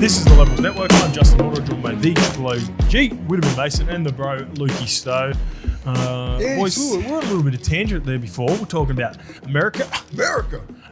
This is the Levels Network. I'm Justin Horo, joined by the OG, Willie Mason, and the bro, Lukey Stowe. Boys, we're on a little bit of tangent there before. We're talking about America.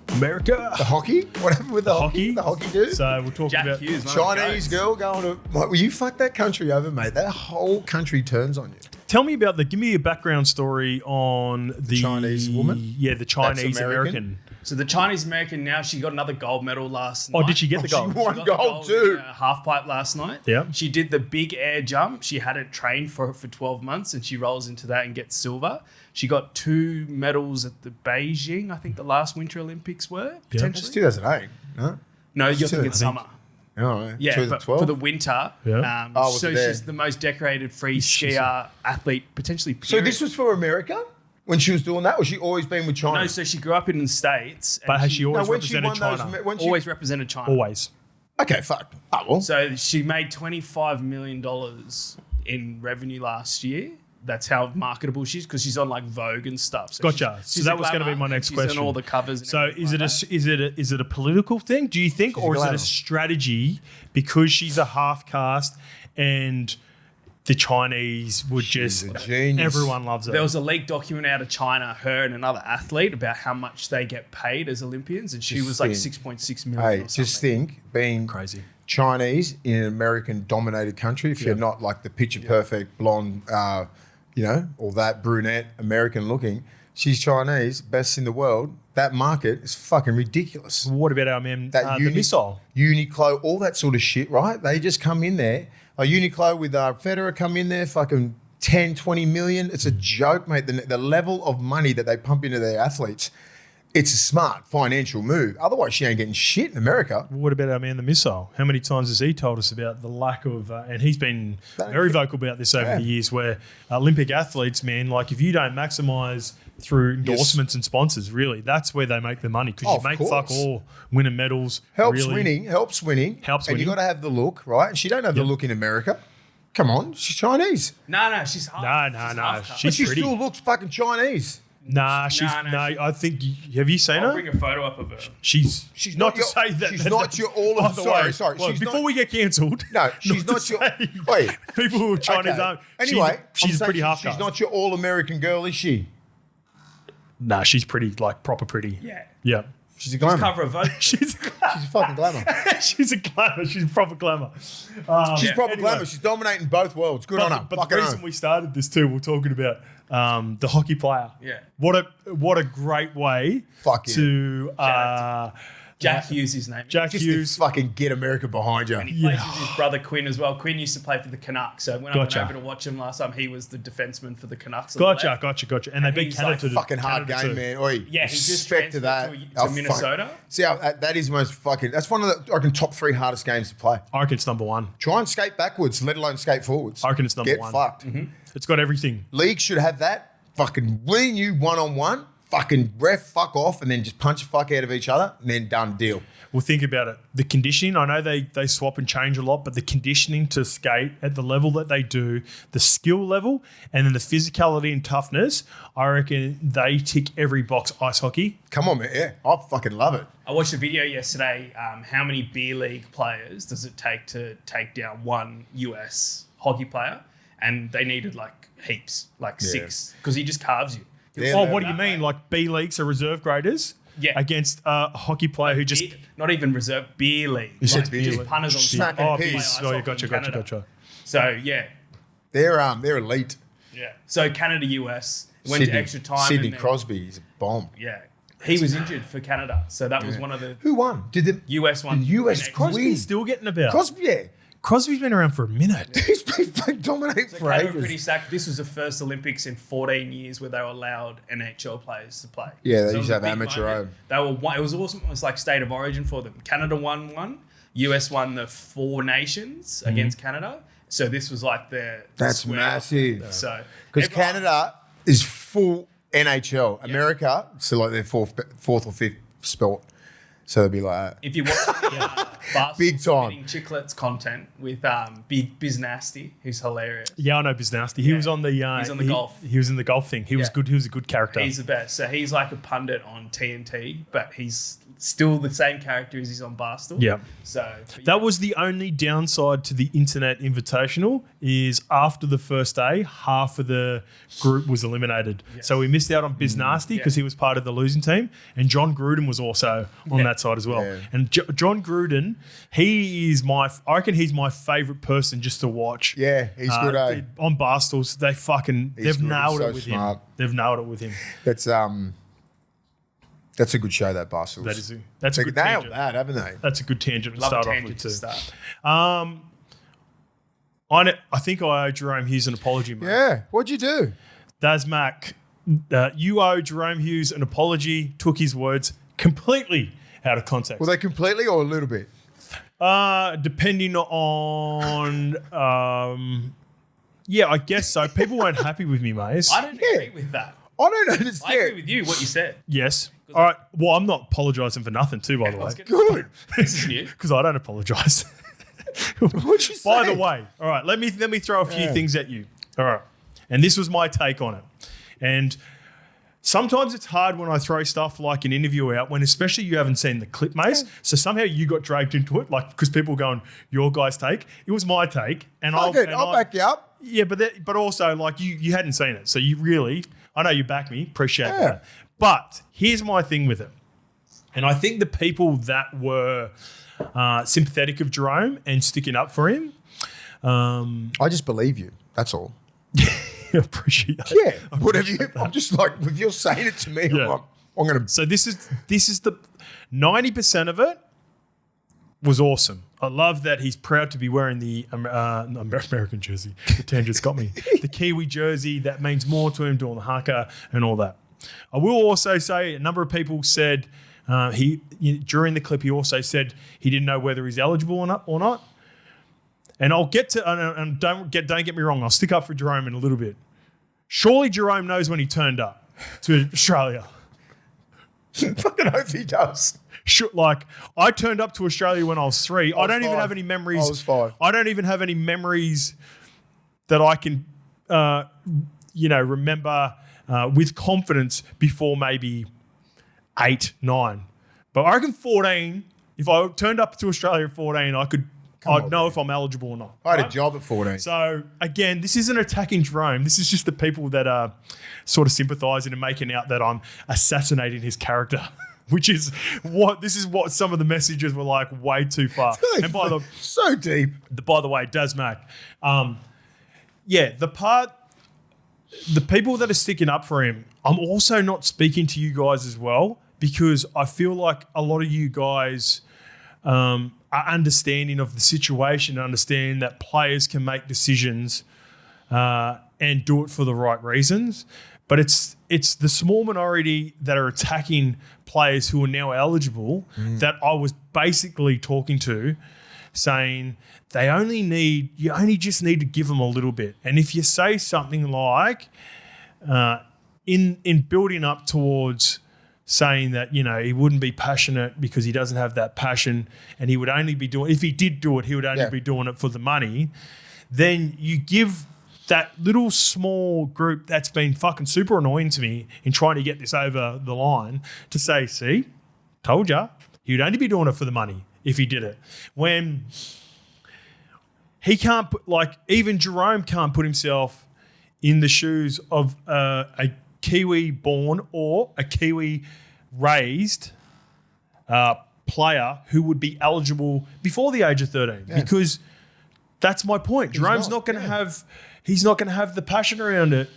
The hockey? What happened with the hockey? The hockey dude? So we're talking about Hughes, Chinese girl going to... Well, you fuck that country over, mate. That whole country turns on you. Tell me about give me a background story on the Chinese woman? Yeah, the Chinese American. So the Chinese American, now she got another gold medal last night. Oh, did she get the gold? She won She got the gold too. in, half pipe last night. Yeah. She did the big air jump. She hadn't trained for 12 months, and she rolls into that and gets silver. She got 2 medals at the Beijing, I think the last Winter Olympics were, potentially. It's 2008, no? No, you're thinking summer. Oh, Yeah, but 2012? for the winter. Yeah. So she's the most decorated free skier athlete, potentially. So this was for America? When she was doing that, or she always been with China? No, so she grew up in the States. But has she always when she represented won China? those, always represented China. Always. Okay, fuck. Oh, well. So she made $25 million in revenue last year. That's how marketable she is, because she's on like Vogue and stuff. So Gotcha. she's So a that was going to be glamour, my and next she's question. on all the covers. And So everything is it a political thing, do you think, or is it glamour. a strategy because she's a half caste and the Chinese would She's just a genius. everyone loves her? There was a leaked document out of China, her and another athlete, about how much they get paid as Olympians, and she Just was like think. 6.6 million. Hey, or something. just think, being Crazy. Chinese in an American-dominated country, if you're not like the picture-perfect blonde, or that brunette, American-looking, she's Chinese, best in the world. That market is fucking ridiculous. What about our men? That The missile. Uniqlo, all that sort of shit, right? They just come in there. Uniqlo with Federer come in there, fucking 10, 20 million. It's a joke, mate. The level of money that they pump into their athletes, it's a smart financial move. Otherwise, she ain't getting shit in America. What about our man, the missile? How many times has he told us about the lack of, and he's been very vocal about this over the years, where Olympic athletes, man, like if you don't maximise through endorsements and sponsors, really, that's where they make the money, because you make fuck all winning medals. Helps really. winning. And winning. you got to have the look, right? And she don't have the look in America. Come on, she's Chinese. No, she's half. No. half cut. But She's she pretty. still looks fucking Chinese. Nah, she's I think. Have you seen I'll her? bring a photo up of her. She's not to your- say that. she's not your all By of- the sorry, way, sorry, well, she's before not- we get cancelled. No, she's to not your. say Wait, people who are Chinese okay. aren't. Anyway, she's pretty half. She's not your all-American girl, is she? Nah, she's pretty, like proper pretty. Yeah. Yeah. She's a glamour. Cover of Vogue. She's She's a fucking glamour. she's a glamour. She's proper glamour. She's proper anyway. glamour. She's dominating both worlds. Good on her. But Fucking the reason on. we started this too, we're talking about the hockey player. Yeah. What a great way Fuck yeah. to Jack Hughes, his name. Jack Just Hughes. to fucking get America behind you. He plays with his brother Quinn as well. Quinn used to play for the Canucks, so when Gotcha. I went over to watch him last time, he was the defenseman for the Canucks. on the left. Gotcha. And they beat he's Canada. like Fucking hard Canada game, too. man. Oi, Yeah, he just respect to that. transferred to Oh, fuck. Minnesota. See, that is the most fucking. That's one of the, I reckon, top 3 hardest games to play. I reckon it's number one. Try and skate backwards, let alone skate forwards. I reckon it's number Get one. fucked. It's got everything. League should have that. Fucking winning you one-on-one. Fucking ref fuck off and then just punch the fuck out of each other and then done deal. Well, think about it. The conditioning, I know they swap and change a lot, but the conditioning to skate at the level that they do, the skill level, and then the physicality and toughness, I reckon they tick every box ice hockey. Come on, man. Yeah, I fucking love it. I watched a video yesterday. How many beer league players does it take to take down one US hockey player? And they needed like heaps, like 6, because he just carves you. Yeah, Oh, no, what do you mean? Like B leagues are reserve graders? Yeah. Against a hockey player who just... Not even reserve, beer league. You said Like, beer just league. punters on Smacking top. peas. Play ice Oh, yeah, hockey in gotcha. Canada. So yeah. They're elite. Yeah. So Canada, US went to extra time. Sidney and then- Crosby is a bomb. Yeah. He was injured for Canada. So that was one of the Who won? Did the US one. The US in extra- Crosby. Crosby's still getting about. Crosby? Yeah, Crosby's been around for a minute. he's been dominating for Canada were pretty ages. stacked. This was the first Olympics in 14 years where they were allowed NHL players to play. Yeah, they it used was to a have big amateur moment. They were. It was awesome. It was like state of origin for them. Canada won one. US won the 4 nations against Canada. So this was like their That's square. massive. So Because everyone- Canada is full NHL. America, so like their fourth or fifth sport. So they'll be like, if you watch Big time. Eating Chiclets content with Big Biz Nasty, who's hilarious. Yeah, I know Biz Nasty. He was on the he's on the golf. He was in the golf thing. He was good. He was a good character. He's the best. So he's like a pundit on TNT, but he's still the same character as he's on Barstool. Yeah. So that was the only downside to the Internet Invitational is after the first day, half of the group was eliminated. Yes. So we missed out on Biz Nasty because he was part of the losing team, and John Gruden was also on that side as well. Yeah. And John Gruden, I reckon he's my favourite person just to watch. Yeah, he's good. On Barstools, they've nailed it with him. They've nailed it with him. That's a good show, that Barstools. That's a good nailed tangent. that, haven't they? That's a good tangent to Love start a off tangent with to too. start. I think I owe Jerome Hughes an apology, mate. Yeah, what'd you do? Daz Mac, you owe Jerome Hughes an apology, took his words completely out of context. Were they completely or a little bit? Depending on... yeah, I guess so. People weren't happy with me, Mase. I don't agree with that. I don't understand. I agree with you, what you said. Yes. All right. Well, I'm not apologising for nothing too, by the way. Good. This is new. Because I don't apologise. What'd you say? By the way, all right, let me throw a few things at you. All right. And this was my take on it. And sometimes it's hard when I throw stuff like an interview out when especially you haven't seen the clip, Mase. Yeah. So somehow you got dragged into it, like because people were going, your guy's take. It was my take. And I'll back you up. Yeah, but also like you hadn't seen it. So you really, I know you back me, appreciate that. But here's my thing with it. And I think the people that were sympathetic of Jerome and sticking up for him. I just believe you. That's all. Appreciate that. Yeah, whatever you. I'm just like, if you're saying it to me, I'm going to. So this is the 90% of it was awesome. I love that he's proud to be wearing the American jersey. The tangent's got me. The Kiwi jersey, that means more to him, doing the haka and all that. I will also say a number of people said during the clip he also said he didn't know whether he's eligible or not. And I'll get to and don't get me wrong. I'll stick up for Jerome in a little bit. Surely Jerome knows when he turned up to Australia. Fucking hope he does. Sure, like I turned up to Australia when I was 3. I don't even have any memories. I was 5. I don't even have any memories that I can, remember with confidence before maybe 8, 9. But I reckon 14. If I turned up to Australia at 14, I'd know if I'm eligible or not. I had a job at 14. So, again, this isn't attacking Jerome. This is just the people that are sort of sympathising and making out that I'm assassinating his character, which is what some of the messages were like way too far. And so deep. By the way, Dazmac, the people that are sticking up for him, I'm also not speaking to you guys as well because I feel like a lot of you guys are understanding of the situation, understand that players can make decisions and do it for the right reasons. But it's the small minority that are attacking players who are now eligible that I was basically talking to, saying you only just need to give them a little bit. And if you say something like in building up towards saying that, he wouldn't be passionate because he doesn't have that passion and he would only be doing, if he did do it, he would only be doing it for the money, then you give that little small group that's been fucking super annoying to me in trying to get this over the line to say, see, told ya, he would only be doing it for the money if he did it. When he can't put, even Jerome can't put himself in the shoes of a Kiwi born or a Kiwi raised player who would be eligible before the age of 13 because that's my point. Jerome's not going to have the passion around it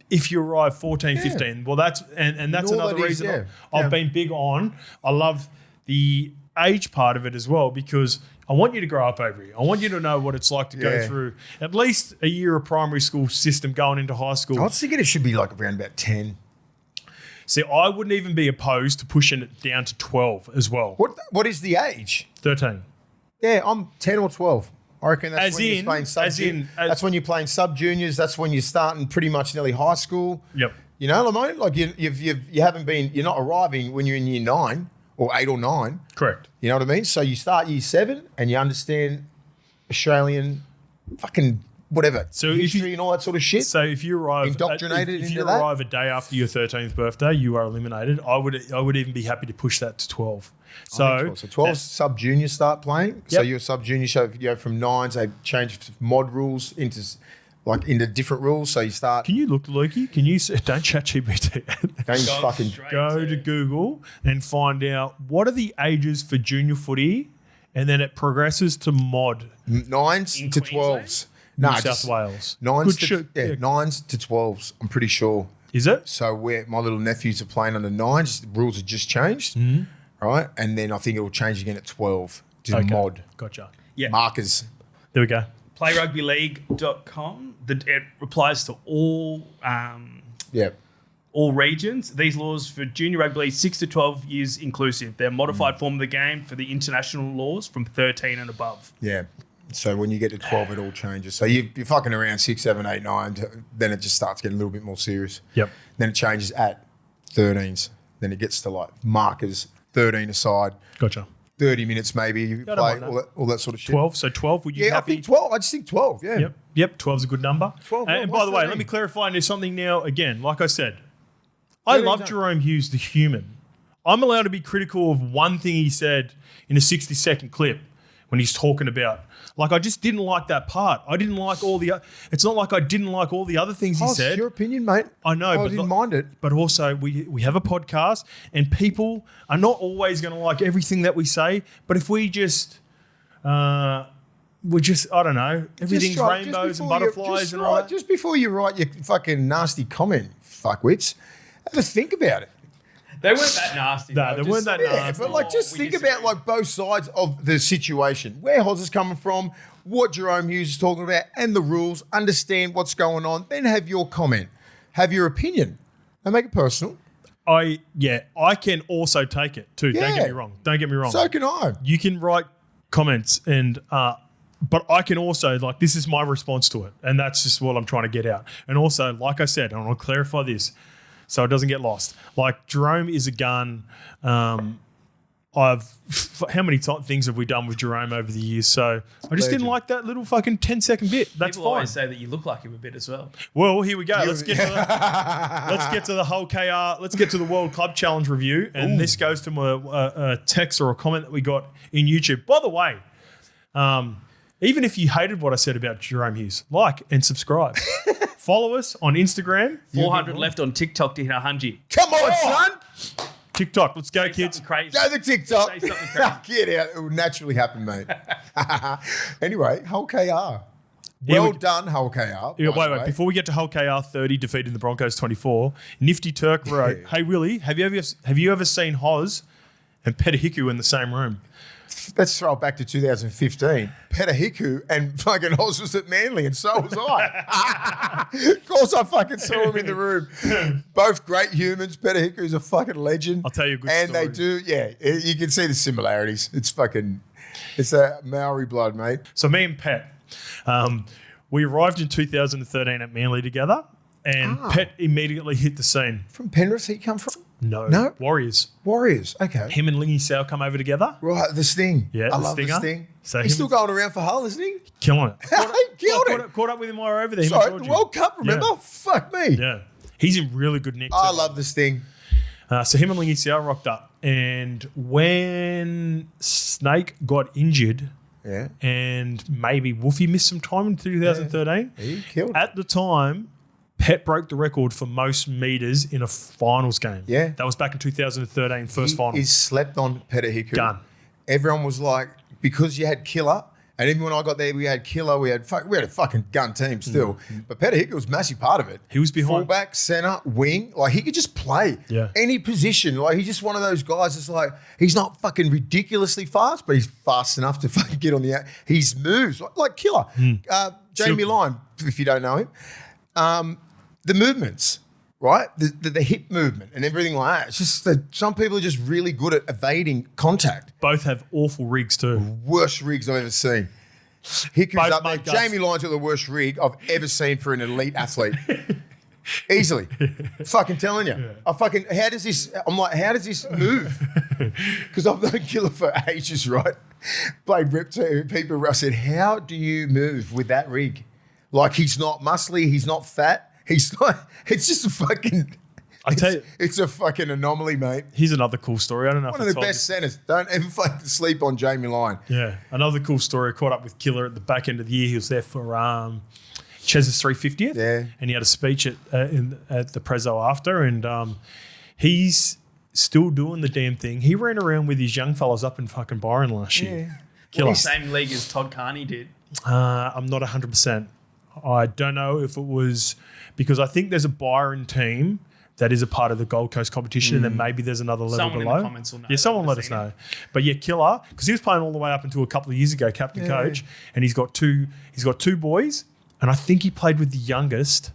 if you arrive 14, 15. Well, that's another reason I've been big on. I love the age part of it as well because I want you to grow up over here. I want you to know what it's like to go through at least a year of primary school system going into high school. I was thinking it should be around about 10. See, I wouldn't even be opposed to pushing it down to 12 as well. What is the age? 13. Yeah, I'm 10 or 12. I reckon that's you're playing that's when you're playing sub-juniors. That's when you're starting pretty much nearly high school. Yep. You know, Lamone, you're not arriving when you're in year 9 or 8 or 9. Correct. You know what I mean? So you start year 7 and you understand Australian fucking whatever, So history and all that sort of shit. So if you arrive Indoctrinated if into you that? arrive a day after your 13th birthday, you are eliminated. I would even be happy to push that to 12. So 12 sub-junior start playing. So Yep. you're sub-junior, so you go from 9s, they change mod rules into different rules. So you start, can you look, Lukey? Can you don't chat GPT? don't you fucking, straight Go to Google and find out what are the ages for junior footy, and then it progresses to mod. 9s In to Queensland? 12s. New No, South just Wales. 9s Good to, shit. yeah, Yeah. 9s to 12s, I'm pretty sure. Is it? So where my little nephews are playing under 9s, the rules have just changed, right? And then I think it will change again at 12 to mod. Gotcha. Yeah. Markers. There we go. PlayRugbyLeague.com. It applies to all Yeah. all regions. These laws for junior rugby league 6 to 12 years inclusive. They're a modified form of the game for the international laws from 13 and above. Yeah. So when you get to 12, it all changes. So you're fucking around 6, 7, 8, 9, then it just starts getting a little bit more serious. Yep. Then it changes at 13s. Then it gets to like markers, 13 aside, Gotcha. 30 minutes maybe. You don't play mind all that sort of shit. 12. So 12, would you Yeah, I happy? think 12. I just think 12. Yeah. Yep. 12's a good number. 12, And what's by the way, 13? let me clarify into something now. Again, like I said, I 13's love done. Jerome Hughes, the human. I'm allowed to be critical of one thing he said in a 60-second clip when he's talking about. Like, I just didn't like that part. I didn't like all the. It's not like I didn't like all the other things he Oh, said. it's your opinion, mate. I know, I but didn't mind it. But also, we have a podcast, and people are not always going to like everything that we say. But if we just, I don't know, everything's Just right, rainbows just and before you- butterflies just and all right, that. Just before you write your fucking nasty comment, fuckwits, have a think about it. They weren't that nasty. No, though. they weren't that Yeah, nasty. but like just We think disagree. about like both sides of the situation. Where Hoz is coming from, what Jerome Hughes is talking about, and the rules. Understand what's going on. Then have your comment. Have your opinion. And make it personal. I can also take it too. Don't Yeah. get me wrong. Don't get me wrong. So can I. You can write comments and but I can also, like, this is my response to it, and that's just what I'm trying to get out. And also, like I said, I want to clarify this so it doesn't get lost. Like, Jerome is a gun. How many things have we done with Jerome over the years? So I just didn't Legend. like that little fucking 10-second bit. That's People fine. always say that you look like him a bit as well. Well, here we go. Let's get to the whole KR. Let's get to the World Club Challenge review, and this goes to a text or a comment that we got in YouTube. By the way, even if you hated what I said about Jerome Hughes, like and subscribe. Follow us on Instagram, 400 left on TikTok to hit 100. Come on, son. TikTok. Let's go, kids. Something crazy. Go to TikTok. Say something crazy. Get out. It will naturally happen, mate. Anyway, Hull KR. Yeah, Well we- done, Hull KR. Yeah, by the wait. way. Before we get to Hull KR 30 defeating the Broncos 24, Nifty Turk wrote, "Hey Willie, have you ever seen Hoz and PETA HIKU in the same room?" Let's throw it back to 2015. PETA HIKU and fucking Oz was at Manly, and so was I. Of course, I fucking saw him in the room. Both great humans. PETA HIKU's a fucking legend. I'll tell you a good and story. they do, you can see the similarities. It's a Maori blood, mate. So me and Pet, we arrived in 2013 at Manly together, and Pet immediately hit the scene. From Penrith, he come from? No, Warriors. Warriors. Okay. Him and Lingy Sow come over together, Right, the Sting. Yeah, I the love Stinger. the Sting. So He's him- still going around for Hull, isn't he? killing it. Killed it. Caught up with him while we were over there. him Sorry, and the Georgie. World Cup, remember? Yeah. Fuck me. Yeah, he's in really good nick. I too. love the Sting. So him and Lingy Sow rocked up, and when Snake got injured, Yeah. and maybe Woofy missed some time in 2013. He killed it. At the time, Pet broke the record for most meters in a finals game. Yeah. That was back in 2013, first final. He slept on PETA HIKU. Gun. Everyone was like, because you had Killer, and even when I got there, we had Killer, we had a fucking gun team still. But PETA HIKU was a massive part of it. He was behind. Fullback, centre, wing. Like, he could just play Yeah. any position. Like, he's just one of those guys that's like, he's not fucking ridiculously fast, but he's fast enough to fucking get on the out. He's moves like Killer. Jamie Lyon, if you don't know him. The movements, right? The hip movement and everything like that. It's just that some people are just really good at evading contact. Both have awful rigs too. Worst rigs I've ever seen. Hiku's Both up there. made guts. Jamie Lyon's got the worst rig I've ever seen for an elite athlete. Easily. Fucking telling you. How does this move? because I've known Killer for ages, right? Played rep to people. I said, how do you move with that rig? Like, he's not muscly, he's not fat, he's not. It's just a fucking. I tell you, it's a fucking anomaly, mate. here's another cool story. I don't know One if of the best centers. Don't ever fucking sleep on Jamie Lyon. Yeah, another cool story. I caught up with Killer at the back end of the year. He was there for Chez's 350th. Yeah. And he had a speech at the Prezzo after, and he's still doing the damn thing. He ran around with his young fellas up in fucking Byron last year. Killer. Same league as Todd Carney did. I'm not 100%. I don't know if it was because I think there's a Byron team that is a part of the Gold Coast competition, and then maybe there's another level Someone below. in the comments will know. Yeah, someone let us know. But yeah, Killer, because he was playing all the way up until a couple of years ago, captain coach, and he's got two boys, and I think he played with the youngest,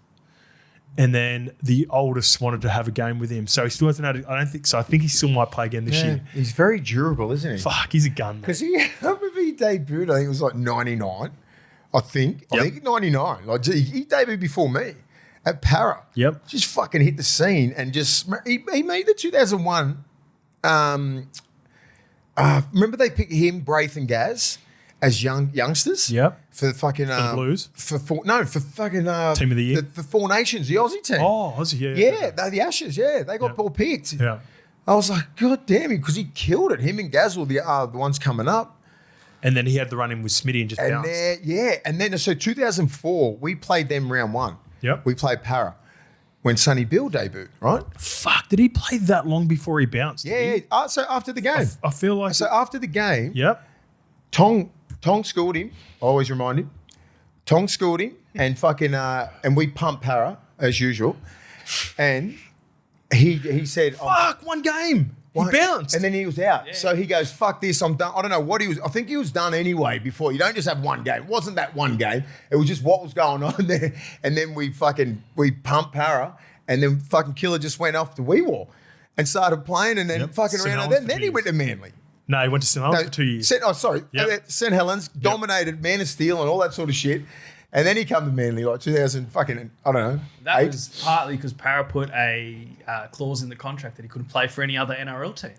and then the oldest wanted to have a game with him. So he still hasn't had I don't think so. I think he still might play again this year. He's very durable, isn't he? Fuck, he's a gun. Because I remember he debuted, I think it was like 99. I think 99. Like, gee, he debuted before me at Para. Yep. Just fucking hit the scene and just he made the 2001. Remember they picked him, Braith, and Gaz as youngsters. Yep. For fucking the Blues. for fucking Team of the year. the Four Nations, the Aussie team. Oh, Aussie, Yeah, the Ashes. Yeah, they got all picked. Yeah. I was like, God damn it, because he killed it. Him and Gaz were the ones coming up. And then he had the run in with Smitty and just bounced. And then so 2004, we played them round one. Yep. We played Para when Sonny Bill debuted, right? Fuck, did he play that long before he bounced? Yeah. So after the game. I feel like. So after the game, Yep. Tong scored him. I always remind him. Tong scored him and fucking and we pumped Para as usual. And he said, Fuck, one game. He bounced. And then he was out. Yeah. So he goes, fuck this, I'm done. I don't know what he was. I think he was done anyway before. You don't just have one game. It wasn't that one game. It was just what was going on there. And then we pumped Para, and then fucking Killer just went off to Weewar and started playing, and then fucking St. around. Helens Then he went to Manly. No, he went to St. Helens for 2 years. St. Helens dominated Man of Steel and all that sort of shit. And then he come to Manly like 2000 fucking, I don't know. That 8. was partly because Para put a clause in the contract that he couldn't play for any other NRL team.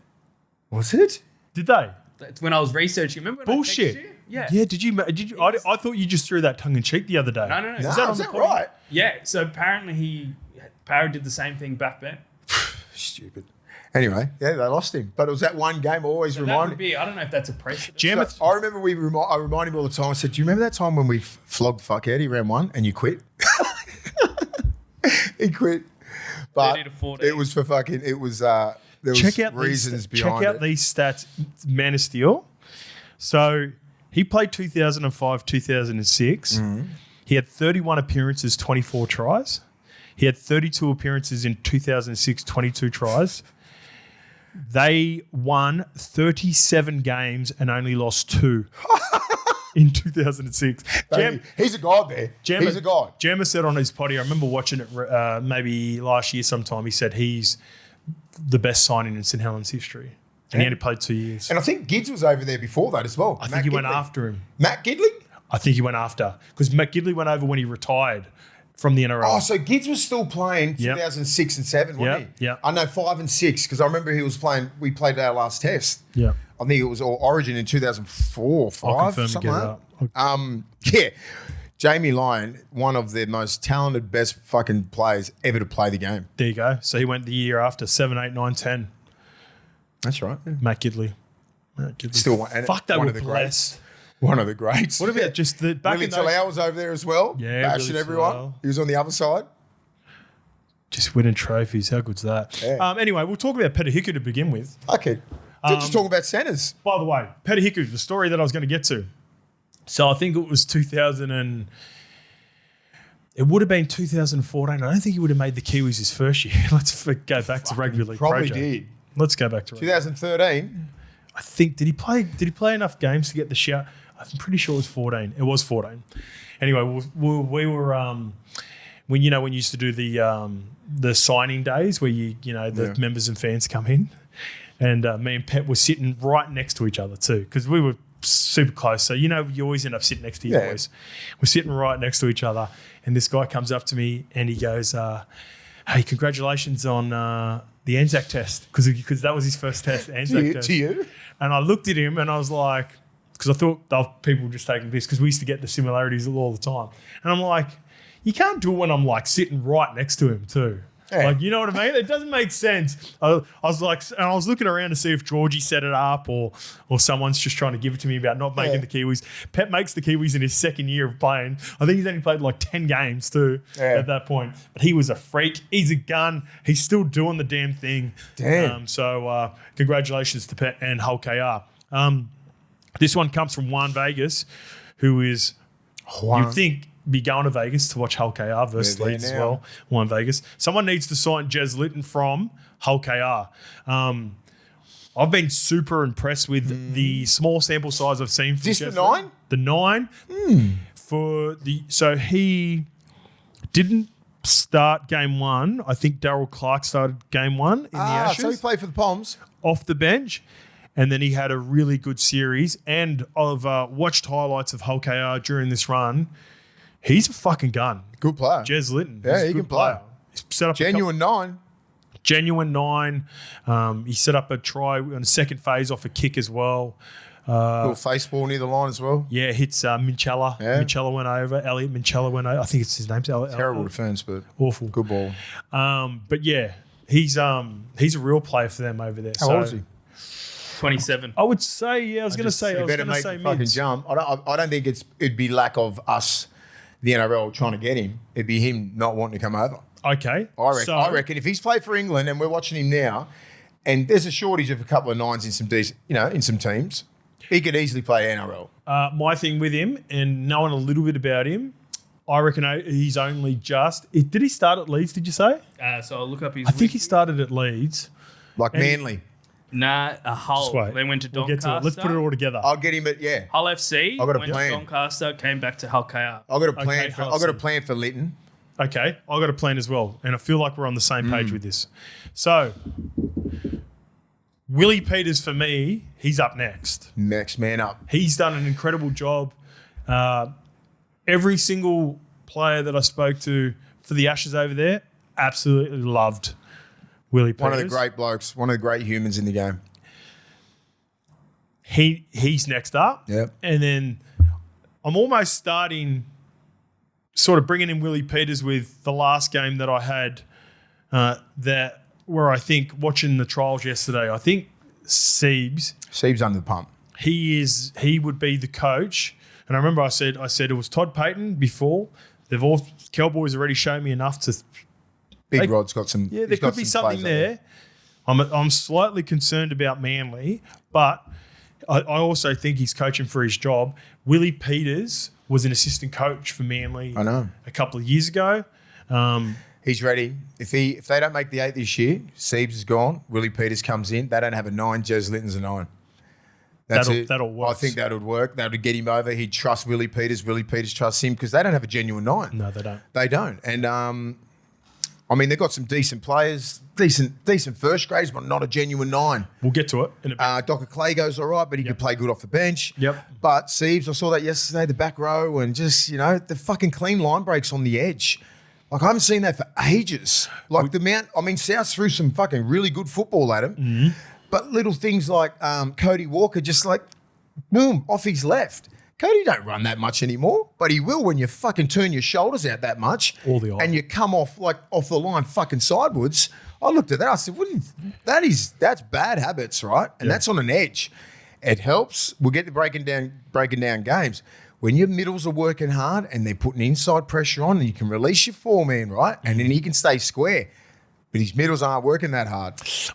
Was it? Did they? That's when I was researching. Remember when Bullshit. I texted you? Yeah. Yeah, did you? I thought you just threw that tongue in cheek the other day. No. Is that right? Yeah. So apparently Para did the same thing back then. Stupid. Anyway, yeah, they lost him. But it was that one game I always So that remind would be, I don't know if that's a precedent. Jameth. I remember I remind him all the time. I said, do you remember that time when we flogged fuck Eddie round one and you quit? He quit. But 30 to 14. it was for fucking, it was, there was reasons behind it. Check out these stats. Man of Steel. So he played 2005, 2006. He had 31 appearances, 24 tries. He had 32 appearances in 2006, 22 tries. They won 37 games and only lost 2 in 2006. He's a god there. He's a god. Jammer said on his potty, I remember watching it maybe last year sometime, he said he's the best signing in St. Helens history. And he only played 2 years. And I think Gids was over there before that as well. I think he went after him. Matt Gidley? I think he went after. Because Matt Gidley went over when he retired from the NRL. Oh, so Gids was still playing 2006 and 7, wasn't he? Yeah. I know 5 and 6 because I remember he was playing. We played our last test. Yeah. I think it was Origin in 2004, 5, I'll confirm something and like get it up. Yeah. Jamie Lyon, one of the most talented, best fucking players ever to play the game. There you go. So he went the year after 7, 8, 9, 10. That's right. Yeah. Matt Gidley. Still one. Fuck, they one were of the blessed. greats. One of the greats. What about just the back Willie in those... Talau was over there as well. Yeah, bashing Willie everyone. Talau. He was on the other side. Just winning trophies. How good's that? Yeah. Anyway, we'll talk about PETA HIKU to begin with. Okay. Just talk about centres. By the way, PETA HIKU, the story that I was going to get to. So I think it was 2000 and... It would have been 2014. I don't think he would have made the Kiwis his first year. Let's go back to rugby league. Probably Projo. did. Let's go back to rugby. 2013. I think did he play enough games to get the shout? I'm pretty sure it was 14. It was 14. Anyway, we were when you used to do the signing days where the members and fans come in, and me and Pet were sitting right next to each other too because we were super close. So you always end up sitting next to your boys. We're sitting right next to each other, and this guy comes up to me and he goes, "Hey, congratulations on the Anzac test because that was his first test, Anzac test. To you? And I looked at him and I was like, because I thought people were just taking this because we used to get the similarities all the time. And I'm like, you can't do it when I'm like sitting right next to him too. Yeah. Like, you know what I mean? It doesn't make sense. I was like, and I was looking around to see if Georgie set it up or someone's just trying to give it to me about not making the Kiwis. Pep makes the Kiwis in his second year of playing. I think he's only played like 10 games too at that point. But he was a freak. He's a gun. He's still doing the damn thing. Damn. So congratulations to Pep and Hull KR. This one comes from Juan Vegas, who is, you'd think, be going to Vegas to watch Hull KR versus Leeds as well. Juan Vegas. Someone needs to sign Jez Litton from Hull KR. I've been super impressed with the small sample size I've seen from Is this Jez the 9? The 9. So he didn't start game 1. I think Darryl Clark started game 1 in the Ashes. So he played for the Poms. Off the bench. And then he had a really good series. And I've watched highlights of Hull KR during this run. He's a fucking gun. Good player. Jez Litton. Yeah, He's a he good can play. player. He's set up Genuine 9. Genuine 9. He set up a try on the second phase off a kick as well. Little face ball near the line as well. Yeah, hits Minchella. Yeah. Minchella went over. Elliot Minchella went over. I think it's his name's Elliot. Terrible defence, but awful. good ball. But yeah, he's a real player for them over there. How old is he? 27. I would say, yeah, I was going to say fucking mids. jump. I don't think it'd be lack of us, the NRL, trying to get him. It'd be him not wanting to come over. Okay. I reckon if he's played for England and we're watching him now, and there's a shortage of a couple of 9s in some decent, in some teams, he could easily play NRL. My thing with him, and knowing a little bit about him, I reckon he's only just. Did he start at Leeds? Did you say? So I'll look up his. I think he started at Leeds. Like Manly. Nah, a Hull. Wait, Then went to we'll Doncaster. get to it. Let's put it all together. I'll get him at Hull FC. I've got a went plan. to Doncaster, came back to Hull KR. I've got a plan. Okay, I've got a plan for Litton. Okay, I got a plan as well, and I feel like we're on the same page with this. So, Willie Peters for me, he's up next. Next man up. He's done an incredible job. Every single player that I spoke to for the Ashes over there absolutely loved Willie Peters. One of the great blokes. One of the great humans in the game. He's next up. Yep. And then I'm almost starting sort of bringing in Willie Peters with the last game that I had where I think watching the trials yesterday, I think Siebes under the pump. He would be the coach. And I remember I said it was Todd Payton before. Cowboys already shown me enough to Big Rod's got some. Yeah, there could be something there. I'm slightly concerned about Manly, but I also think he's coaching for his job. Willie Peters was an assistant coach for Manly a couple of years ago. He's ready. If they don't make the 8 this year, Siebes is gone. Willie Peters comes in. They don't have a 9. Jez Litton's a 9. That'll work. I think that would work. That would get him over. He'd trust Willie Peters. Willie Peters trusts him because they don't have a genuine 9. No, they don't. They don't. And they've got some decent players, decent first grades, but not a genuine 9. We'll get to it in a bit. Docker Clay goes all right, but he could play good off the bench. Yep. But Siebes, I saw that yesterday, the back row, and just, the fucking clean line breaks on the edge. Like, I haven't seen that for ages. Like, South threw some fucking really good football at him. Mm-hmm. But little things like Cody Walker just like, boom, off his left. Cody don't run that much anymore, but he will when you fucking turn your shoulders out that much. And you come off the line fucking sideways. I looked at that. I said, that's bad habits, right? And that's on an edge. It helps. We'll get to breaking down games. When your middles are working hard and they're putting inside pressure on, and you can release your 4-man, right? And then he can stay square. But his middles aren't working that hard.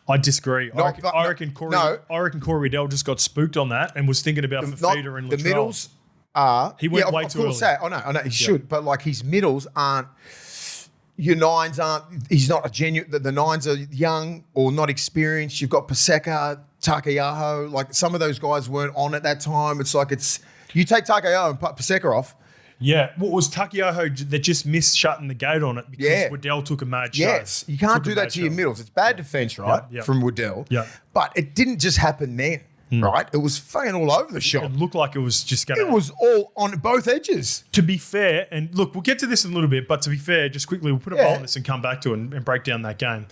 I disagree. I reckon Corey Riddell just got spooked on that and was thinking about Fafita and Latrell. The middles are... He went way too early. I know, he should. But, his middles aren't... Your 9s aren't... He's not a genuine... The 9s are young or not experienced. You've got Paseka, Takayaho. Some of those guys weren't on at that time. You take Takayaho and put Paseka off. Yeah. What was Takiyaho that just missed shutting the gate on it because Waddell took a mad shot? Yes. You can't do that to your middles. It's bad defence, right, from Waddell. Yeah. But it didn't just happen then, right? It was fucking all over the shop. It looked like it was just going to... It was all on both edges. To be fair, and look, we'll get to this in a little bit, but to be fair, just quickly, we'll put a bow on this and come back to it and break down that game.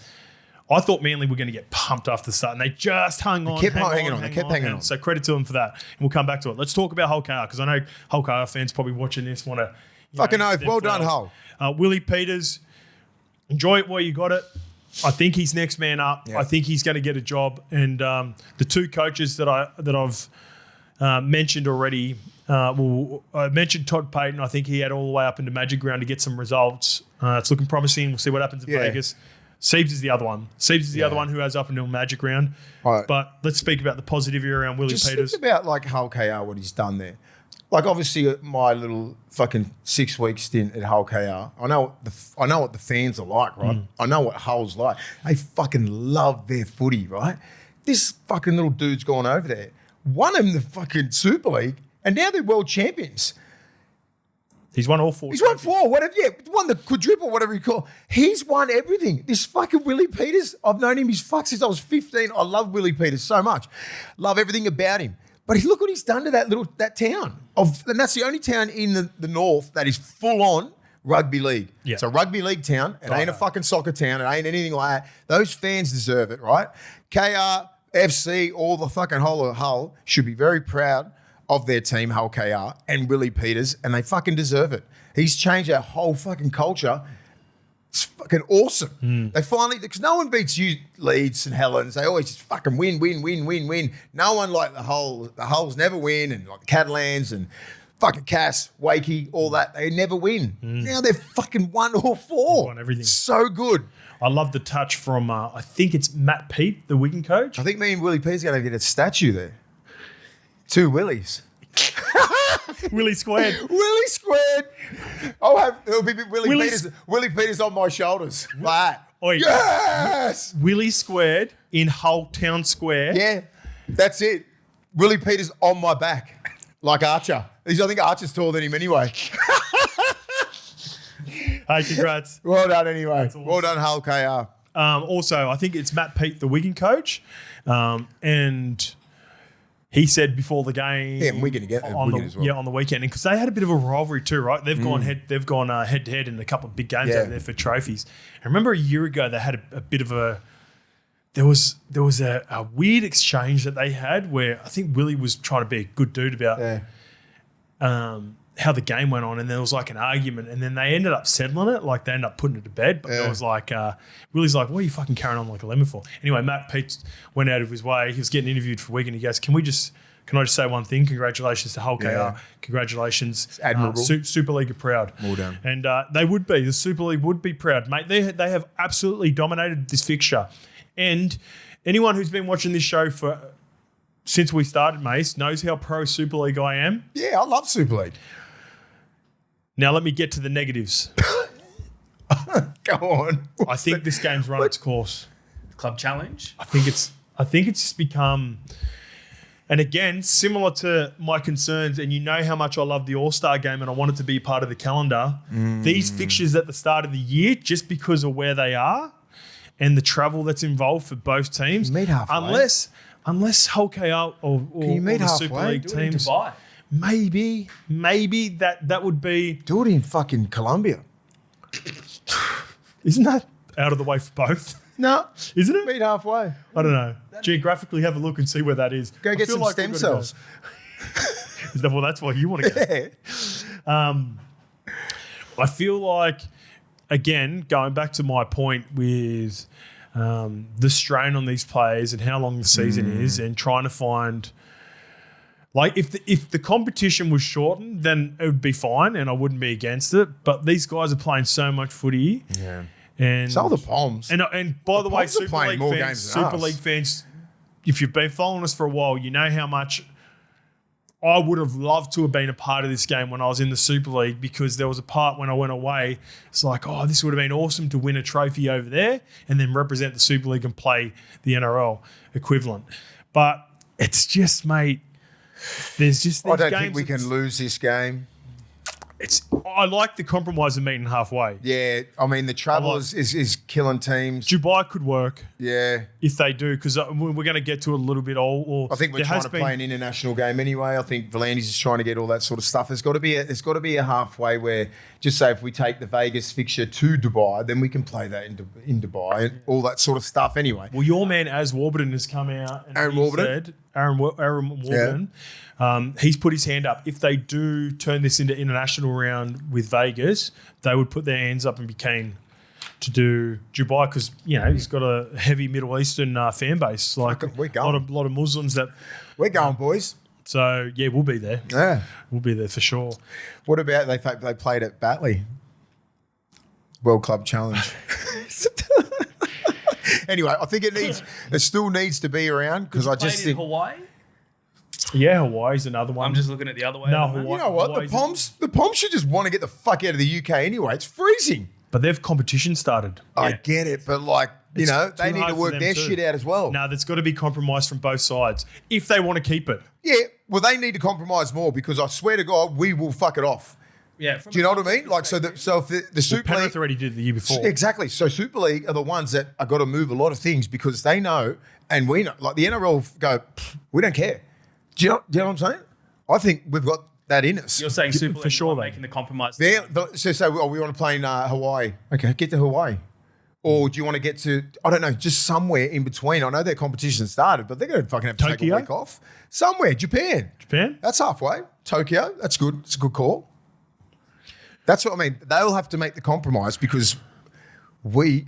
I thought Manly were going to get pumped after the start, and they just hung on. They kept hanging on. So credit to them for that. And we'll come back to it. Let's talk about Hull KR, because I know Hull KR fans probably watching this want to... Fucking oath. Well done, Hull. Willie Peters, enjoy it while you got it. I think he's next man up. Yeah. I think he's going to get a job. And the two coaches that I've mentioned already, I mentioned Todd Payton. I think he had all the way up into Magic Ground to get some results. It's looking promising. We'll see what happens in Vegas. Siebes is the other one. Siebes is the other one who has up until Magic Round. Right. But let's speak about the positivity around Willie Peters. Think about like Hull KR, what he's done there. Like obviously my little fucking 6-week stint at Hull KR, I know what the fans are like, right? I know what Hull's like. They fucking love their footy, right? This fucking little dude's gone over there, won him the fucking Super League, and now they're world champions. He's won all 4. He's won 4, whatever. Yeah, won the quadruple, whatever you call it. He's won everything. This fucking Willie Peters, I've known him since I was 15. I love Willie Peters so much. Love everything about him. But look what he's done to that town. And that's the only town in the north that is full on rugby league. Yeah. It's a rugby league town. It ain't a fucking soccer town. It ain't anything like that. Those fans deserve it, right? KR, FC, all the fucking whole of Hull should be very proud of their team, Hull KR, and Willie Peters, and they fucking deserve it. He's changed our whole fucking culture. It's fucking awesome. They finally, because no one beats you, Leeds and Helens. They always just fucking win. No one like the Hulls never win, and like the Catalans and fucking Cass, Wakey, all that. They never win. Now they've fucking won all 4. Won everything. So good. I love the touch from, I think it's Matt Peet, the Wigan coach. I think me and Willie Peters are going to get a statue there. 2 Willies. Willie squared. Willie squared. It'll be Willie Peters on my shoulders. Like, Oi. yes. Willie squared in Hull Town Square. Yeah, that's it. Willie Peters on my back, like Archer. I think Archer's taller than him anyway. Hey, congrats. Well done anyway. Awesome. Well done, Hull KR. Also, I think it's Matt Peet, the Wigan coach, and he said before the game, Yeah, Wigan again. Wigan as well. Yeah, on the weekend, because they had a bit of a rivalry too, right? They've gone head to head in a couple of big games over there for trophies. I remember a year ago they had a bit of a. There was a weird exchange that they had where I think Willie was trying to be a good dude about how the game went on, and there was like an argument, and then they ended up settling it. Like they ended up putting it to bed, but there was like Willie's like, "What are you fucking carrying on like a lemon for?" Anyway, Matt Peet went out of his way. He was getting interviewed for Wigan. He goes, Can I just say one thing? Congratulations to Hull KR. Congratulations. It's admirable. Super League are proud. Well done. And they would be. The Super League would be proud, mate. They have absolutely dominated this fixture. And anyone who's been watching this show since we started, Mase, knows how pro Super League I am. Yeah, I love Super League. Now let me get to the negatives. Go on. I think this game's run its course. Club challenge. I think it's just become, and again, similar to my concerns, and you know how much I love the All-Star game and I want it to be part of the calendar. These fixtures at the start of the year, just because of where they are and the travel that's involved for both teams, meet halfway. unless Hull KR or the Super League Do it in teams, Dubai. maybe that would be. Do it in fucking Colombia. Isn't that out of the way for both? No. Isn't it? Meet halfway. I don't know. Geographically, have a look and see where that is. Go get some stem cells. Well, that's why you want to go. Yeah. I feel like, again, going back to my point with the strain on these players and how long the season is, and trying to find, like, if the competition was shortened, then it would be fine and I wouldn't be against it. But these guys are playing so much footy. Yeah. And So are the Poms. And by the way, Poms are Super playing League more fans, games than Super us. League fans, if you've been following us for a while, you know how much I would have loved to have been a part of this game when I was in the Super League, because there was a part when I went away, it's like, oh, this would have been awesome to win a trophy over there and then represent the Super League and play the NRL equivalent. But it's just, mate, there's just these I don't games think we can lose this game. I like the compromise of meeting halfway. Yeah, I mean the travel is killing teams. Dubai could work. Yeah, if they do, because we're going to get to a little bit old. I think we're trying to play an international game anyway. I think Volandi's is trying to get all that sort of stuff. There's got to be a halfway where, just say if we take the Vegas fixture to Dubai, then we can play that in Dubai and all that sort of stuff anyway. Well, your man Az Warburton has come out and Aaron Warburton. He's put his hand up. If they do turn this into international round with Vegas, they would put their hands up and be keen to do Dubai because he's got a heavy Middle Eastern fan base. Like we're going. A lot of Muslims that we're going, boys. So yeah, we'll be there. Yeah, we'll be there for sure. What about they played at Batley World Club Challenge? Anyway, I think it still needs to be around because I just think Hawaii. Yeah, Hawaii's another one. I'm just looking at the other way. No, you know what? The Poms should just want to get the fuck out of the UK anyway. It's freezing. But they've competition started. I get it, but they need to work their shit out as well. No, there's got to be compromise from both sides if they want to keep it. Yeah, well, they need to compromise more because I swear to God, we will fuck it off. Yeah. Do you know what I mean? Like, so if the Super Penrith League already did the year before. Exactly. So Super League are the ones that are got to move a lot of things because they know and we know. Like the NRL go, we don't care. Do you know what I'm saying? I think we've got that in us. You're saying Super League for sure making the compromise. So we want to play in Hawaii. Okay, get to Hawaii. Or do you want to get to, I don't know, just somewhere in between? I know their competition started, but they're going to fucking have to take a week off. Somewhere, Japan. That's halfway. Tokyo, that's good. It's a good call. That's what I mean. They'll have to make the compromise because we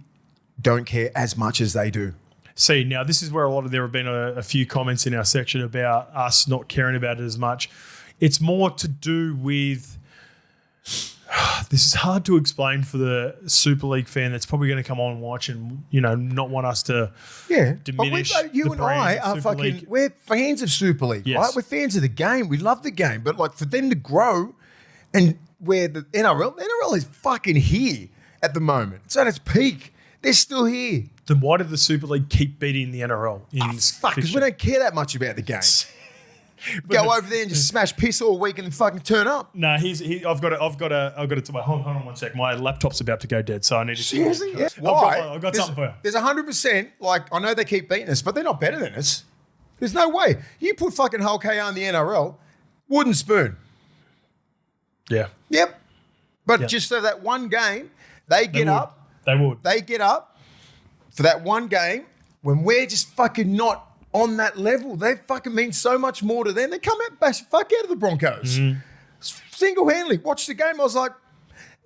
don't care as much as they do. See, now this is where there have been a few comments in our section about us not caring about it as much. It's more to do with, this is hard to explain for the Super League fan that's probably going to come on and watch and, not want us to diminish you and I are fucking, we're fans of Super League, right? We're fans of the game. We love the game. But like for them to grow and where the NRL is fucking here at the moment. It's at its peak. They're still here. Then why did the Super League keep beating the NRL? Because we don't care that much about the game. Go over there and just smash piss all week and then fucking turn up. No, I've got to. Hold on 1 sec. My laptop's about to go dead, so I need to. Seriously? Yeah. Why? I've got something for you. There's 100%. Like I know they keep beating us, but they're not better than us. There's no way. You put fucking Hull KR in the NRL, wooden spoon. Yeah. Yep. But just so that one game, they get up. They would. They get up for that one game when we're just fucking not on that level. They fucking mean so much more to them. They come out, bash the fuck out of the Broncos. Mm-hmm. Single-handedly. Watch the game. I was like,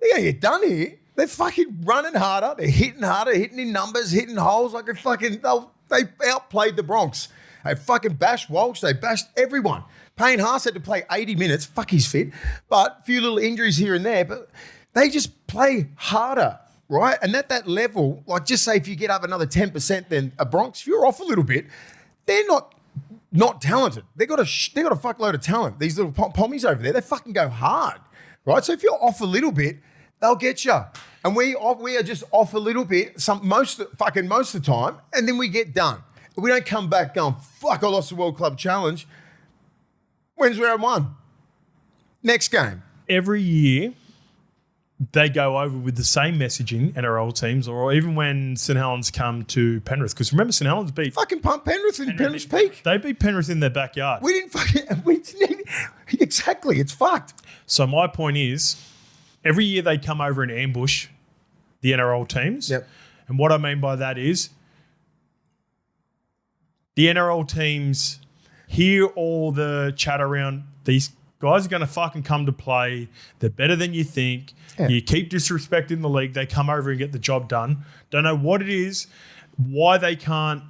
they're going to get done here. They're fucking running harder. They're hitting in numbers, hitting holes. Like they outplayed the Bronx. They fucking bashed Walsh. They bashed everyone. Payne Haas had to play 80 minutes. Fuck, he's fit. But a few little injuries here and there. But they just play harder, right? And at that level, like just say if you get up another 10% than a Bronx, if you're off a little bit, they're not talented. They got a fuckload of talent. These little pommies over there, they fucking go hard, right? So if you're off a little bit, they'll get you. And we are just off a little bit, most of the time, and then we get done. We don't come back going, fuck, I lost the World Club Challenge. When's round one? Next game. Every year, they go over with the same messaging, NRL teams, or even when St Helens come to Penrith. Because remember, St Helens beat... Fucking pump Penrith in Penrith's peak. They beat Penrith in their backyard. We didn't even... Exactly, it's fucked. So my point is, every year they come over and ambush the NRL teams. Yep. And what I mean by that is, the NRL teams hear all the chat around these guys are going to fucking come to play. They're better than you think. Yeah. You keep disrespecting the league. They come over and get the job done. Don't know what it is, why they can't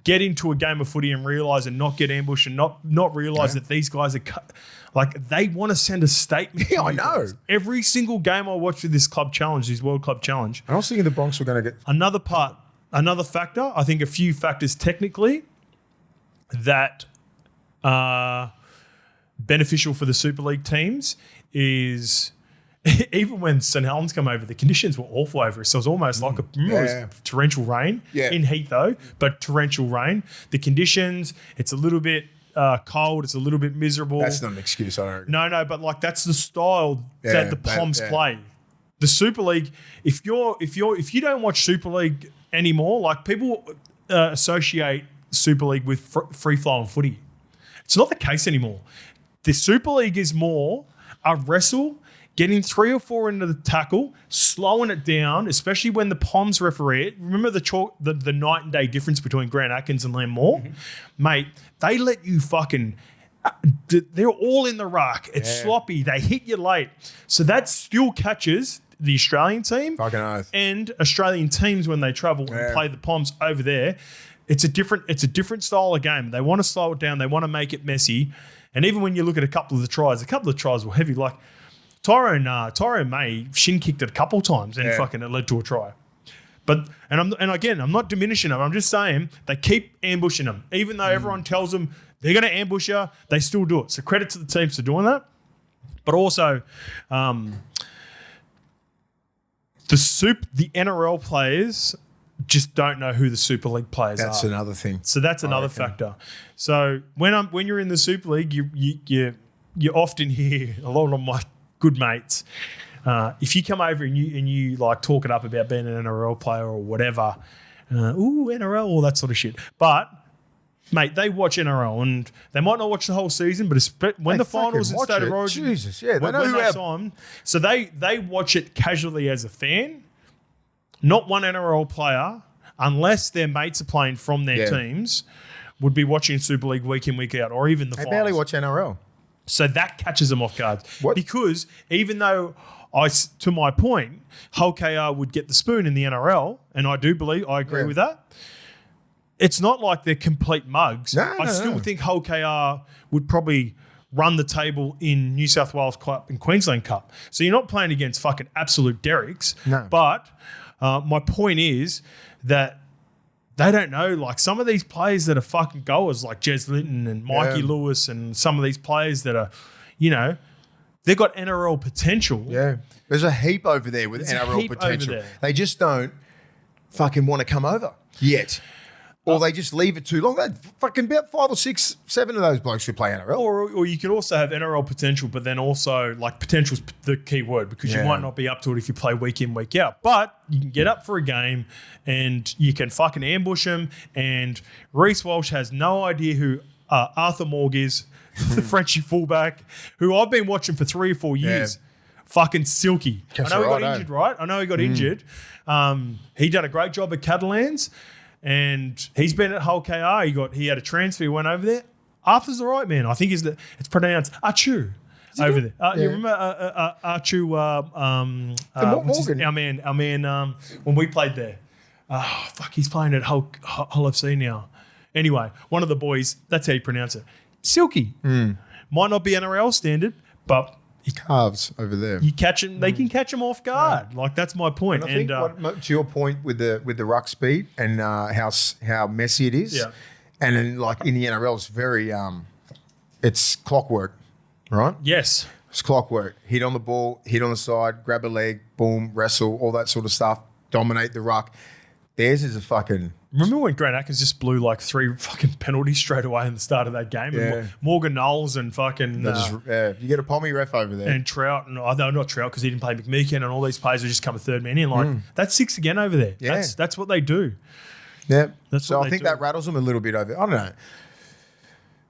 get into a game of footy and realise and not get ambushed and not realise that these guys are like they want to send a statement. Yeah, I know. Guys. Every single game I watch with this club challenge, this World Club Challenge. I was thinking the Bronx were going to get... Another factor, I think a few factors technically that are beneficial for the Super League teams is even when St Helens come over, the conditions were awful over us. So it was almost like it was torrential rain in heat though, but torrential rain. The conditions, it's a little bit cold. It's a little bit miserable. That's not an excuse, I don't. No, but like that's the style that the Poms play. The Super League. If you don't watch Super League anymore, like people associate Super League with free flowing footy. It's not the case anymore. The Super League is more a wrestle, getting 3 or 4 into the tackle, slowing it down, especially when the Poms referee it. Remember the night and day difference between Grant Atkins and Lam Moore? Mm-hmm. Mate, they let you fucking... They're all in the ruck. It's sloppy. They hit you late. So that still catches the Australian team and Australian teams when they travel and play the Poms over there. It's a different style of game. They want to slow it down. They want to make it messy. And even when you look at a couple of the tries were heavy. Like Tyrone May shin kicked it a couple of times and fucking it led to a try. But I'm not diminishing them. I'm just saying they keep ambushing them, even though everyone tells them they're going to ambush you. They still do it. So credit to the teams for doing that. But also, the NRL players just don't know who the Super League players are. That's another thing. So that's another factor. So when you're in the Super League, you often hear a lot of my good mates. If you come over and you like talk it up about being an NRL player or whatever, NRL, all that sort of shit. But mate, they watch NRL and they might not watch the whole season, but when the finals in State of Origin, Jesus, they know who that's on. So they watch it casually as a fan. Not one NRL player, unless their mates are playing from their teams, would be watching Super League week in, week out, or even the finals. They barely watch NRL. So that catches them off guard. Because even though, to my point, Hull KR would get the spoon in the NRL, and I agree with that, it's not like they're complete mugs. I still think Hull KR would probably run the table in New South Wales Cup and Queensland Cup. So you're not playing against fucking absolute derricks. No. But my point is that they don't know, like some of these players that are fucking goers, like Jez Linton and Mikey Lewis and some of these players that are, they've got NRL potential. Yeah. There's a heap over there with NRL potential. They just don't fucking want to come over yet. Or they just leave it too long. They fucking about 5 or 6, 7 of those blokes who play NRL. Or you could also have NRL potential, but then also like potential's the key word because you might not be up to it if you play week in, week out. But you can get up for a game and you can fucking ambush them. And Reece Walsh has no idea who Arthur Morg is, the Frenchie fullback, who I've been watching for 3 or 4 years. Fucking silky. I know he got injured, right? I know he got injured. He done a great job at Catalans. And he's been at Hull KR. He had a transfer. He went over there. Arthur's the right man. I think it's pronounced Achu over there. You remember Achu? Morgan. Our man. When we played there. He's playing at Hull FC now. Anyway, one of the boys. That's how you pronounce it. Silky. Might not be NRL standard, but. Calves over there. You catch them, they can catch them off guard. Like that's my point. And I think to your point with the ruck speed and how messy it is, and then like in the NRL, it's very it's clockwork, right? Yes, it's clockwork. Hit on the ball, hit on the side, grab a leg, boom, wrestle, all that sort of stuff. Dominate the ruck. Theirs is a fucking. Remember when Grant Atkins just blew like 3 fucking penalties straight away in the start of that game? Yeah. And Morgan Knowles and fucking... you get a pommy ref over there. And Trout. No, not Trout because he didn't play McMeekin and all these players who just come a third man in. Like, that's 6 again over there. Yeah. That's what they do. Yeah. So I think that rattles them a little bit over. I don't know.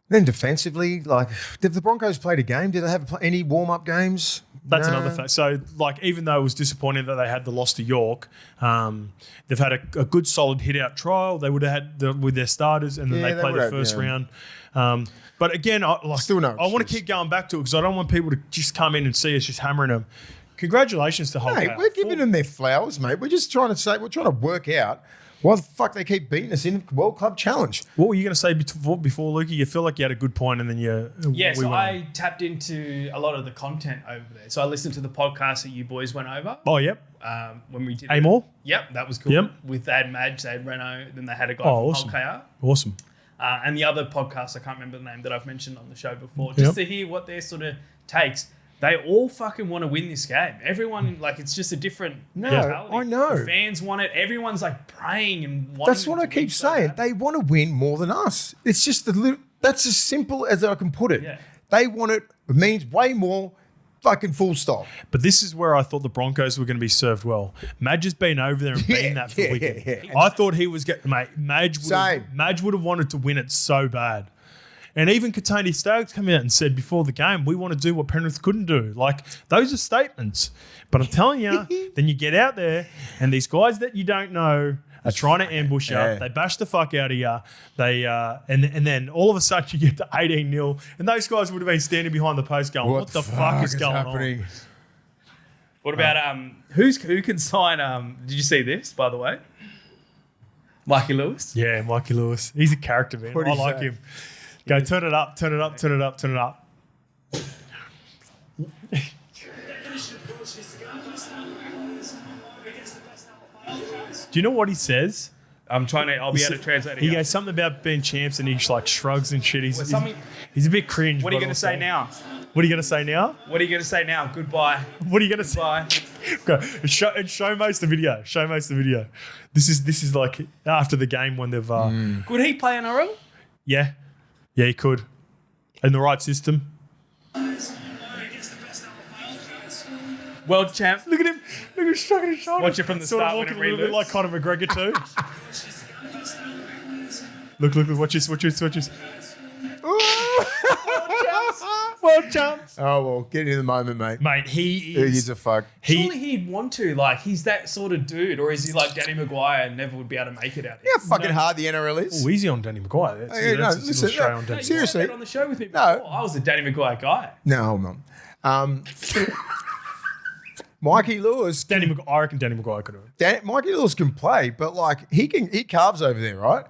Then defensively, like, did the Broncos play a game? Did they have any warm-up games? That's another fact. So, like, even though it was disappointing that they had the loss to York, they've had a good, solid hit-out trial. They would have had with their starters, and then they played the first round. But again, I want to keep going back to it because I don't want people to just come in and see us just hammering them. Congratulations to Hull. Hey, we're giving them their flowers, mate. We're just trying to work out why the fuck they keep beating us in World Club Challenge. What were you going to say before, Lukey? You feel like you had a good point and then you... So I tapped into a lot of the content over there. So I listened to the podcast that you boys went over. Oh, yep. When we did Amor? Yep, that was cool. Yep. With they had Madge, they had Renault, then they had a guy from awesome. Hull KR. Awesome. And the other podcast, I can't remember the name that I've mentioned on the show before, just to hear what their sort of takes. They all fucking want to win this game. Everyone, like, it's just a different mentality. I know. The fans want it. Everyone's, like, praying and wanting. That's what I keep saying. They want to win more than us. It's just they That's as simple as I can put it. Yeah. They want it. It means way more. Fucking full stop. But this is where I thought the Broncos were going to be served well. Madge has been over there and been that for the weekend. Yeah. I thought he was getting, mate. Madge would have wanted to win it so bad. And even Katoni Stokes came out and said before the game, we want to do what Penrith couldn't do. Like, those are statements. But I'm telling you, then you get out there and these guys that you don't know are trying to ambush you. They bash the fuck out of you. They and then all of a sudden you get to 18-0 and those guys would have been standing behind the post going, what the fuck is going on? What about who can sign? Did you see this, by the way? Mikey Lewis. Yeah, Mikey Lewis. He's a character, man. I like him. Go, turn it up, turn it up, turn it up, turn it up. Do you know what he says? I'll be able to translate it. He goes something about being champs and he like shrugs and shit. He's a bit cringe. What are you going to say now? What are you going to say now? What are you going to say now? Goodbye. What are you going to say? Bye. Okay. Show most the video. Show most the video. This is like after the game when they've. Could he play NRL? Yeah, he could. In the right system. World champ. Look at him. Look at him shrugging his shoulders. Watch it from the sort start of when walking it a little bit like Conor McGregor too. Look. Watch this. World champs. Oh, well, get in the moment, mate. Mate, he is. He's a fuck. Surely he'd want to. Like, he's that sort of dude. Or is he like Danny Maguire and never would be able to make it out here? Yeah, fucking hard the NRL is. Oh, easy on Danny Maguire. Listen, seriously. You were on the show with me before. I was a Danny Maguire guy. No, hold on. Mikey Lewis. I reckon Danny Maguire could have. Mikey Lewis can play, but like he carves over there, right?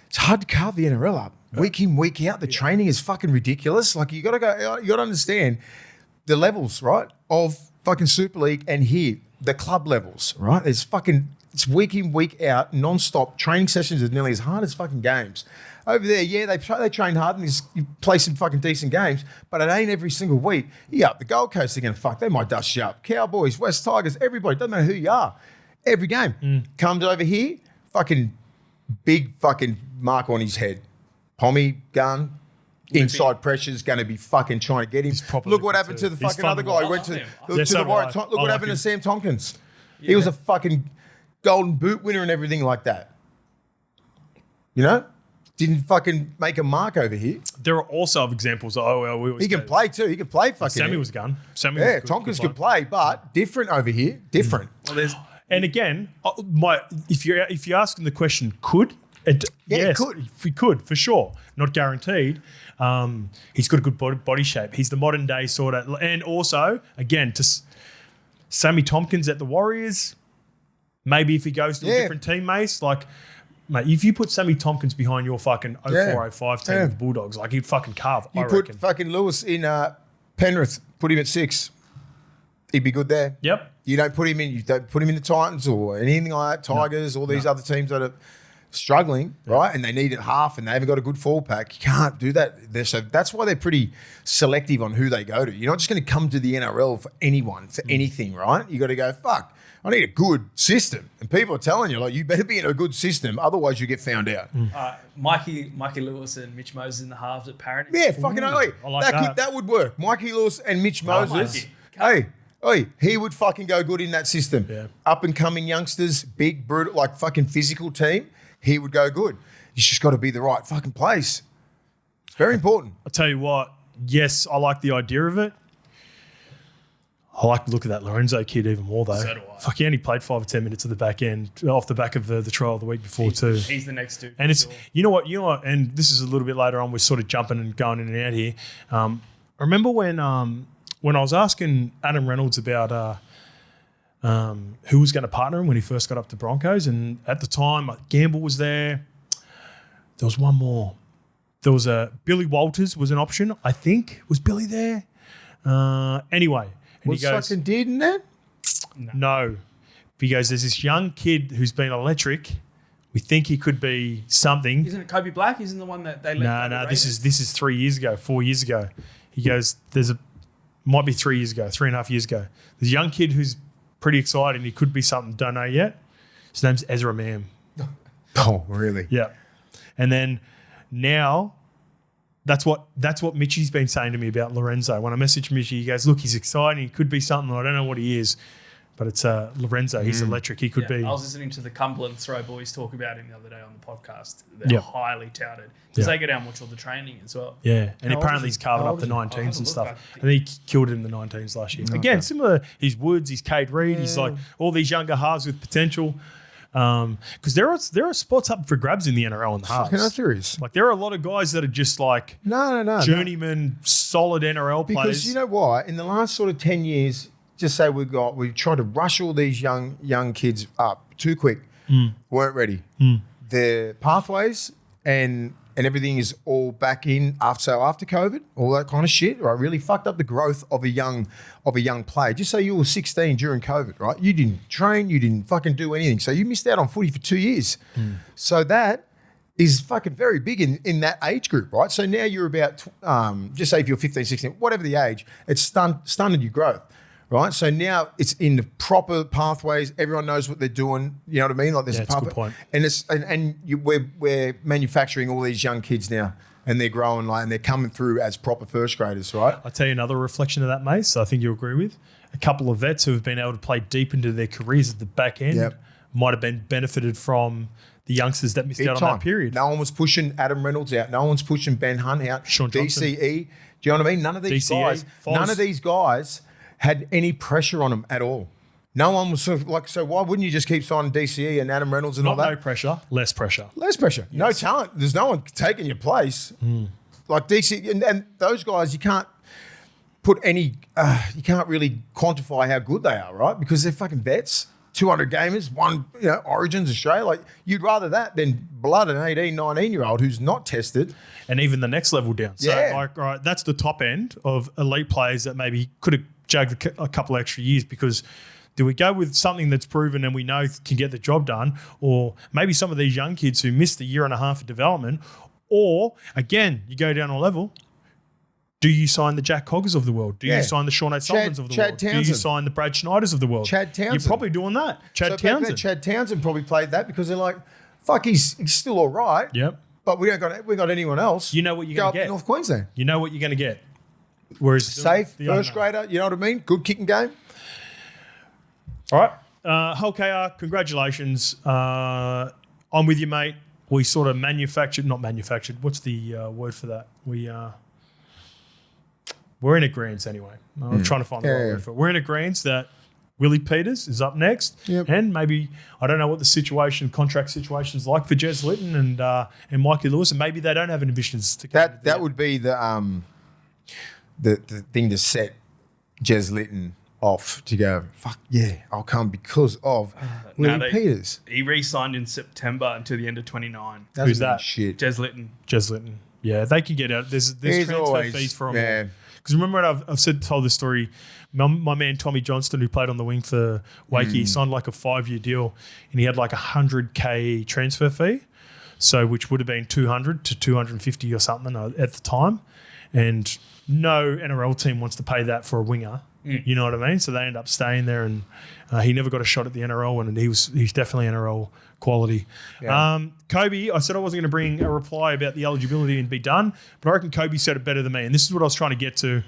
It's hard to carve the NRL up. Week in, week out, the training is fucking ridiculous. Like you gotta understand the levels, right? Of fucking Super League and here, the club levels, right? It's week in, week out, non-stop training sessions are nearly as hard as fucking games. Over there, yeah, they train hard and you play some fucking decent games, but it ain't every single week. Yeah, the Gold Coast are going to fuck. They might dust you up. Cowboys, West Tigers, everybody, doesn't matter who you are. Every game. Comes over here, fucking big fucking mark on his head. Pommy, gun, inside pressure's going to be fucking trying to get him. Look what happened to the fucking other guy. He went to the Warriors. Look what happened to Sam Tompkins. Yeah. He was a fucking golden boot winner and everything like that. You know? Didn't fucking make a mark over here. There are also examples. He can play too. He can play fucking. Sammy was a gun. Tompkins could play, but different over here. Different. Well, and again, if you're asking the question, yes, he could for sure. Not guaranteed. He's got a good body shape. He's the modern day sort of, and also again to Sammy Tompkins at the Warriors. Maybe if he goes to a different team, Mase, like. Mate, if you put Sammy Tompkins behind your fucking 0405 team with the Bulldogs, like he'd fucking carve. You put fucking Lewis in Penrith, put him at 6. He'd be good there. Yep. You don't put him in the Titans or anything like that, Tigers, all these other teams that are struggling, right? And they need it half and they haven't got a good fall pack. You can't do that. So that's why they're pretty selective on who they go to. You're not just going to come to the NRL for anyone, for anything, right? You got to go, fuck. I need a good system. And people are telling you, like, you better be in a good system, otherwise you get found out. Mikey Lewis and Mitch Moses in the halves at Parramatta. Yeah, fucking that would work. Mikey Lewis and Mitch Moses. He would fucking go good in that system. Yeah. Up and coming youngsters, big, brutal, like fucking physical team. He would go good. He's just got to be the right fucking place. It's very important. I'll tell you what, yes, I like the idea of it. I like the look of that Lorenzo kid even more, though. So do I. Fuck, he only played 5 or 10 minutes at the back end, off the back of the trial the week before too. He's the next dude. And it's you know what, and this is a little bit later on. We're sort of jumping and going in and out here. I remember when I was asking Adam Reynolds about who was going to partner him when he first got up to Broncos, and at the time Gamble was there. There was one more. There was Billy Walters was an option. I think was Billy there. Anyway. And was he goes, fucking dead in that? No. He goes, there's this young kid who's been electric. We think he could be something. Isn't it Kobe Black? Isn't the one that they let? No. This is 3 years ago, 4 years ago. He goes, might be 3 years ago, 3.5 years ago. There's a young kid who's pretty exciting. He could be something. Don't know yet. His name's Ezra Mam. Oh, really? Yeah. And then now That's what Mitchie's been saying to me about Lorenzo. When I messaged Mitchie, he goes, look, he's exciting. He could be something. I don't know what he is. But it's Lorenzo. He's electric. He could be. I was listening to the Cumberland Throw Boys talk about him the other day on the podcast. They're highly touted because they go down and watch all the training as well. Yeah, and apparently he's carving up the 19s and stuff. I think he killed it in the 19s last year. Again, similar. He's Woods. He's Cade Reed. He's like all these younger halves with potential. Because there are spots up for grabs in the NRL in the halves. Fucking serious. Like there are a lot of guys that are just like journeyman, solid NRL players. Because you know why? In the last sort of 10 years, just say we've tried to rush all these young kids up too quick. Weren't ready. Their pathways and everything is all back in after COVID, all that kind of shit, right? Really fucked up the growth of a young player. Just say you were 16 during COVID, right? You didn't train, you didn't fucking do anything. So you missed out on footy for 2 years. So that is fucking very big in that age group, right? So now you're about, just say if you're 15, 16, whatever the age, it's stunted your growth. Right, so now it's in the proper pathways. Everyone knows what they're doing. You know what I mean? Like there's a good point. And we're manufacturing all these young kids now, and they're growing and they're coming through as proper first graders. Right. I'll tell you another reflection of that, Mase. I think you'll agree with a couple of vets who have been able to play deep into their careers at the back end. Might have been benefited from the youngsters that missed out on that period. No one was pushing Adam Reynolds out. No one's pushing Ben Hunt out. Sean Johnson. DCE. Do you know what I mean? None of these guys had any pressure on them at all. No one was sort of like, so why wouldn't you just keep signing DCE and Adam Reynolds and all that? No pressure, less pressure. Less pressure. Yes. No talent. There's no one taking your place. Like DCE and those guys, you can't put any, you can't really quantify how good they are, right? Because they're fucking vets, 200 gamers, one, Origins, Australia. Like you'd rather that than blood an 18, 19-year-old who's not tested. And even the next level down. So right, that's the top end of elite players that maybe could have jagged a couple extra years, because do we go with something that's proven and we know can get the job done, or maybe some of these young kids who missed a year and a half of development, or again, you go down a level, do you sign the Jack Coggers of the world? Do you sign the Sean O'Sullivans of the world? Townsend. Do you sign the Brad Schneiders of the world? Chad Townsend. You're probably doing that. Chad Townsend probably played that because they're like, fuck, he's still all right. Yep. But we got anyone else. You know what you're going to get. North Queensland. You know what you're going to get. Whereas safe, first grader, you know what I mean? Good kicking game. All right. Hull KR, congratulations. I'm with you, mate. We sort of not manufactured. What's the word for that? We're in agreement anyway. I'm trying to find the right word for it. We're in agreement that Willie Peters is up next. Yep. And maybe, I don't know what the contract situation is like for Jez Litton and Mikey Lewis, and maybe they don't have ambitions to come. That would be the thing to set Jez Litton off to go, fuck yeah, I'll come because of Willie Peters. He re-signed in September until the end of 29. Who's that? Shit. Jez Litton. Yeah, they can get out. There's transfer fees for them. Because remember, I've told this story. My man Tommy Johnston, who played on the wing for Wakey, he signed like a 5-year deal, and he had like $100K transfer fee, so which would have been 200 to 250 or something at the time, and no NRL team wants to pay that for a winger. You know what I mean? So they end up staying there, and he never got a shot at the NRL, and he's definitely NRL quality. Yeah. Kobe, I said I wasn't going to bring a reply about the eligibility and be done, but I reckon Kobe said it better than me, and this is what I was trying to get to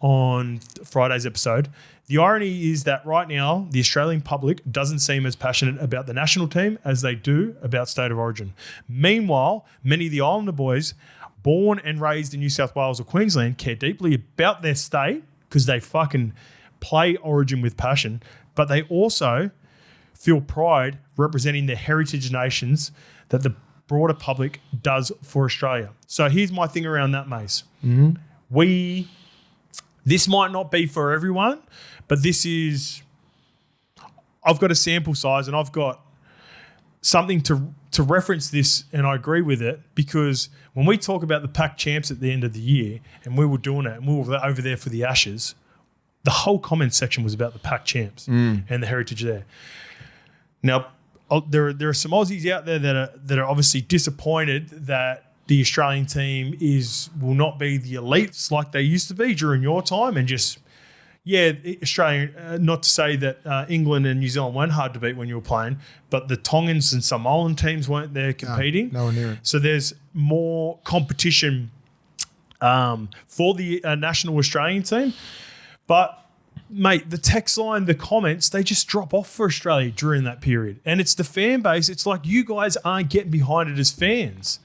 on Friday's episode. The irony is that right now, the Australian public doesn't seem as passionate about the national team as they do about State of Origin. Meanwhile, many of the Islander boys born and raised in New South Wales or Queensland care deeply about their state because they fucking play Origin with passion, but they also feel pride representing their heritage nations that the broader public does for Australia. So here's my thing around that, Mase. This might not be for everyone, but I've got a sample size and I've got something to reference this, and I agree with it, because when we talk about the Pac Champs at the end of the year, and we were doing it, and we were over there for the Ashes, the whole comment section was about the Pac Champs and the heritage there. Now, there are some Aussies out there that are obviously disappointed that the Australian team will not be the elites like they used to be during your time, and just yeah, Australia, not to say that England and New Zealand weren't hard to beat when you were playing, but the Tongans and Samoan teams weren't there competing. No one near it. So there's more competition for the national Australian team. But, mate, the text line, the comments, they just drop off for Australia during that period. And it's the fan base. It's like you guys aren't getting behind it as fans.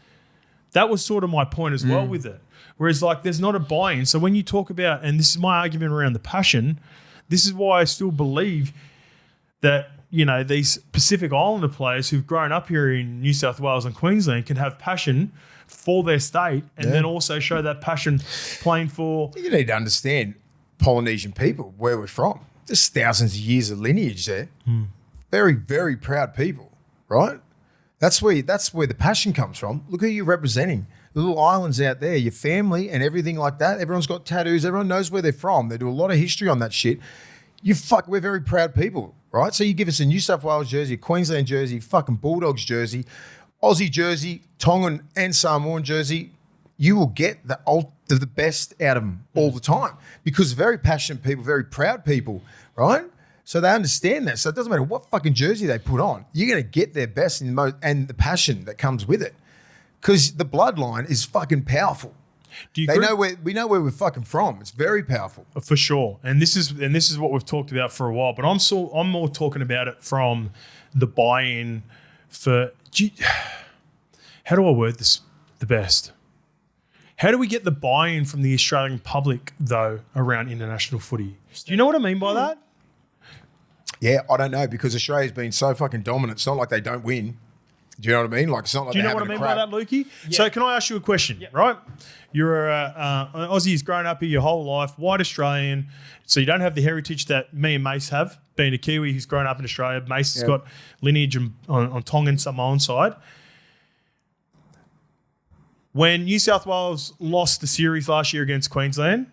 That was sort of my point as well with it. Whereas, like, there's not a buy-in. So when you talk about, and this is my argument around the passion, this is why I still believe that, you know, these Pacific Islander players who've grown up here in New South Wales and Queensland can have passion for their state and then also show that passion playing for... You need to understand Polynesian people, where we're from. There's thousands of years of lineage there. Very, very proud people, right? That's where the passion comes from. Look who you're representing. The little islands out there, your family and everything like that. Everyone's got tattoos. Everyone knows where they're from. They do a lot of history on that shit. We're very proud people, right? So you give us a New South Wales jersey, a Queensland jersey, fucking Bulldogs jersey, Aussie jersey, Tongan and Samoan jersey. You will get the best out of them all the time because very passionate people, very proud people, right? So they understand that. So it doesn't matter what fucking jersey they put on. You're going to get their best and the passion that comes with it because the bloodline is fucking powerful. We know where we're fucking from. It's very powerful. For sure. And this is what we've talked about for a while, but I'm more talking about it from the buy-in for how do I word this the best? How do we get the buy-in from the Australian public, though, around international footy? Do you know what I mean by that? Yeah, I don't know because Australia's been so fucking dominant. It's not like they don't win. Do you know what I mean? Like it's not like do you know what I mean by that, Lukey? Yeah. So can I ask you a question, right? You're an Aussie who's grown up here your whole life, white Australian, so you don't have the heritage that me and Mase have, being a Kiwi who's grown up in Australia. Mase has got lineage on Tongan Samoan side. When New South Wales lost the series last year against Queensland,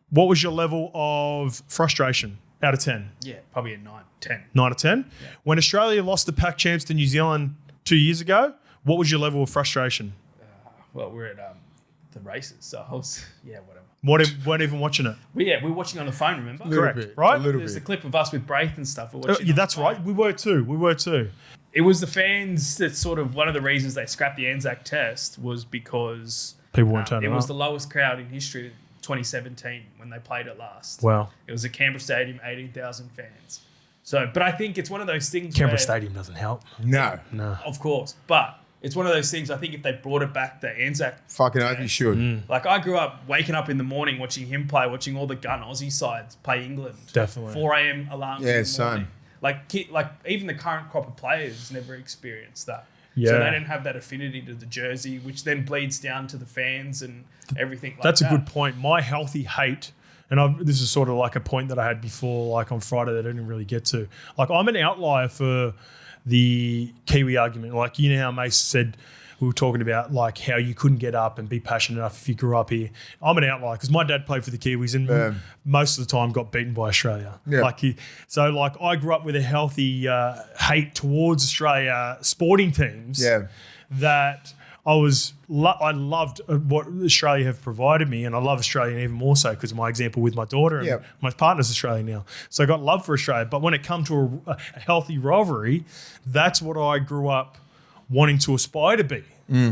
what was your level of frustration out of 10? Yeah, probably a 9, 10. 9 out of 10? Yeah. When Australia lost the Pac Champs to New Zealand 2 years ago, what was your level of frustration? Well, we're at the races, so I was, whatever. Weren't even watching it. We're watching on the phone, remember? Correct, right? There's a clip of us with Braith and stuff. We're watching That's right. We were too. It was the fans that sort of, one of the reasons they scrapped the Anzac Test was because people weren't turning up. It was the lowest crowd in history, 2017, when they played it last. Wow. It was at Canberra Stadium, 18,000 fans. So, but I think it's one of those things Canberra Stadium doesn't help. No. Of course. But it's one of those things, I think if they brought it back, the Anzac fucking hope you should. Like I grew up waking up in the morning, watching him play, watching all the gun Aussie sides play England. Definitely. 4 a.m. alarms in the morning. Same. Like even the current crop of players never experienced that. Yeah. So they don't have that affinity to the jersey, which then bleeds down to the fans and everything like that. That's a good point. My healthy hate, and this is sort of like a point that I had before, like on Friday that I didn't really get to. Like I'm an outlier for the Kiwi argument. Like, you know how Mase said, we were talking about like how you couldn't get up and be passionate enough if you grew up here. I'm an outlier because my dad played for the Kiwis and most of the time got beaten by Australia. Yeah. So I grew up with a healthy hate towards Australia sporting teams. Yeah. That I loved what Australia have provided me, and I love Australia even more so because of my example with my daughter and my partner's Australian now. So I got love for Australia. But when it comes to a healthy rivalry, that's what I grew up wanting to aspire to be.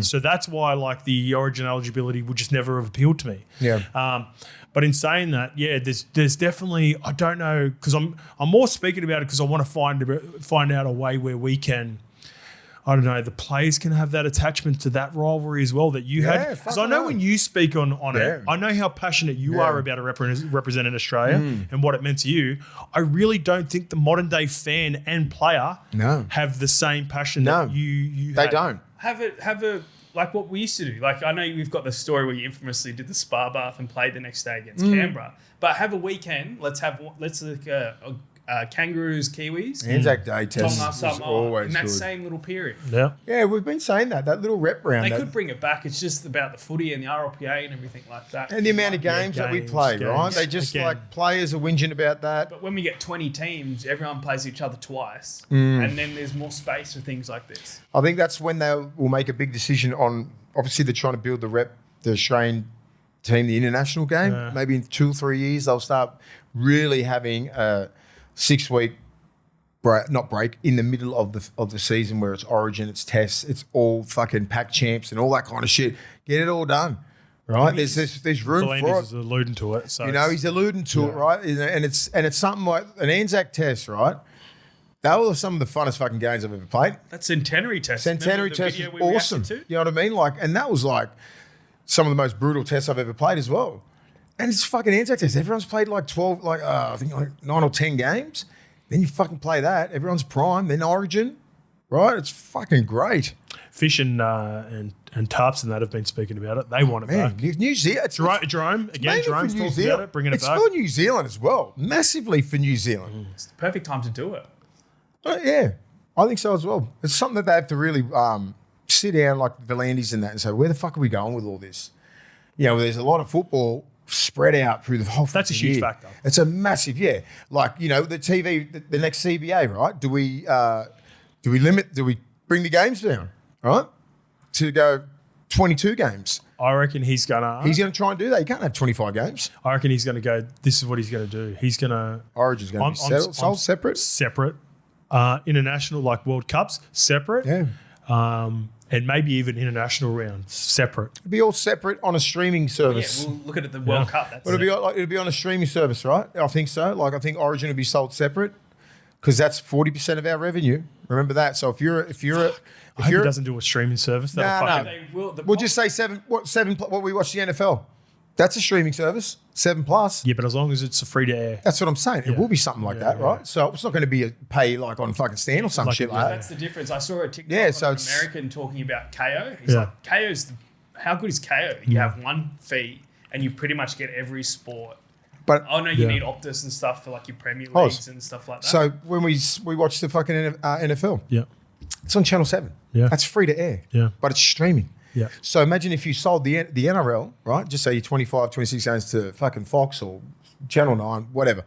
So that's why like the origin eligibility would just never have appealed to me. Yeah. But in saying that, there's definitely, I don't know, because I'm more speaking about it because I want to find out a way where we can, I don't know, the players can have that attachment to that rivalry as well that you had. Because I know when you speak on it, I know how passionate you are about representing Australia and what it meant to you. I really don't think the modern day fan and player have the same passion that you They had. don't. Have a like what we used to do. Like I know we've got the story where you infamously did the spa bath and played the next day against Canberra. But have a weekend. Let's Kangaroos, Kiwis. Anzac Day test Tonga, is Samoa, always in that good. same little period. Yeah. Yeah, we've been saying that little rep round. They could bring it back. It's just about the footy and the RLPA and everything like that. And the amount of games that we play, right? They just like players are whinging about that. But when we get 20 teams, everyone plays each other twice. And then there's more space for things like this. I think that's when they will make a big decision on, obviously they're trying to build the Australian team the international game. Maybe in 2 or 3 years, they'll start really having a 6-week break in the middle of the season where it's Origin, it's Tests, it's all fucking pack champs and all that kind of shit. Get it all done, right? There's room for it. Is alluding to it, so he's alluding to it, right? And it's something like an Anzac Test, right? That was some of the funnest fucking games I've ever played. That Centenary Test. Centenary Test was awesome. You know what I mean? Like, and that was like some of the most brutal tests I've ever played as well. And it's fucking Anzac Test. Everyone's played like 12, I think like 9 or 10 games. Then you fucking play that. Everyone's prime. Then Origin, right? It's fucking great. Fish and Tarps and that have been speaking about it. They want it back. New Zealand. Jerome's talking about it, bringing it back. It's for New Zealand as well. Massively for New Zealand. It's the perfect time to do it. Yeah, I think so as well. It's something that they have to really sit down like the Landys and that and say, where the fuck are we going with all this? You know, there's a lot of football spread out through the whole That's a huge factor. It's a massive, like, you know, the TV, the next CBA, right? Do we bring the games down, right? To go 22 games. I reckon he's gonna try and do that. You can't have 25 games. I reckon he's gonna go, this is what he's gonna do. He's gonna Origin's gonna be sold separate. Separate. International, like World Cups, separate. Yeah. And maybe even international rounds, separate. It'll be all separate on a streaming service. Yeah, we'll look at the World Cup. But it'll be on a streaming service, right? I think so. Like, I think Origin will be sold separate because that's 40% of our revenue. Remember that. So if you're I hope it doesn't do a streaming service. No. We'll just say seven. What we watch the NFL. That's a streaming service, 7+. Yeah, but as long as it's a free to air. That's what I'm saying. It will be something like that, right? So it's not going to be a pay like on fucking Stan or some shit like that. That's the difference. I saw a TikTok of an American talking about KO. He's like, how good is KO? You have one fee and you pretty much get every sport. But you need Optus and stuff for like your Premier Leagues and stuff like that. So when we watch the fucking NFL, it's on Channel 7. Yeah. That's free to air. Yeah. But it's streaming. Yeah. So imagine if you sold the NRL, right? Just say you're 25, 26 games to fucking Fox or Channel 9, whatever.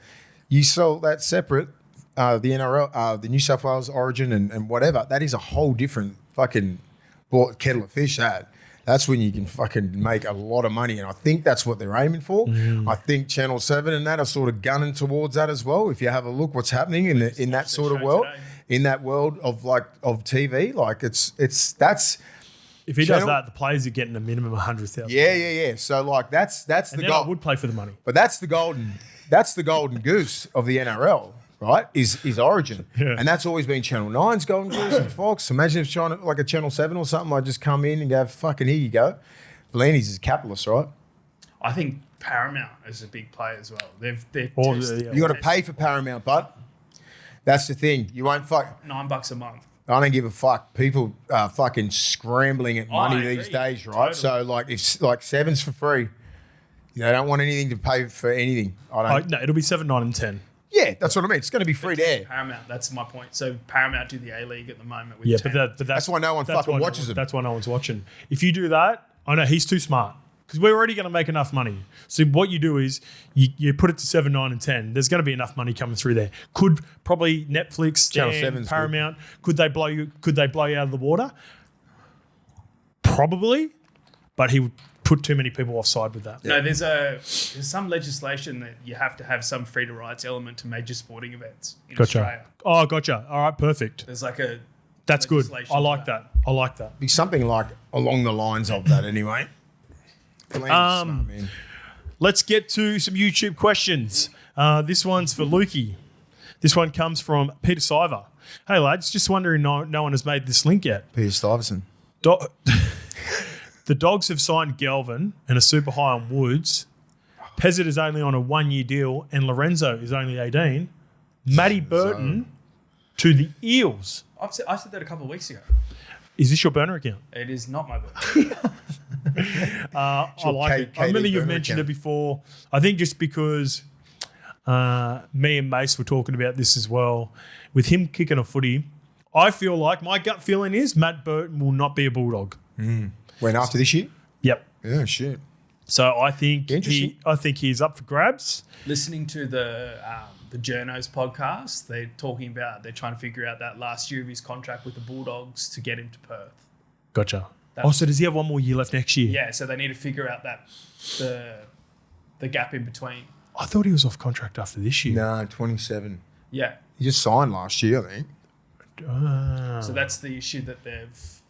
You sell that separate, the NRL, the New South Wales Origin and whatever. That is a whole different fucking kettle of fish, That's when you can fucking make a lot of money. And I think that's what they're aiming for. I think Channel 7 and that are sort of gunning towards that as well. If you have a look what's happening in that sort of world, in that world of TV, like that's... If he does that, the players are getting a minimum of 100,000. Yeah. So like that's the goal. I would play for the money, but that's the golden goose of the NRL, right? Is Origin, and that's always been Channel 9's golden goose and Fox. Imagine if China, like a Channel 7 or something, I just come in and go, fucking here you go. Laney's is a capitalist, right? I think Paramount is a big player as well. You got to pay for Paramount, but that's the thing. You won't fuck $9 a month. I don't give a fuck. People are fucking scrambling at money these days, right? Totally. So like if like 7's for free, they don't want anything to pay for anything. No, it'll be 7, 9, and 10. Yeah, that's what I mean. It's going to be free to air. Paramount, that's my point. So Paramount do the A-League at the moment. With 10. but that's why no one fucking watches it. That's why no one's watching. If you do that, I know he's too smart. Because we're already going to make enough money. So what you do is you put it to 7, 9, and 10. There's going to be enough money coming through there. Could probably Netflix, Stan, Paramount. Could they blow you out of the water? Probably, but he would put too many people offside with that. No, there's some legislation that you have to have some free to rights element to major sporting events in Australia. Oh, gotcha. All right, perfect. There's like a that's good. I like that. Be something like along the lines of that anyway. Let's get to some YouTube questions. This one's for Lukey. This one comes from Peter Siver. Hey lads, just wondering, no one has made this link yet. Peter Stuyvesant. The Dogs have signed Galvin and are super high on Woods. Pezzett is only on a 1-year deal and Lorenzo is only 18. Matty Burton to the Eels. I said that a couple of weeks ago. Is this your burner account? It is not my burner. I like it. I remember you've mentioned it before. I think just because me and Mase were talking about this as well. With him kicking a footy, I feel like my gut feeling is Matt Burton will not be a Bulldog. When after this year? Yep. Yeah, shit. So I think he's up for grabs. Listening to the Journos podcast, they're trying to figure out that last year of his contract with the Bulldogs to get him to Perth. Gotcha. So does he have one more year left next year? Yeah, so they need to figure out the gap in between. I thought he was off contract after this year. No, 27. Yeah. He just signed last year, I think. So that's the issue that they've.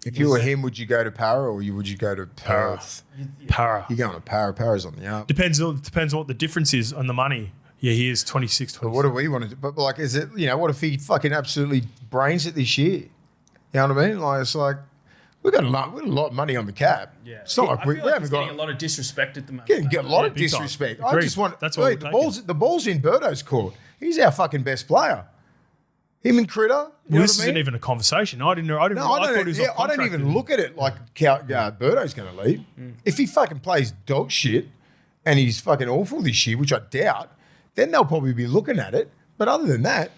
If you were him, would you go to Para or would you go to Perth? Para. You're going to Para. Para's on the up. Depends what the difference is on the money. Yeah, he is 26, 27. But what do we want to do? But like, is it, what if he fucking absolutely brains it this year? You know what I mean? Like, it's like, we've got a lot of money on the cap. Yeah. It's not like we he's haven't got getting a lot of disrespect at the moment. get a lot of big time. disrespect. Agreed. I just want That's what the ball's in Burto's court. He's our fucking best player. Him and Critter. Well, this isn't even a conversation. I thought he was off I don't even look at it like Burto's going to leave. If he fucking plays dog shit and he's fucking awful this year, which I doubt, then they'll probably be looking at it. But other than that,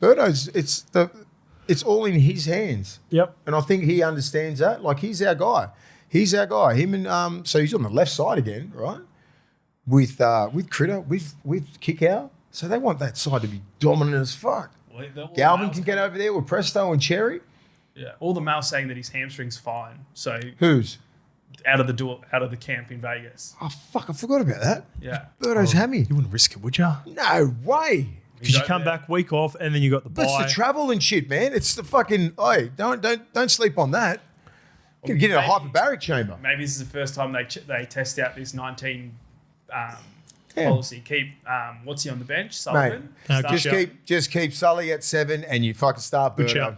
Burto's it's all in his hands. Yep. And I think he understands that. Like, he's our guy. Him and so he's on the left side again, right? With Critter, with Kick-Out. So they want that side to be dominant as fuck. Galvin can get over there with Presto and Cherry. Yeah, all the mail saying that his hamstring's fine. So Who's? out of the camp in Vegas. Oh, fuck, I forgot about that. Yeah. Birdo's hammy. You wouldn't risk it, would you? No way. Because you come back week off and then you got the bye. That's the travel and shit, man. It's the fucking, don't sleep on that. You can get in a hyperbaric chamber. Maybe this is the first time they test out this 19 policy. Keep what's he on the bench? Sullivan. Just keep Sully at 7 and you fucking start Good Birdo. shout.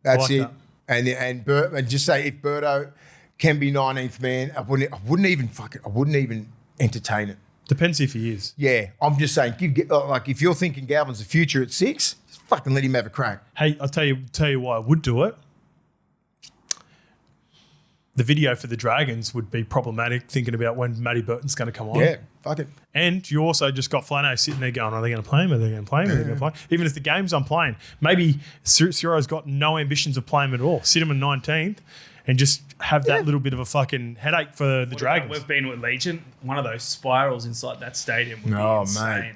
That's like it. that. And just say if Birdo can be 19th man, I wouldn't even entertain it. Depends if he is. Yeah, I'm just saying. If you're thinking Galvin's the future at 6, just fucking let him have a crack. Hey, I'll tell you why I would do it. The video for the Dragons would be problematic, thinking about when Matty Burton's going to come on. Yeah, fuck it. And you also just got Flano sitting there going, are they going to play him? Are they going to play him? Are they going to play him? Even if the game's I'm playing, maybe Ciro's got no ambitions of playing him at all. Sit him in 19th and just have that little bit of a fucking headache for the Dragons. We've been with Legion. One of those spirals inside that stadium would be insane. Mate.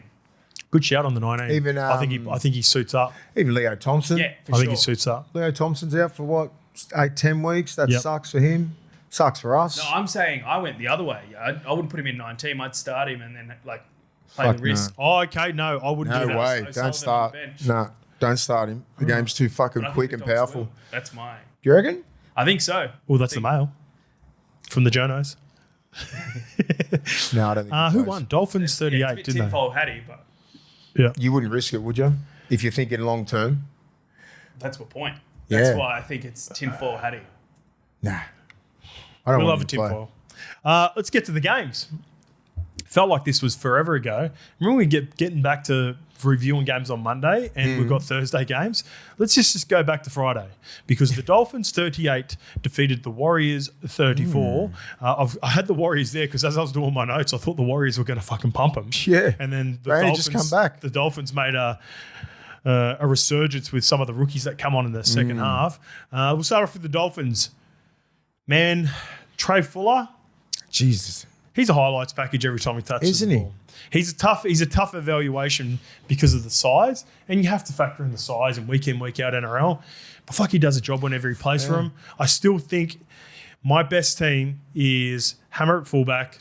Good shout on the 19th. Even, I think he suits up. Even Leo Thompson. Yeah, for I sure. think he suits up. Leo Thompson's out for what, 8-10 weeks? That Yep. sucks for him. Sucks for us. No, I'm saying I went the other way. I wouldn't put him in 19. I'd start him and then play Fuck the risk. Oh, okay. No, I wouldn't do No that. way. So Don't Sullivan start. on the bench. No, don't start him. The game's too fucking But I think quick the and Dogs powerful. will. That's my. Do you reckon? I think so. Well, that's the mail from the Jonos. No, I don't think Who close. won? Dolphins 38, Yeah, it's a bit didn't they? tinfoil hatty, but Yeah. You wouldn't risk it, would you? If you're thinking long term? that's my point. Yeah. That's why I think it's tinfoil hatty. Nah. I don't We want love a him to play. tinfoil. Let's get to the games. Felt like this was forever ago. Remember we getting back to reviewing games on Monday and we've got Thursday games? Let's just go back to Friday because the Dolphins 38 defeated the Warriors 34. I had the Warriors there because as I was doing my notes, I thought the Warriors were going to fucking pump them. Yeah. And then the They only Dolphins just come back. The Dolphins made a resurgence with some of the rookies that come on in the second half. We'll start off with the Dolphins. Man, Trey Fuller, Jesus. he's a highlights package every time he touches Isn't the he? ball. He's a tough evaluation because of the size, and you have to factor in the size and week in, week out NRL. But fuck, he does a job whenever he plays for him. I still think my best team is Hammer at fullback,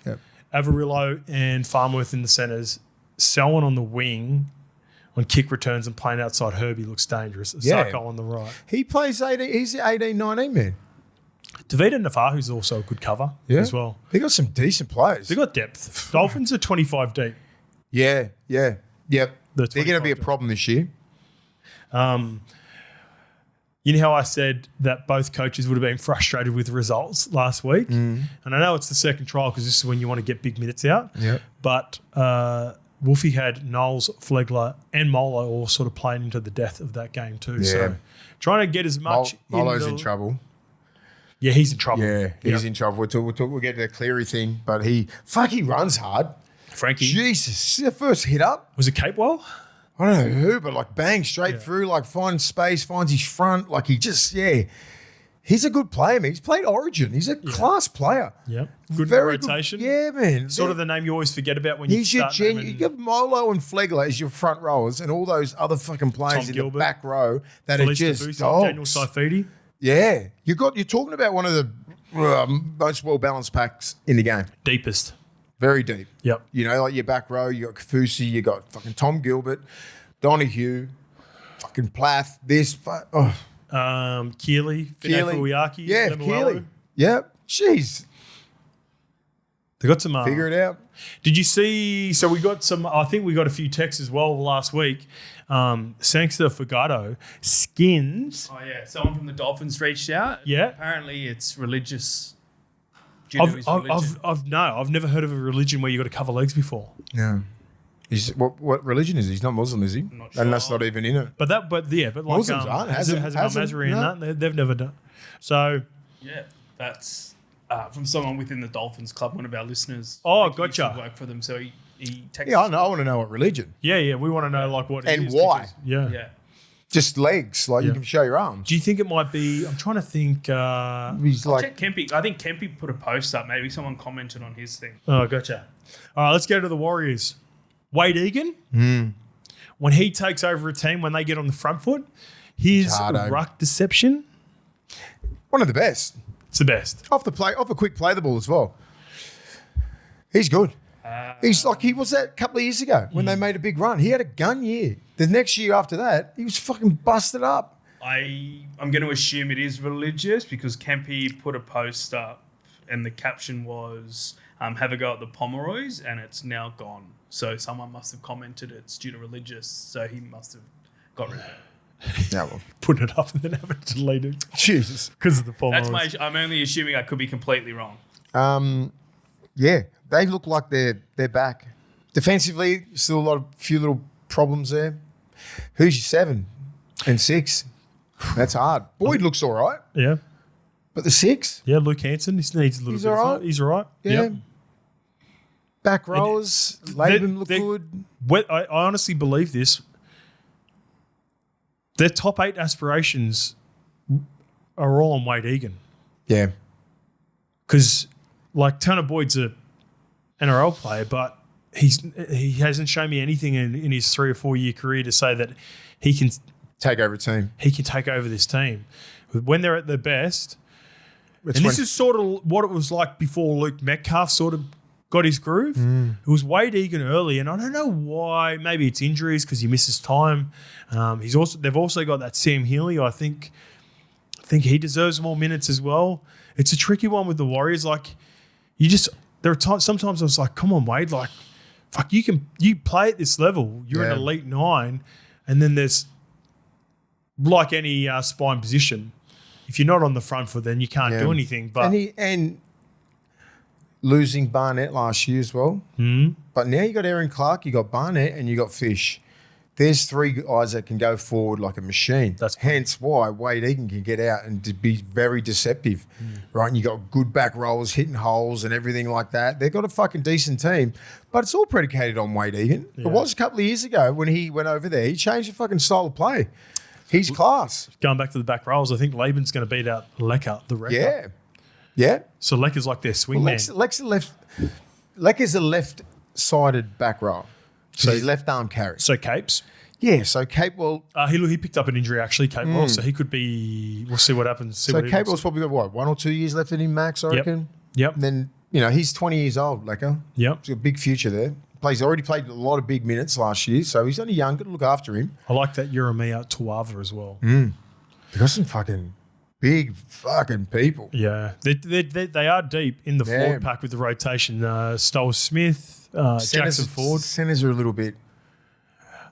Avarillo and Farmworth in the centres, Selwyn on the wing. On kick returns and playing outside Herbie looks dangerous. Yeah. Sarko on the right. He plays 18, he's 18, 19, man. Davida Nafahu's also a good cover as well. They got some decent players. They got depth. Dolphins are 25 deep. Yep. They're They're going to 25 be a deep. problem this year. You know how I said that both coaches would have been frustrated with results last week? And I know it's the second trial because this is when you want to get big minutes out. Yep. But Wolfie had Knowles, Flegler and Molo all sort of playing into the death of that game too. Yeah. So trying to get as much Molo's in trouble. Yeah, he's in trouble. Yeah, he's in trouble. We'll get to the Cleary thing, but he runs hard. Frankie. Jesus, see the first hit up? Was it Capewell? I don't know who, but like bang straight through, like finds space, finds his front. Like he just, he's a good player, man. He's played Origin. He's a class player. Yep. Good Very rotation. Good. Yeah, man. Sort of the name you always forget about when you He's your start genuine. You got Molo and Flegler as your front rowers, and all those other fucking players Tom in Gilbert, the back row that Felice are just Debussy, Daniel dogs. Saifidi. Yeah. You're talking about one of the most well-balanced packs in the game. Deepest. Very deep. Yep. You know, like your back row, you got Kafusi, you got fucking Tom Gilbert, Donahue, fucking Plath, Keeley, Fuiaki, yeah, Keeley. Yep. Jeez. They got some. Figure it out. Did you see? So we got some. I think we got a few texts as well last week. Sangster Fagado skins. Oh yeah, someone from the Dolphins reached out. Yeah. Apparently it's religious. Do you know his religion? I've never heard of a religion where you got to cover legs before. No. What religion is he? He's not Muslim, is he? I'm not sure. And that's not even in it. But like Muslims aren't. Hasn't Mazari in that? They've never done. So yeah, that's from someone within the Dolphins club, one of our listeners. Oh, He used to gotcha. work for them, so he texted. Yeah, I know. I want to know what religion. yeah, we want to know like what it And is why. because- yeah. Yeah. Just legs. Like you can show your arms. Do you think it might be? I'm trying to think. He's like, Check Kempy. I think Kempy put a post up. Maybe someone commented on his thing. Oh, gotcha. All right, let's go to the Warriors. Wade Egan, when he takes over a team, when they get on the front foot, his Tardo. ruck deception, one of the best. it's the best. Off a quick play the ball as well. He's good. He's like he was that a couple of years ago when they made a big run. He had a gun year. The next year after that, he was fucking busted up. I'm going to assume it is religious because Kempy put a post up and the caption was have a go at the Pomeroys and it's now gone. So someone must have commented it's due to religious, so he must have got rid of it. Yeah, well, Put it up and then have it deleted Jesus. because of the followers. I'm only assuming I could be completely wrong. Yeah, they look like they're back. Defensively, still few little problems there. Who's your 7 and 6? That's hard. Boyd looks all right, Yeah. but the 6? Yeah, Luke Hanson, he needs a little He's bit all of right. fun. He's all right. Yeah. Yep. Back rowers, Laban look they're- good. I honestly believe this. Their top 8 aspirations are all on Wade Egan. Yeah. Because, like, Tanner Boyd's a NRL player, but he hasn't shown me anything in his 3 or 4 year career to say that he can Take over a team. take over this team. When they're at their best, It's and when- this is sort of what it was like before Luke Metcalf sort of got his groove. It was Wade Egan early, and I don't know why. Maybe it's injuries because he misses time. They've also got that Sam Healy. I think he deserves more minutes as well. It's a tricky one with the Warriors. Like there are times. Sometimes I was like, come on, Wade. Like, fuck, you play at this level. You're an elite 9, and then there's like any spine position. If you're not on the front foot, then you can't do anything. But and losing Barnett last year as well. But now you got Aaron Clark, you got Barnett, and you got Fish. There's 3 guys that can go forward like a machine. That's hence why Wade Egan can get out and be very deceptive, right? And you got good back rollers hitting holes and everything like that. They've got a fucking decent team, but it's all predicated on Wade Egan. Yeah. It was a couple of years ago when he went over there. He changed the fucking style of play. He's class. going back to the back rows, I think Laban's going to beat out Lecker, the record. Yeah. Yeah. So Lecker's like their swing Well, man. Leck is a left-sided back row. So he's left arm carry. So Capes. Yeah, so Capewell. He picked up an injury actually, Capewell, so he could be. We'll see what happens. So Capewell's probably got 1 or 2 years left in him, max, I reckon. Yep. And then, he's 20 years old, Lecker. Yep. He's got a big future there. Already played a lot of big minutes last year, so he's only young. Got to look after him. I like that Jeremiah Tuava as well. They got some fucking big fucking people. Yeah, they are deep in the forward pack with the rotation. Stoll Smith, Jackson Ford. Centers are a little bit.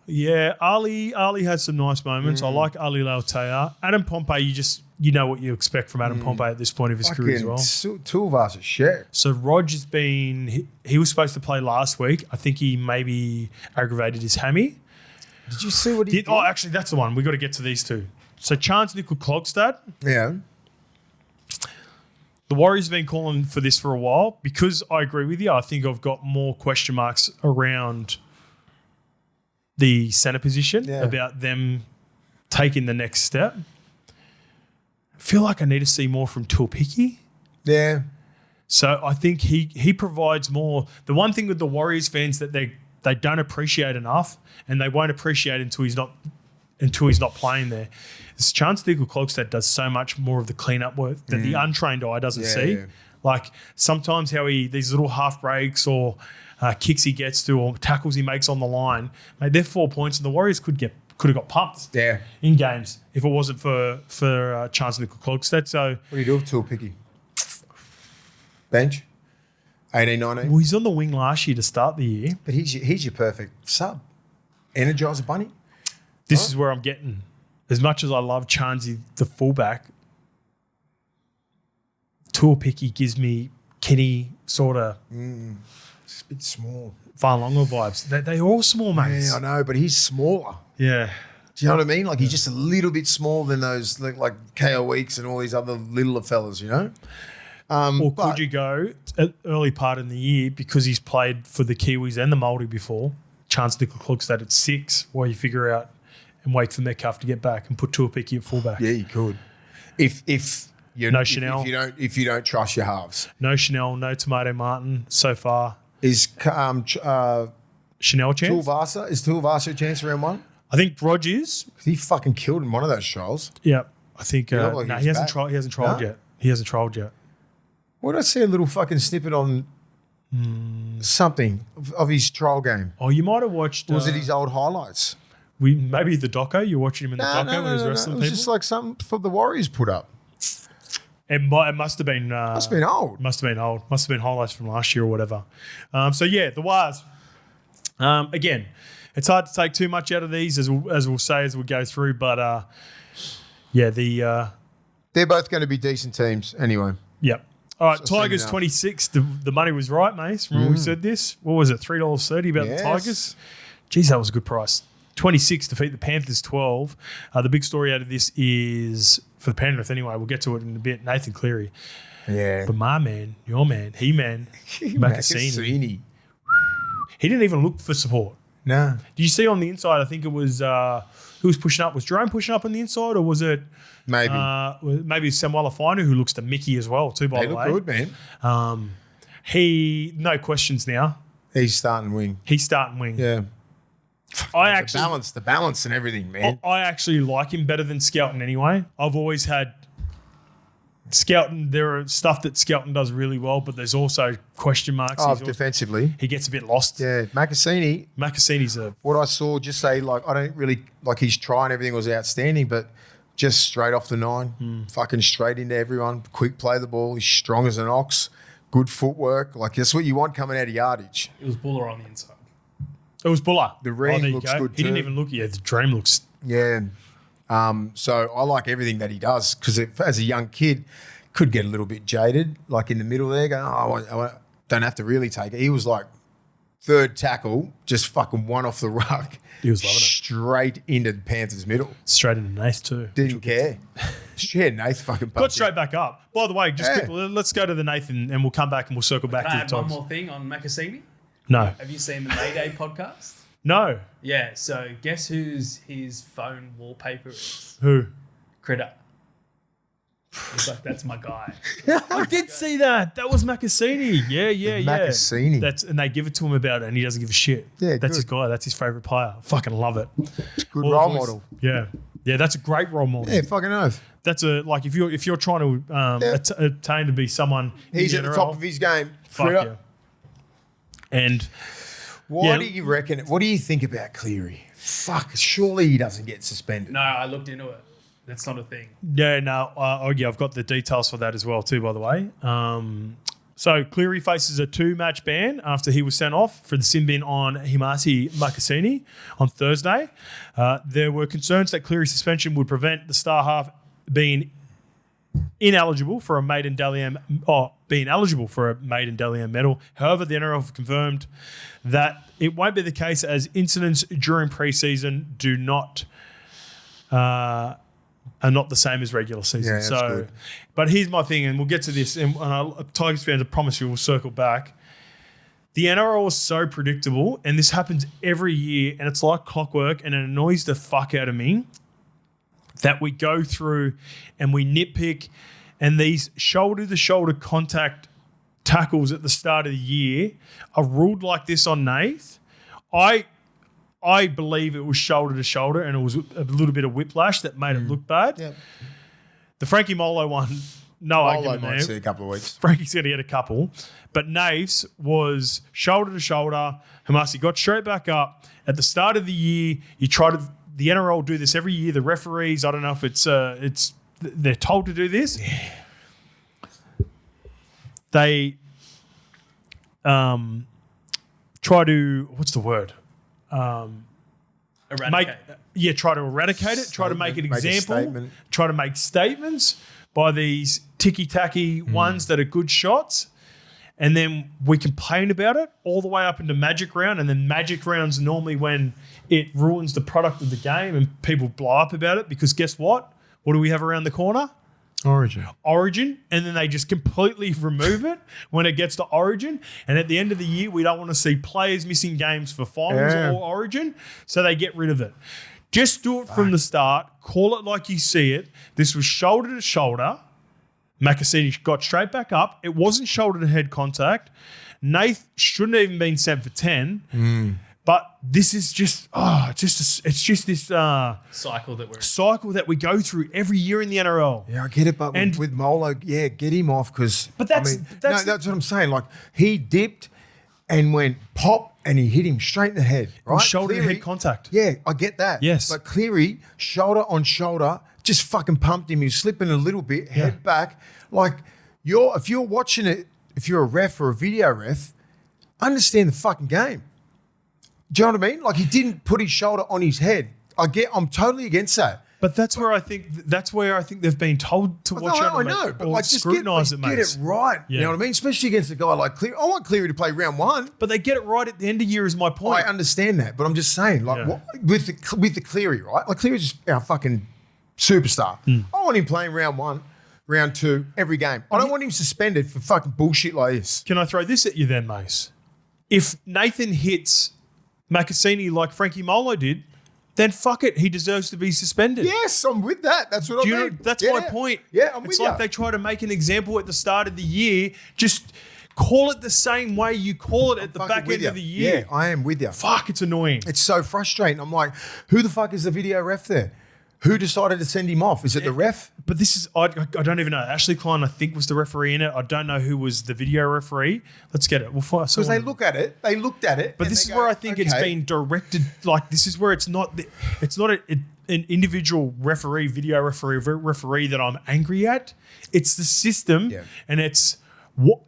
Yeah, Ali has some nice moments. I like Ali Lautea. Adam Pompey, you know what you expect from Adam Pompey at this point of his career as well. Two of us are shit. So Rog has been, he was supposed to play last week. I think he maybe aggravated his hammy. Did you see what he did? Oh, actually, that's the one. We've got to get to these two. So Chance Nickel-Klogstad. Yeah. The Warriors have been calling for this for a while because I agree with you. I think I've got more question marks around the centre position about them taking the next step. I feel like I need to see more from Tulpiki. Yeah. So I think he provides more. The one thing with the Warriors fans that they don't appreciate enough, and they won't appreciate until until he's not playing there. This chance Nickel Klogstad does so much more of the cleanup work that the untrained eye doesn't see. Yeah. Like sometimes how these little half breaks or kicks he gets to or tackles he makes on the line, mate, they're 4 points and the Warriors could have got pumped in games if it wasn't for Chance Nickel Klogstad. So What do you do with Tuapicky? Bench? 18, 19? well, he's on the wing last year to start the year. But he's your perfect sub. Energizer Bunny? This is where I'm getting. As much as I love Chansey, the fullback, Tuapicky gives me Kenny sort of It's a bit small. Farlonga vibes. They're all small, mates. Yeah, I know, but he's smaller. Yeah. Do you know what I mean? Like he's just a little bit smaller than those like KO Weeks and all these other littler fellas, you know? Or could you go at early part in the year because he's played for the Kiwis and the Māori before, Chance Nickel Klogstad at 6, while you figure out and wait for Metcalf to get back and put Tuapicky at fullback. Yeah, you could. If you No Chanel. if you don't trust your halves. No Chanel, no Tomato Martin so far. Is Chanel chance? Tuivasa a chance around one? I think Rogers. He fucking killed in one of those trials. Yeah, I think. looked like No, he he was hasn't back. tried. He hasn't trialled No? yet. He hasn't trialled yet. What did I see a little fucking snippet on something of his trial game? Oh, you might have watched. Or was it his old highlights? Maybe the doco. You're watching him in the doco when he was It wrestling was people. just like something for the Warriors put up. It must have been. Must have been old. Must have been old. Must have been highlights from last year or whatever. So yeah, the Wars. Again, it's hard to take too much out of these as we'll say as we go through, but yeah, They're both going to be decent teams anyway. yep. All right, So Tigers enough. 26. The money was right, Mase. Remember we said this? What was it? $3.30 about Yes. the Tigers. Geez, that was a good price. 26 defeat the Panthers 12. The big story out of this is for the Penrith anyway. We'll get to it in a bit. Nathan Cleary, Yeah. but my man, your man, Makasini. Makasini. He didn't even look for support. No. Did you see on the inside? I think it was who was pushing up? Was Jerome pushing up on the inside, or was it Maybe. maybe Samuela Fainu who looks to Mickey as well too? By They the look way, good, man. he no questions now. He's starting wing. He's starting wing. Yeah. The balance and everything, man. I actually like him better than Skelton anyway. I've always had Skelton. There are stuff that Skelton does really well, but there's also question marks. Defensively. He gets a bit lost. Yeah. Makasini, Makasini's a what I saw, just say, like, I don't really, like, his try and everything was outstanding, but just straight off the 9, fucking straight into everyone, quick play the ball. He's strong as an ox, good footwork. Like, that's what you want coming out of yardage. It was Buller on the inside. It was Buller. The ream there you looks go. good He didn't too. even look. Yeah, the dream looks. Yeah. So I like everything that he does because as a young kid, could get a little bit jaded, like in the middle there, going, I don't have to really take it. He was like third tackle, just fucking one off the ruck. He was loving it. Straight into the Panthers' middle. Straight into Nath too. Didn't care. Yeah, Nath fucking Got pumped straight back up. By the way, just Yeah. quickly, let's go to the Nathan and we'll come back and we'll circle back Can I to add the one Tigers. more thing on Makasini? No. Have you seen the Mayday podcast? No. Yeah, so guess whose his phone wallpaper is? Who? Critter. He's like, that's my guy. I did see that. That was Makasini. Yeah. Makasini. And they give it to him about it and he doesn't give a shit. Yeah, That's his good. guy. That's his favourite player. Fucking love it. Good All the role boys- model. Yeah. Yeah, that's a great role model. Yeah, fucking oath. That's a like if you're trying to attain to be someone in He's at the top NRL, of his game. fuck Critter. yeah. And Why Yeah. do you reckon? What do you think about Cleary? Fuck, surely he doesn't get suspended. No, I looked into it. That's not a thing. yeah, no, I've got the details for that as well too. By the way, so Cleary faces a 2-match ban after he was sent off for the sin bin on Himasi Makasini on Thursday. There were concerns that Cleary's suspension would prevent the star half being ineligible for a maiden Dally-M medal. However, the NRL have confirmed that it won't be the case as incidents during preseason are not the same as regular season. Yeah, that's so, good. but here's my thing, and we'll get to this. And Tigers fans, I promise you, we'll circle back. The NRL is so predictable, and this happens every year, and it's like clockwork, and it annoys the fuck out of me that we go through and we nitpick, and these shoulder-to-shoulder contact tackles at the start of the year are ruled like this on Nath. I I believe it was shoulder to shoulder, and it was a little bit of whiplash that made it look bad. Yep. The Frankie Molo one, no argument might there. see a couple of weeks. Frankie's going to get a couple. But Naves was shoulder to shoulder. Hamasi got straight back up. At the start of the year, the NRL do this every year. The referees, I don't know if they're told to do this. Yeah. They try to, what's the word? Eradicate. Try to eradicate it, try to make an Make a example, statement. try to make statements by these ticky-tacky ones that are good shots. And then we complain about it all the way up into Magic Round. And then Magic Round's normally when it ruins the product of the game and people blow up about it because guess what? What do we have around the corner? Origin, and then they just completely remove it when it gets to Origin. And at the end of the year, we don't want to see players missing games for finals or Origin, so they get rid of it. Just do it from the start. Call it like you see it. This was shoulder to shoulder. Makasini got straight back up. It wasn't shoulder to head contact. Nath shouldn't have even been sent for 10. But this is just, it's just this Cycle that we're in. cycle that we go through every year in the NRL. Yeah, I get it, but with Molo, get him off because. But that's what I'm saying. Like he dipped and went pop, and he hit him straight in the head. Right, shoulder to head contact. Yeah, I get that. Yes, but Cleary shoulder on shoulder just fucking pumped him. He was slipping a little bit, head back. Like if you're watching it, if you're a ref or a video ref, understand the fucking game. Do you know what I mean? Like he didn't put his shoulder on his head. I'm totally against that. But that's where I think they've been told to watch out. I know, but like just scrutinise get it right. Yeah. You know what I mean? Especially against a guy like Cleary. I want Cleary to play round one. But they get it right at the end of year is my point. I understand that, but I'm just saying, like with the Cleary, right? Like Cleary's just our fucking superstar. I want him playing round one, round two, every game. I don't want him suspended for fucking bullshit like this. Can I throw this at you then, Mase? If Nathan hits Makasini like Frankie Molo did, then fuck it, he deserves to be suspended. Yes, I'm with that. That's what I mean. That's my point. Yeah, I'm it's with like they try to make an example at the start of the year. Just call it the same way you call it at the back end of the year. Yeah, I am with you. Fuck, it's annoying. It's so frustrating. I'm like, who the fuck is the video ref there? Who decided to send him off? Is it the ref? But this is, I don't even know. Ashley Klein, I think, was the referee in it. I don't know who was the video referee. Let's get it. Because they looked at it. But this is where I think it's been directed. Like, this is where it's not an individual referee, video referee that I'm angry at. It's the system, and it's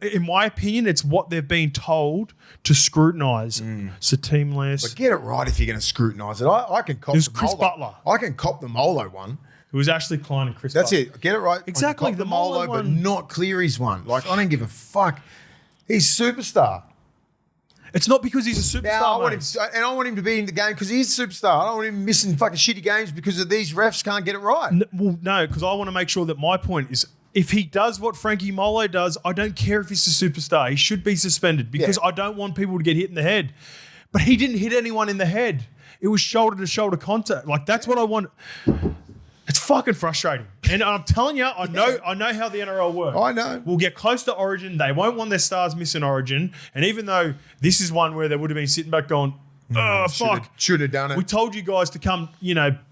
in my opinion, it's what they've been told to scrutinise. So teamless. But get it right if you're going to scrutinise it. I can cop There's the Chris Molo. Butler. I can cop the Molo one. It was Ashley Klein and Chris That's Butler. it. Get it right. Exactly. I can cop The Molo but one. not Cleary's one. Like, I don't give a fuck. He's superstar. It's not because he's a superstar. Now, I want him to be in the game because he's a superstar. I don't want him missing fucking shitty games because of these refs can't get it right. No, because I want to make sure that my point is, if he does what Frankie Molo does, I don't care if he's a superstar. He should be suspended because I don't want people to get hit in the head. But he didn't hit anyone in the head. It was shoulder-to-shoulder contact. Like, that's what I want. It's fucking frustrating. And I'm telling you, I know how the NRL works. I know. We'll get close to Origin. They won't want their stars missing Origin. And even though this is one where they would have been sitting back going, fuck. Should have done it. We told you guys to come,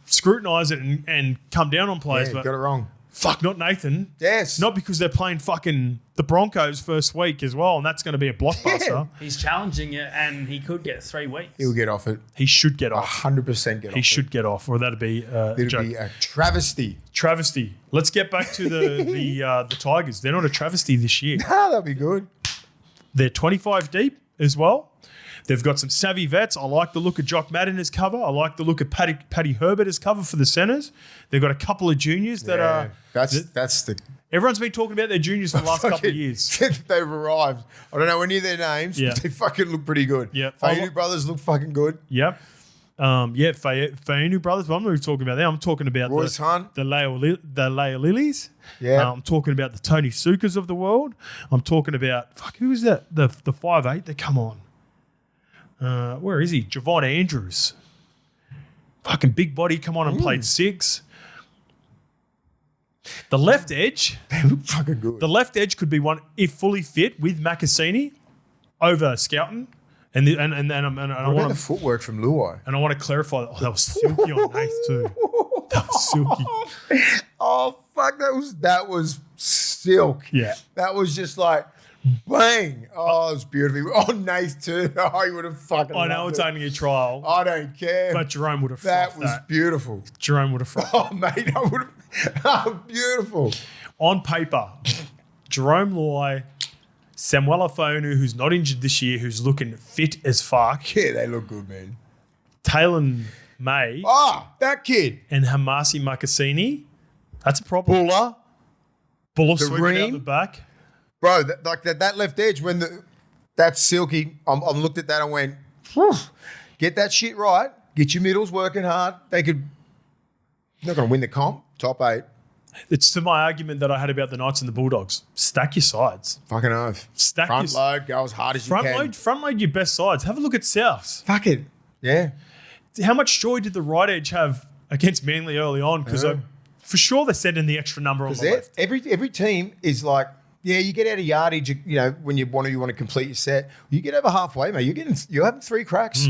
scrutinise it and come down on players. Yeah, but got it wrong. Fuck, not Nathan. Yes. Not because they're playing fucking the Broncos first week as well, and that's going to be a blockbuster. Yeah. He's challenging it, and he could get 3 weeks. He'll get off it. He should get off. 100% get off. He should get off, or that'd be It'll be a travesty. Travesty. Let's get back to the Tigers. They're not a travesty this year. Nah, that'll be good. They're 25 deep as well. They've got some savvy vets. I like the look of Jock Madden as cover. I like the look of Paddy Herbert as cover for the centres. They've got a couple of juniors that are... That's the... Everyone's been talking about their juniors for the last couple of years. They've arrived. I don't know any of their names, but they fucking look pretty good. Yeah. Fainu brothers look fucking good. Yep. Fainu brothers, but I'm not even talking about them. I'm talking about Royce Hunt. the Leia Lilies. Yeah. I'm talking about the Tony Sukas of the world. I'm talking about... who is that? The 5'8" that come on. Where is he? Javon Andrews. Fucking big body, come on and played 6. The left edge. They look fucking good. The left edge could be one, if fully fit, with Makasini over Skelton. And I What about the footwork from Luai? and I want to clarify that. Oh, that was silky on Nath too. That was silky. Oh fuck, that was silk. Yeah. That was just like bang. Oh, it was beautiful. Oh, Nath too. Oh, he would have fucking. I know loved it's it. only a trial, I don't care. but Jerome would have that frothed was that. beautiful. Jerome would have frothed Oh, mate, I would have. Oh, beautiful. on paper, Jerome Loy, Samuela Fonu, who's not injured this year, who's looking fit as fuck, Yeah, they look good, man. Talon May, That kid. and Hamasi Makasini. That's a problem. Buller. Buller the sweeping out ream. the back. Bro, that left edge, that's silky. I looked at that and went, "Phew, get that shit right. Get your middles working hard. They're not going to win the comp. Top 8. It's to my argument that I had about the Knights and the Bulldogs. Stack your sides. Fucking oath. Stack Front your load, go as hard as you can. front load your best sides. Have a look at Souths. Fuck it. Yeah. How much joy did the right edge have against Manly early on? Because for sure they sent in the extra number on the left. Every team is like, yeah, you get out of yardage, when you want to complete your set. You get over halfway, mate. You're having 3 cracks.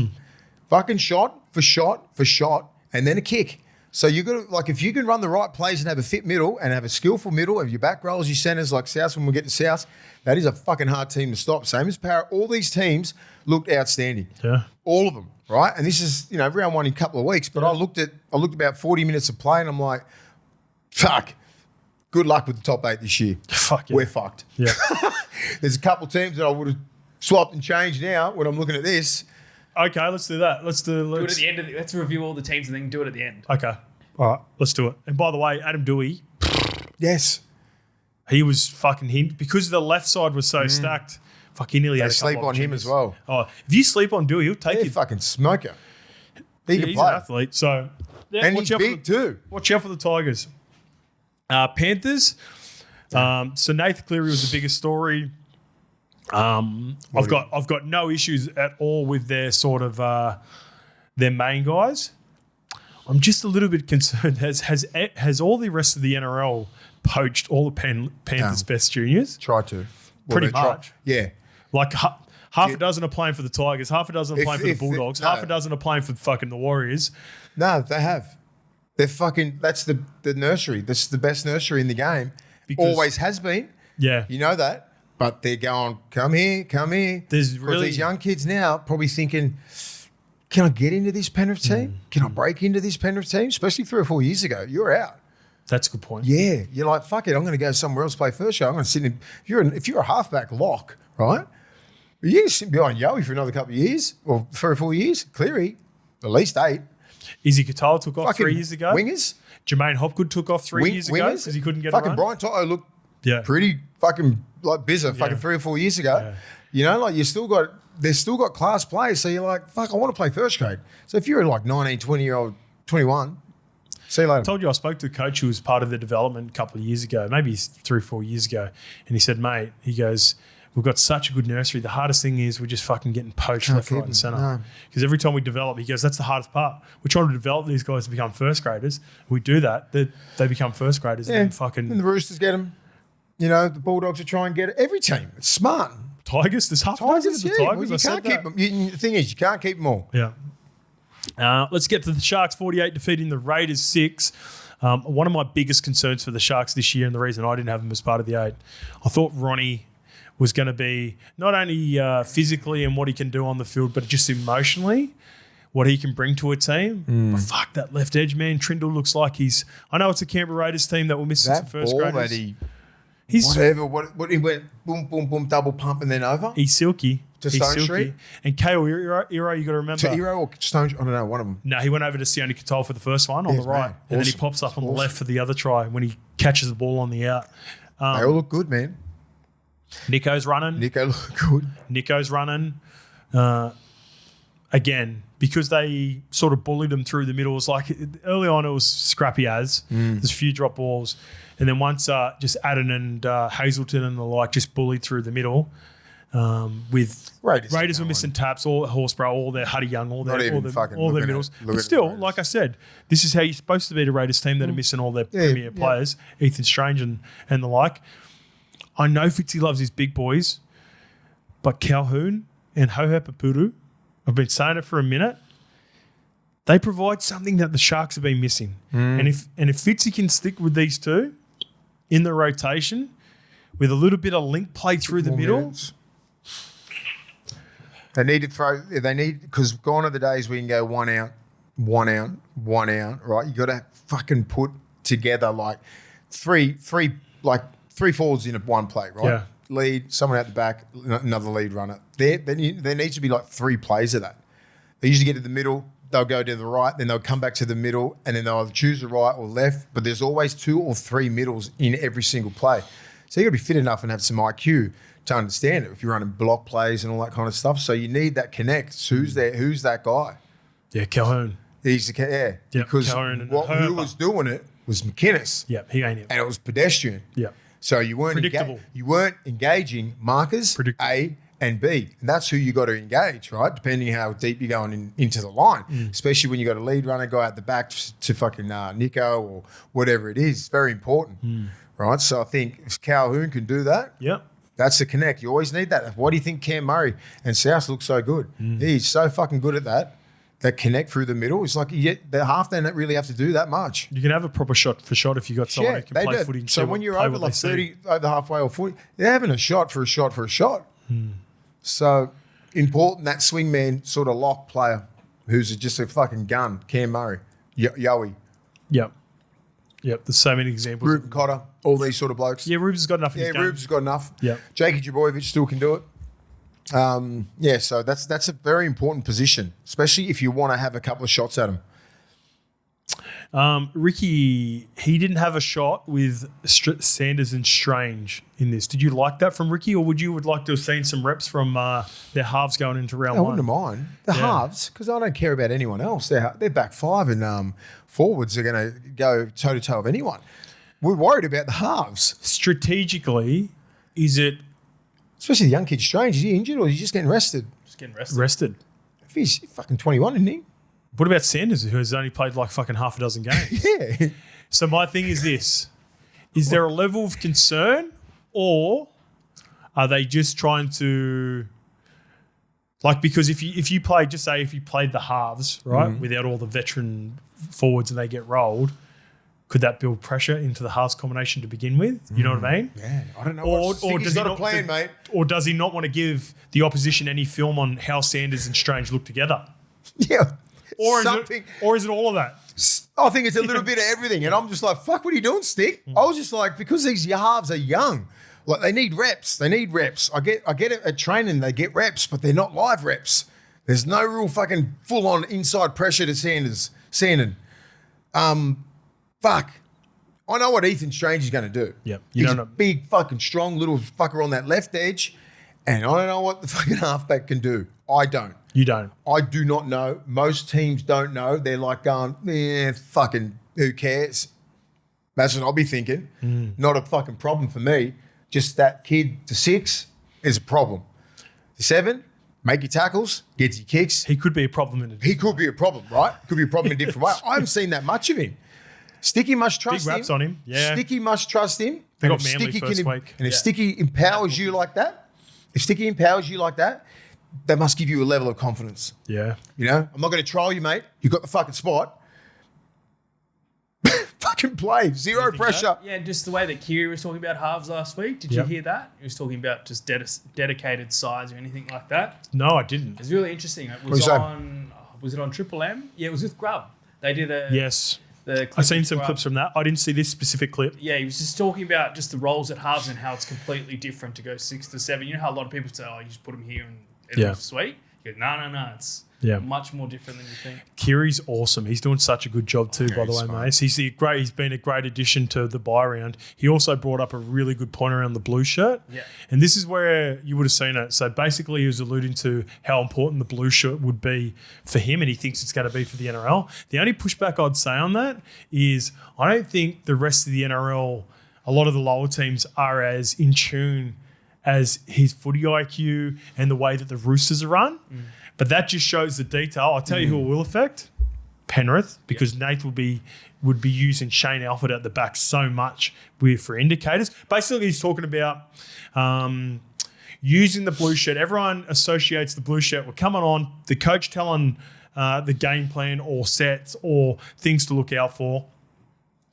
Fucking shot for shot for shot, and then a kick. So you got to, like, if you can run the right plays and have a fit middle and have a skillful middle, have your back rolls, your centers like South when we get to South, that is a fucking hard team to stop. Same as Parramatta. All these teams looked outstanding. Yeah. All of them, right? And this is, round 1 in a couple of weeks. But I looked about 40 minutes of play and I'm like, fuck. Good luck with the top 8 this year. Fuck yeah. We're fucked. Yeah. There's a couple of teams that I would have swapped and changed now when I'm looking at this. Okay, let's do that. Do it at the end. Let's review all the teams and then do it at the end. Okay. All right, let's do it. And by the way, Adam Dewey, Yes. he was fucking him because the left side was so stacked. Fuck, he nearly They had a couple sleep on him opportunities. as well. Oh, if you sleep on Dewey, he'll take They're you. fucking smoker. He can He's play. an athlete, so yeah, And he's big too. Watch out for the Tigers. Panthers. So Nathan Cleary was the biggest story. I've got no issues at all with their sort of their main guys. I'm just a little bit concerned. Has all the rest of the NRL poached all the Panthers' best juniors? Try to. Pretty they try- much. Yeah. Like half a dozen are playing for the Tigers, half a dozen are playing for the Bulldogs, half a dozen are playing for fucking the Warriors. No, they have. They're fucking, that's the nursery. That's the best nursery in the game. Because- Always has been. Yeah. You know that. But they're going, come here, come here. There's Because really- these young kids now probably thinking, can I get into this Penrith team? Can I break into this Penrith team? Especially 3 or 4 years ago. You're out. That's a good point. Yeah. You're like, fuck it. I'm going to go somewhere else, play first show. I'm going to sit in. If you're a halfback lock, right? You can sit behind Yowie for another couple of years or 3 or 4 years. Cleary, at least 8. Izzy Katoa took off Fucking 3 years ago. Wingers. Jermaine Hopgood took off 3 years ago because he couldn't get fucking a run. Brian Toto looked Yeah. pretty fucking like bizarre fucking 3 or 4 years ago. Yeah. Like they've still got class players. So you're like, fuck, I want to play first grade. So if you're like 19, 20-year-old, 21, see you later. I told you I spoke to a coach who was part of the development a couple of years ago, maybe 3 or 4 years ago. And he said, mate, he goes, we've got such a good nursery. The hardest thing is we're just fucking getting poached left, keep right, and them. centre. No. Because every time we develop, he goes, that's the hardest part. We're trying to develop these guys to become first graders. We do that. They become first graders and then fucking And the Roosters get them. The Bulldogs are trying to get it. Every team. It's smart. Tigers. There's half a dozen Tigers, of the yeah. Tigers. Well, I you said can't keep that. them. The thing is, you can't keep them all. Yeah. Let's get to the Sharks 48 defeating the Raiders 6. One of my biggest concerns for the Sharks this year, and the reason I didn't have them as part of the 8, I thought Ronnie was going to be not only physically and what he can do on the field, but just emotionally, what he can bring to a team. But fuck, that left edge, man. Trindle looks like I know it's a Canberra Raiders team that will miss some That first ball graders. that He's what he went boom, boom, boom, double pump and then over. He's silky. To He's Stone silky. Street? And Kale Iro, you got to remember. To Hero or Stone? I don't know, one of them. No, he went over to Sione Katoa for the first one on Yes, the right. mate. And then he Awesome. pops up on the Awesome. left for the other try when he catches the ball on the out. They all look good, man. Nico's running. Nico look good. Nico's running. Again, because they sort of bullied him through the middle. It was like early on it was scrappy as. There's a few drop balls. And then once just Adden and Hazelton and the like just bullied through the middle with Raiders were missing taps, all Horsburgh, all their Huddy Young, all their middles. But still, like I said, this is how you're supposed to beat a Raiders team that are missing all their premier players, Ethan Strange and the like. I know Fitzy loves his big boys, but Calhoun and Hohepapuru, I've been saying it for a minute, they provide something that the Sharks have been missing. And if Fitzy can stick with these two in the rotation with a little bit of link play through the middle. Minutes. They need to throw. They need, because gone are the days we can go one out, right? You got to fucking put together like three forwards in one play, right? Yeah. Lead, someone out the back, another lead runner. There needs to be like 3 plays of that. They usually get to the middle, they'll go to the right, then they'll come back to the middle, and then they'll either choose the right or left. But there's always 2 or 3 middles in every single play. So you got to be fit enough and have some IQ to understand it if you're running block plays and all that kind of stuff. So you need that connect. Who's there? Who's that guy? Yeah, Calhoun. He's the Yep, because Calhoun and who was doing it was McInnes. Yeah, he ain't it. And it was pedestrian. Yeah. So you weren't Predictable. you weren't engaging markers Predictable. A and B, and that's who you got to engage, right? Depending how deep you're going into the line, especially when you got a lead runner go out the back to fucking Nico or whatever it is. It's very important, right? So I think if Calhoun can do that, Yep. that's the connect. You always need that. Why do you think Cam Murray and South look so good? He's so fucking good at that. That connect through the middle. It's like the half they don't really have to do that much. You can have a proper shot for shot if you got someone who can play footy. And So when you're over like 30, over halfway or 40, they're having a shot for a shot for a shot. So important that swingman sort of lock player who's just a fucking gun, Cam Murray, Yowie, Yep. There's so many examples. Ruben Cotter, all these sort of blokes. Yeah, Rubes has got enough in his game. Rubes has got enough. Yep. Jakey Jabojevic still can do it. So that's a very important position, especially if you want to have a couple of shots at him. Ricky, he didn't have a shot with Sanders and Strange in this. Did you like that from Ricky, or would like to have seen some reps from their halves going into round I one? wouldn't mind the halves because I don't care about anyone else. They're back 5 and forwards are going to go toe to toe with anyone. We're worried about the halves. Strategically, is it Especially the young kid Strange. Is he injured or is he just getting rested? Just getting rested. rested? If he's fucking 21, isn't he? What about Sanders, who has only played like fucking half a dozen games? Yeah. So my thing is this: is there a level of concern, or are they just trying to, like, because if you play, just say if you played the halves right without all the veteran forwards and they get rolled, could that build pressure into the halves combination to begin with? You know what I mean? Yeah. I don't know. Or does he not a plan, mate? Or does he not want to give the opposition any film on how Sanders and Strange look together? Yeah. Or Something. is it all of that? I think it's a little bit of everything. And I'm just like, fuck, what are you doing, Stick? I was just like, because these halves are young, like they need reps. I get it at training, they get reps, but they're not live reps. There's no real fucking full-on inside pressure to Sandon. Fuck. I know what Ethan Strange is going to do. Yep. He's a big fucking strong little fucker on that left edge, and I don't know what the fucking halfback can do. I don't. You don't. I do not know. Most teams don't know. They're like going, fucking who cares? That's what I'll be thinking. Not a fucking problem for me. Just that kid to 6 is a problem. To 7, make your tackles, get your kicks. He could be a problem in it. He could be a problem, right? Could be a problem in a different way. I haven't seen that much of him. Sticky must trust Big him. raps on him. Yeah. Sticky must trust him. They And got if Manly Sticky first can- week. And if Yeah. Sticky empowers you like that, that must give you a level of confidence. Yeah. You know, I'm not going to troll you, mate. You got the fucking spot. Fucking play. Zero think pressure. Yeah, just the way that Kiri was talking about halves last week. Did Yep. you hear that? He was talking about just dedicated size or anything like that. No, I didn't. It's really interesting. It you was saying? on. Was it on Triple M? Yeah, it was with Grub. They did a. Yes. The clip I've seen with some Grub. clips from that. I didn't see this specific clip. Yeah, he was just talking about just the roles at halves and how it's completely different to go 6 to 7. You know how a lot of people say, "Oh, you just put them here and it'll be sweet." You go, no, it's much more different than you think. Kiri's awesome. He's doing such a good job too, by the way, smart. Mase. He's been a great addition to the buy round. He also brought up a really good point around the blue shirt. Yeah. And this is where you would have seen it. So basically he was alluding to how important the blue shirt would be for him, and he thinks it's going to be for the NRL. The only pushback I'd say on that is I don't think the rest of the NRL, a lot of the lower teams, are as in tune as his footy IQ and the way that the Roosters are run. But that just shows the detail. I'll tell you who it will affect. Penrith, because Nath would be using Shane Alford at the back so much for indicators. Basically, he's talking about using the blue shirt. Everyone associates the blue shirt with coming on, the coach telling the game plan or sets or things to look out for.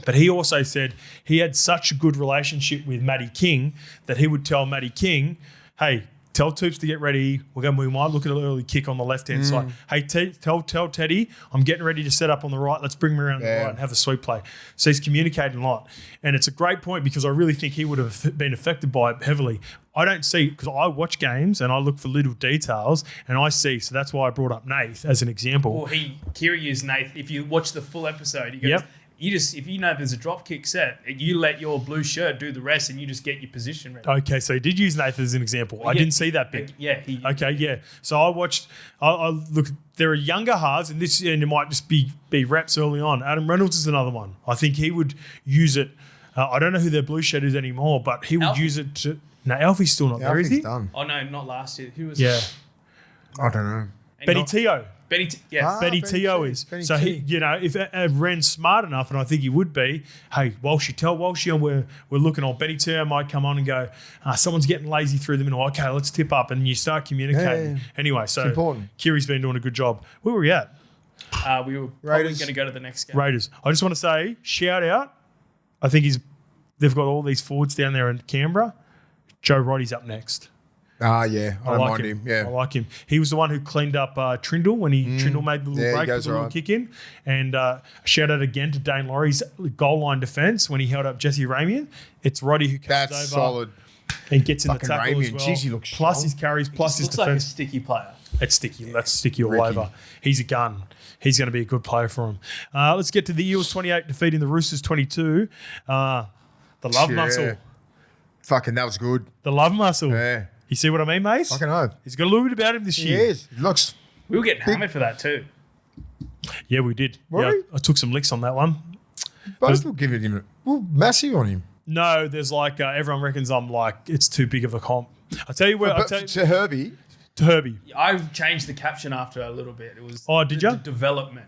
But he also said he had such a good relationship with Matty King that he would tell Matty King, hey, tell Toops to get ready. We might look at an early kick on the left-hand side. Hey, tell Teddy, I'm getting ready to set up on the right. Let's bring him around the right and have a sweep play. So he's communicating a lot. And it's a great point because I really think he would have been affected by it heavily. I don't see, because I watch games and I look for little details and I see, so that's why I brought up Nath as an example. Well, Kiri used Nath. If you watch the full episode, he goes, if you know there's a drop kick set, you let your blue shirt do the rest and you just get your position ready. Okay, so he did use Nathan as an example. I didn't see that bit. Yeah. So I watched, I look, there are younger halves and it might just be reps early on. Adam Reynolds is another one. I think he would use it. I don't know who their blue shirt is anymore, but he would use it to, no, Alfie's still not there, is he? Done. Oh no, not last year. Who was I don't know. Benny Teo. Benny Teo is. Benny so he, if Ren's smart enough, and I think he would be, hey, Walshy, and we're looking on, Benny Teo might come on and go, someone's getting lazy through the middle. Okay, let's tip up, and you start communicating. Anyway, so important. Kiri's been doing a good job. Where were we at? We were probably going to go to the next game. Raiders. I just want to say, shout out. I think they've got all these forwards down there in Canberra. Joe Roddy's up next. I don't mind him. Yeah, I like him. He was the one who cleaned up Trindle when Trindle made the little break, the little kick in. And shout out again to Dane Laurie's goal line defence when he held up Jesse Ramian. It's Roddy who comes over. Solid. And gets in the tackle Ramian, as well. geez, he looks plus strong. his carries, plus his looks like a defence. sticky player. It's sticky. That's sticky all over. He's a gun. He's going to be a good player for him. Let's get to the Eels 28 defeating the Roosters 22. The love muscle. Fucking, that was good. The love muscle. Yeah. You see what I mean, Mase? Fucking hope. He's got a little bit about him this year. He is. Looks. We were getting hammered for that too. Yeah, we did. Were we? I took some licks on that one. Both will give it him. Massive on him. No, there's everyone reckons I'm it's too big of a comp. I tell you where. To Herbie. To Herbie. I changed the caption after a little bit. It was did you? The development.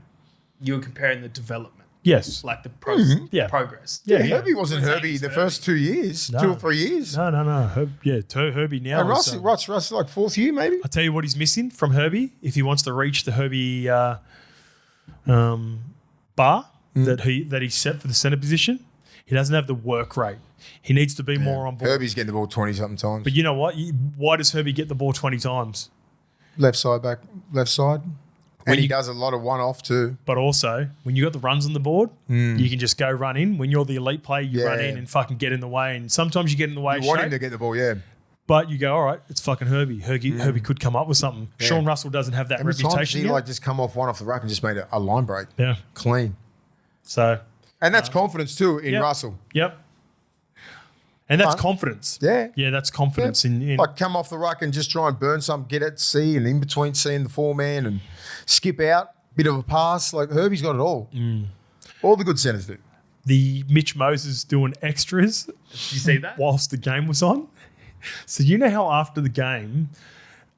You were comparing the development. Yes. Like the progress. Yeah, Herbie wasn't Herbie the first 2 years, 2 or 3 years. No. Herbie now. And Russ like 4th year maybe. I'll tell you what he's missing from Herbie if he wants to reach the Herbie bar that he set for the centre position. He doesn't have the work rate. He needs to be more on board. Herbie's getting the ball 20-something times. But you know what? Why does Herbie get the ball 20 times? Left side. And he does a lot of one-off too. But also, when you got the runs on the board, you can just go run in. When you're the elite player, you run in and fucking get in the way. And sometimes you get in the way. You want him to get the ball, But you go, all right, it's fucking Herbie. Herbie could come up with something. Yeah. Sean Russell doesn't have that reputation he yet. just come off one off the ruck and just made a line break. Yeah. Clean. So. And that's confidence too in Russell. Yep. And that's confidence. Yeah. Yeah, that's confidence in like come off the ruck and just try and burn some, get at C and in between C and the 4-man and skip out, bit of a pass. Like Herbie's got it all. All the good centres do. The Mitch Moses doing extras. Did you see that? Whilst the game was on. So you know how after the game,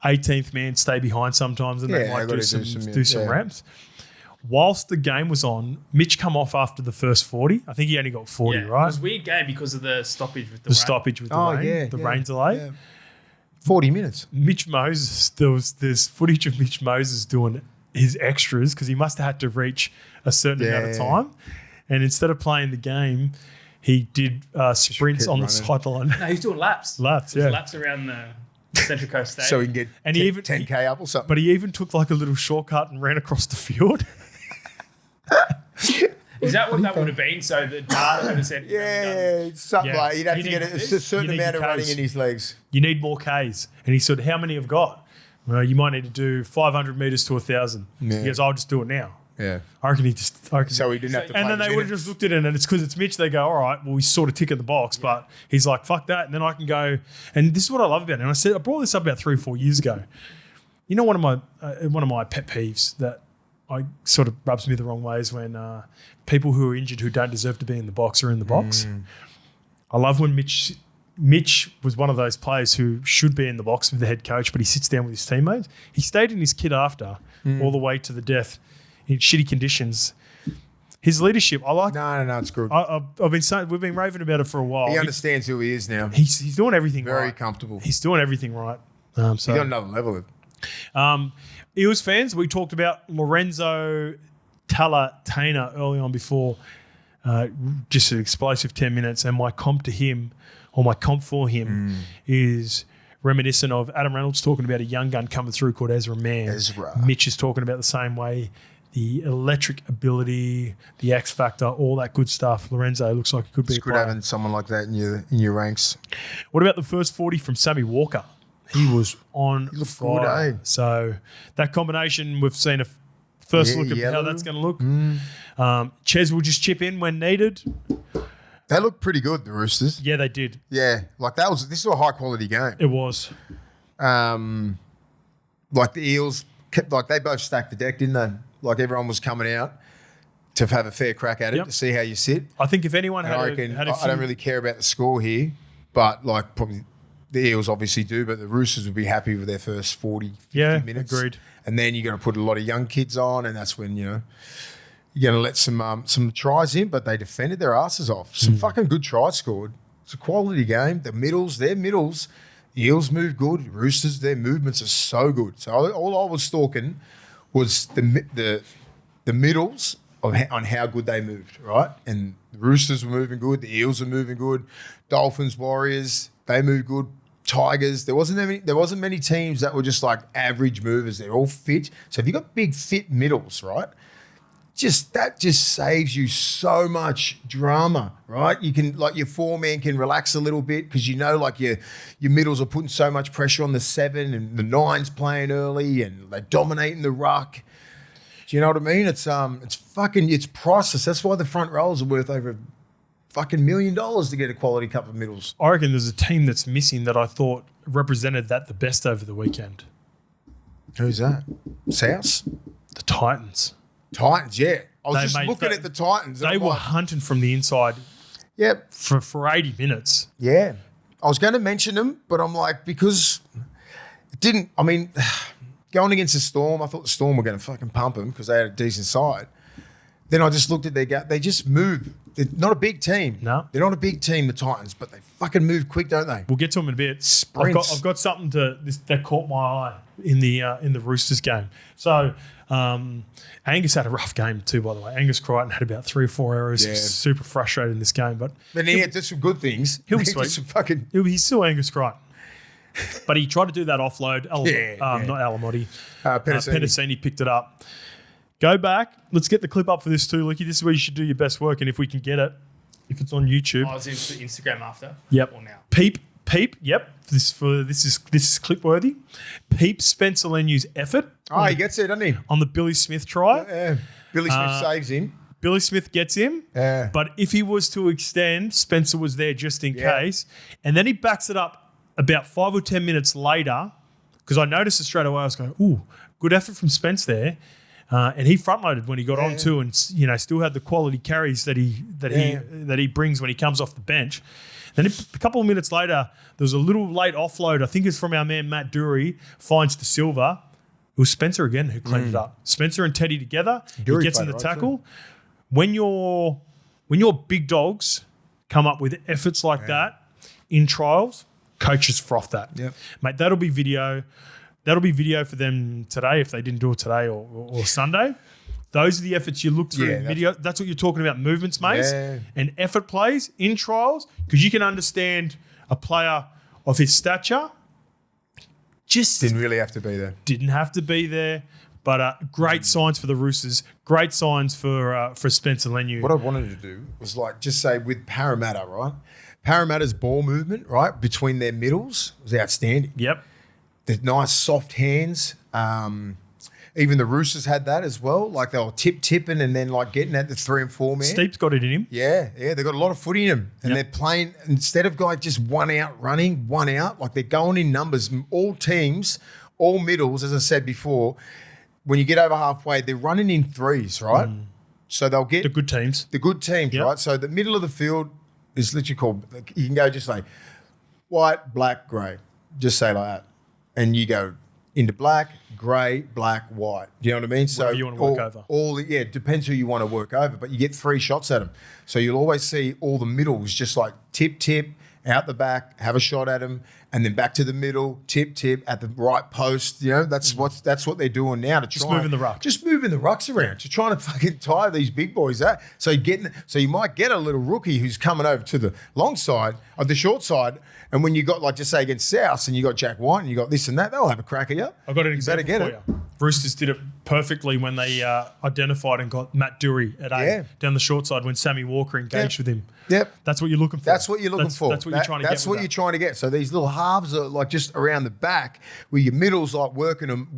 18th man stay behind sometimes and they might do some reps. Whilst the game was on, Mitch come off after the first 40. I think he only got 40, right? It was a weird game because of the stoppage with the rain. Stoppage with the rain. The rain delay. Yeah. 40 minutes. Mitch Moses, there's footage of Mitch Moses doing his extras because he must have had to reach a certain amount of time. And instead of playing the game, he did sprints on the sideline. No, he's doing laps. Laps around the Central Coast Stadium. So he can get 10K up or something. But he even took like a little shortcut and ran across the field. Is that what that would have been? So the data would have said, it's something like he'd have to get a certain amount of running in his legs. You need more Ks. And he said, how many have got? Well, you might need to do 500 metres to 1,000. Yeah. He goes, I'll just do it now. Yeah. I reckon he just. So he didn't have to play. And then they would have just looked at it and it's because it's Mitch. They go, all right, well, we sort of tick in the box. But he's like, fuck that. And then I can go. And this is what I love about it. And I brought this up about 3 or 4 years ago. You know, one of my pet peeves that I sort of rubs me the wrong way is when people who are injured who don't deserve to be in the box are in the box. I love when Mitch was one of those players who should be in the box with the head coach, but he sits down with his teammates. He stayed in his kit after all the way to the death in shitty conditions. His leadership, I like. No, it's good. I've been saying we've been raving about it for a while. He understands who he is now. He's doing everything Very right. comfortable. He's doing everything right. He's got another level of Eels fans, we talked about Lorenzo Talatena early on before, just an explosive 10 minutes, and my comp to him, or my comp for him, is reminiscent of Adam Reynolds talking about a young gun coming through called Ezra Mann. Ezra. Mitch is talking about the same way. The electric ability, the X factor, all that good stuff. Lorenzo looks like he could be It's a good player. having someone like that in your ranks. What about the first 40 from Sammy Walker? He was on fire. good, eh? So that combination, we've seen a first look at how that's going to look. Ches will just chip in when needed. They look pretty good, the Roosters. Yeah, they did. Yeah, like this is a high quality game. It was. Like the Eels, they both stacked the deck, didn't they? Like everyone was coming out to have a fair crack at it, to see how you sit. I think if anyone And I reckon, had a few, I don't really care about the score here, but like probably the Eels obviously do, but the Roosters would be happy with their first 40, 50 minutes. Agreed. And then you're going to put a lot of young kids on, and that's when, you're going to let some tries in, but they defended their asses off. Some fucking good tries scored. It's a quality game. The middles, their middles. The Eels move good. Roosters, their movements are so good. So all I was stalking was the middles on how good they moved, right? And the Roosters were moving good. The Eels were moving good. Dolphins, Warriors, they moved good. Tigers, there wasn't many teams that were just like average movers. They're all fit. So if you've got big fit middles, right? That just saves you so much drama, right? You can, like, your 4-man can relax a little bit because like your middles are putting so much pressure on the 7 and the 9's playing early and they're dominating the ruck. Do you know what I mean? It's priceless. That's why the front rows are worth over fucking $1 million to get a quality couple of middles. I reckon there's a team that's missing that I thought represented that the best over the weekend. Who's that? South? The Titans. Titans, yeah. I was They just made- looking they- at the Titans. They were hunting from the inside Yep. for 80 minutes. Yeah. I was going to mention them, but I'm like, because it didn't, I mean, going against the Storm, I thought the Storm were going to fucking pump them because they had a decent side. Then I just looked at their game. They just move. They're not a big team. No. They're not a big team, the Titans, but they fucking move quick, don't they? We'll get to them in a bit. Sprints. I've got something that caught my eye in the Roosters game. So Angus had a rough game too, by the way. Angus Crichton had about 3 or 4 errors. He was super frustrated in this game, but He did some good things. He'll be He did sweet. some fucking he's still Angus Crichton. But he tried to do that offload. Not Alamotti. Penasini picked it up. Go back. Let's get the clip up for this too, Licky. This is where you should do your best work, and if we can get it, if it's on YouTube. I was in for Instagram after. Yep. Or now. Peep. Yep. This is clip worthy. Peep Spencer Lenu's effort. he gets it, doesn't he? On the Billy Smith try. Yeah. Billy Smith saves him. Billy Smith gets him. Yeah. But if he was to extend, Spencer was there just in Yeah. case. And then he backs it up about 5 or 10 minutes later, because I noticed it straight away. I was going, ooh, good effort from Spence there. And he front loaded when he got on too, and still had the quality carries that he brings when he comes off the bench. Then a couple of minutes later, there was a little late offload. I think it's from our man Matt Dury, finds to Silva. It was Spencer again who cleaned it up. Spencer and Teddy together. Dury he gets in the played right tackle. When your big dogs come up with efforts like that in trials, coaches froth that. Yep. Mate, that'll be video. That'll be video for them today if they didn't do it today or Sunday. Those are the efforts you look through video. That's what you're talking about, movements, Mase, and effort plays in trials, because you can understand a player of his stature just Didn't really have to be there. didn't have to be there. But great signs for the Roosters. Great signs for Spencer Lenu. What I wanted to do was just say with Parramatta, right? Parramatta's ball movement, right, between their middles was outstanding. Yep. The nice soft hands. Even the Roosters had that as well. Like they were tipping and then like getting at the 3 and 4 man. Steep's got it in him. Yeah. They got a lot of footy in them. And they're playing, instead of like just one out running, one out, like they're going in numbers. All teams, all middles, as I said before, when you get over halfway, they're running in threes, right? So they'll get The good teams. the good teams, Yep. right? So the middle of the field is literally called, like, you can go just like white, black, grey. Just say like that. And you go, into black, grey, black, white. Do you know what I mean? Whatever you want to work over. It depends who you want to work over, but you get 3 shots at them. So you'll always see all the middles just like tip, out the back, have a shot at them, and then back to the middle, tip at the right post. You know, that's what they're doing now to try. Just moving the ruck. Just moving the rucks around. Just trying to fucking tire these big boys out. So you might get a little rookie who's coming over to the long side, or the short side, and when you got like just say against South and you got Jack White and you got this and that, they'll have a crack at you. I've got an example for you. Roosters did it perfectly when they identified and got Matt Dury at 8 down the short side when Sammy Walker engaged with him. Yep. That's what you're looking for. That's what you're looking for. That's what you're trying to get. That's what you're trying to get. So these little halves are like just around the back where your middle's like working them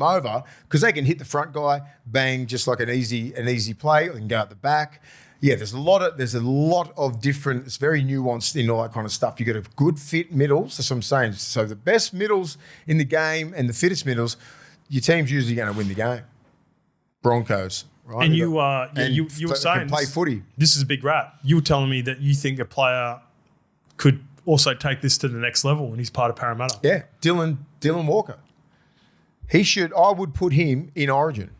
over because they can hit the front guy, bang, just like an easy play. They can go at the back. Yeah, there's a lot of different, it's very nuanced in all that kind of stuff. You got a good fit middles, that's what I'm saying. So the best middles in the game and the fittest middles, your team's usually going to win the game. Broncos, right? And you were saying play footy. This is a big rap. You were telling me that you think a player could also take this to the next level and he's part of Parramatta. Yeah, Dylan Walker. I would put him in Origin.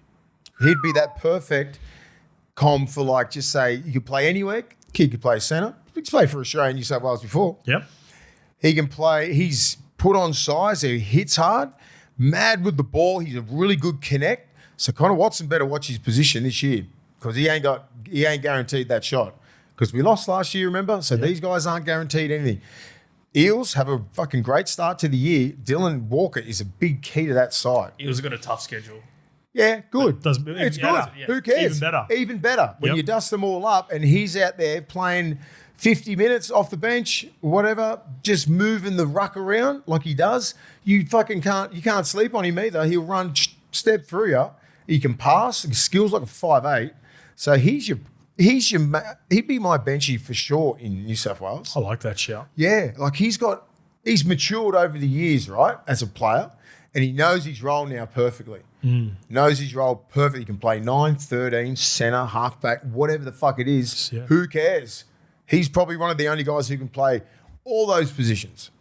He'd be that perfect comp for like, just say, you could play anywhere. Kid could play centre. He's played for Australia and New South Wales before. Yep. He can play. He's put on size. He hits hard. Mad with the ball. He's a really good connect. So Connor Watson better watch his position this year because he ain't guaranteed that shot. Because we lost last year, remember? So these guys aren't guaranteed anything. Eels have a fucking great start to the year. Dylan Walker is a big key to that side. Eels have got a tough schedule. Yeah, good. It's good. Yeah. Who cares? Even better. When you dust them all up and he's out there playing 50 minutes off the bench, whatever, just moving the ruck around like he does, you can't sleep on him either. He'll run step through you. He can pass. His skills like a 5'8". So he'd be my benchy for sure in New South Wales. I like that shout. Yeah, like he's matured over the years, right, as a player, and he knows his role now perfectly. Knows his role perfectly. He can play 9, 13, centre, halfback, whatever the fuck it is. Yeah. Who cares? He's probably one of the only guys who can play all those positions.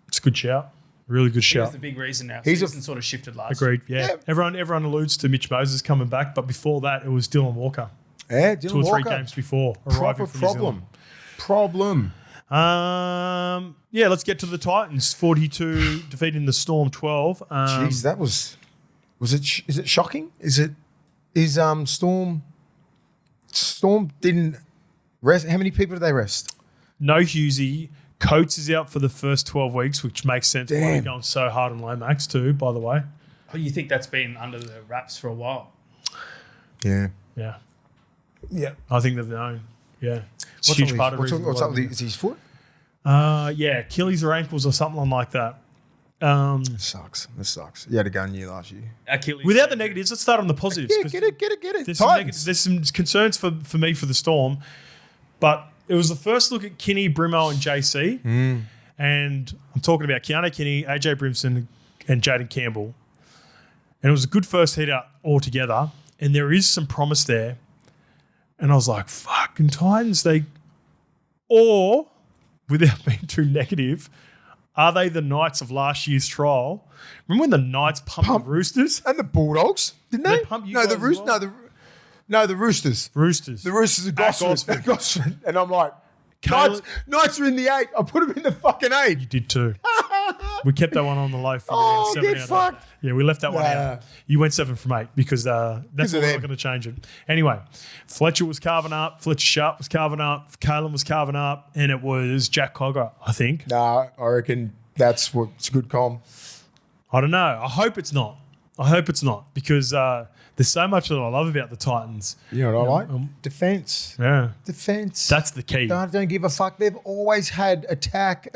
It's a good shout. Really good He shout. was the big reason now. He's Season sort of shifted last Agreed. Yeah. Everyone alludes to Mitch Moses coming back, but before that, it was Dylan Walker. Yeah, Dylan 2 or 3 Walker. games before. Proper problem. Yeah, let's get to the Titans. 42 defeating the Storm 12. Jeez, that was is it shocking? Is Storm didn't rest? How many people did they rest? No Hughesy. Coates is out for the first 12 weeks, which makes sense. Why they're going so hard on Lomax too, by the way. Oh, you think that's been under the wraps for a while? Yeah. Yeah. Yeah. I think they've known. Yeah. It's a What's huge part of the reason. What's up with is his foot? Yeah, Achilles or ankles or something like that. This sucks. You had a gun year last year. Achilles. Without the negatives, let's start on the positives. Yeah, get it. There's some concerns for me for the Storm, but it was the first look at Kinney, Brimo, and JC, and I'm talking about Keanu Kinney, AJ Brimson, and Jaden Campbell, and it was a good first heat out altogether, and there is some promise there, and I was like, fucking Titans, or without being too negative, are they the Knights of last year's trial? Remember when the Knights pumped the Roosters? And the Bulldogs, didn't they? Pumped you No, guys the as Roosters. well? The Roosters. Roosters. The Roosters are Gosford. And I'm like, Caleb- Knights are in the 8. I put them in the fucking 8. You did too. We kept that one on the low for Oh, 7 get out. fucked. Yeah, we left that one Nah. out. You went 7 from 8 because that's of not them. going to change it. Anyway, Fletcher was carving up. Fletcher Sharp was carving up. Kalen was carving up. And it was Jack Cogger, I think. Nah, I reckon it's a good com. I don't know. I hope it's not. Because there's so much that I love about the Titans. You know what I like? Defense. Yeah. Defense. That's the key. Don't give a fuck. They've always had attack.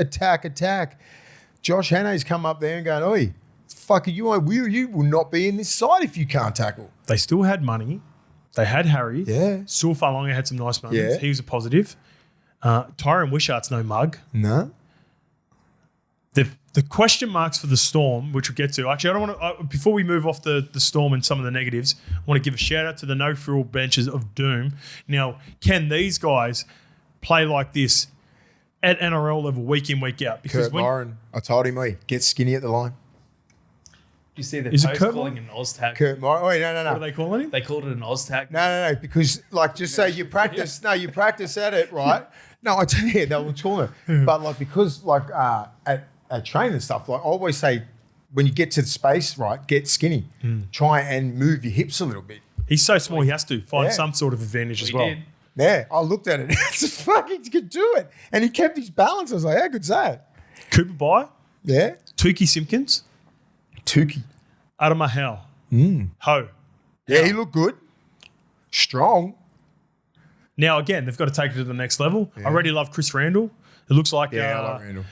Josh Hannay's come up there and going, oi, fucker, you will not be in this side if you can't tackle. They still had money. They had Harry. Yeah. Sul Falonga had some nice moments. Yeah. He was a positive. Tyrone Wishart's no mug. No. The question marks for the Storm, which we'll get to. Actually, I don't want to. Before we move off the Storm and some of the negatives, I want to give a shout out to the no-frill benches of Doom. Now, can these guys play like this at NRL level week in, week out? Because Kurt Byron, I told him, get skinny at the line. you see the Is it post Kurt calling an Oz tag? Kurt Morris. Oh, no. What are they calling him? They called it an Oz tag. No, because like just say you practice. No, you practice at it, right? No, I tell you, they will taller. But like because like at training and stuff, like I always say, when you get to the space, right, get skinny. Try and move your hips a little bit. He's so small, he has to find Yeah. some sort of advantage as well. Did. Yeah, I looked at it. It's fucking he could do it, and he kept his balance. I was like, how good's that? Cooper Bai, Yeah, Tukey Simpkins, Tukey. Adama Howe, Ho. Yeah, he looked good, strong. Now, again, they've got to take it to the next level. I already love Chris Randall. It looks like Yeah, I like Randall.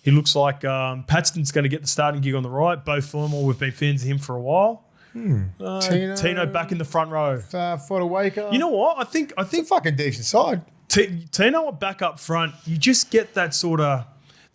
he looks like Paxton's going to get the starting gig on the right. Bo Thurmore, we've been fans of him for a while. Tino back in the front row. Fodawaker. You know what? I think it's a fucking decent side. Tino back up front. You just get that sort of.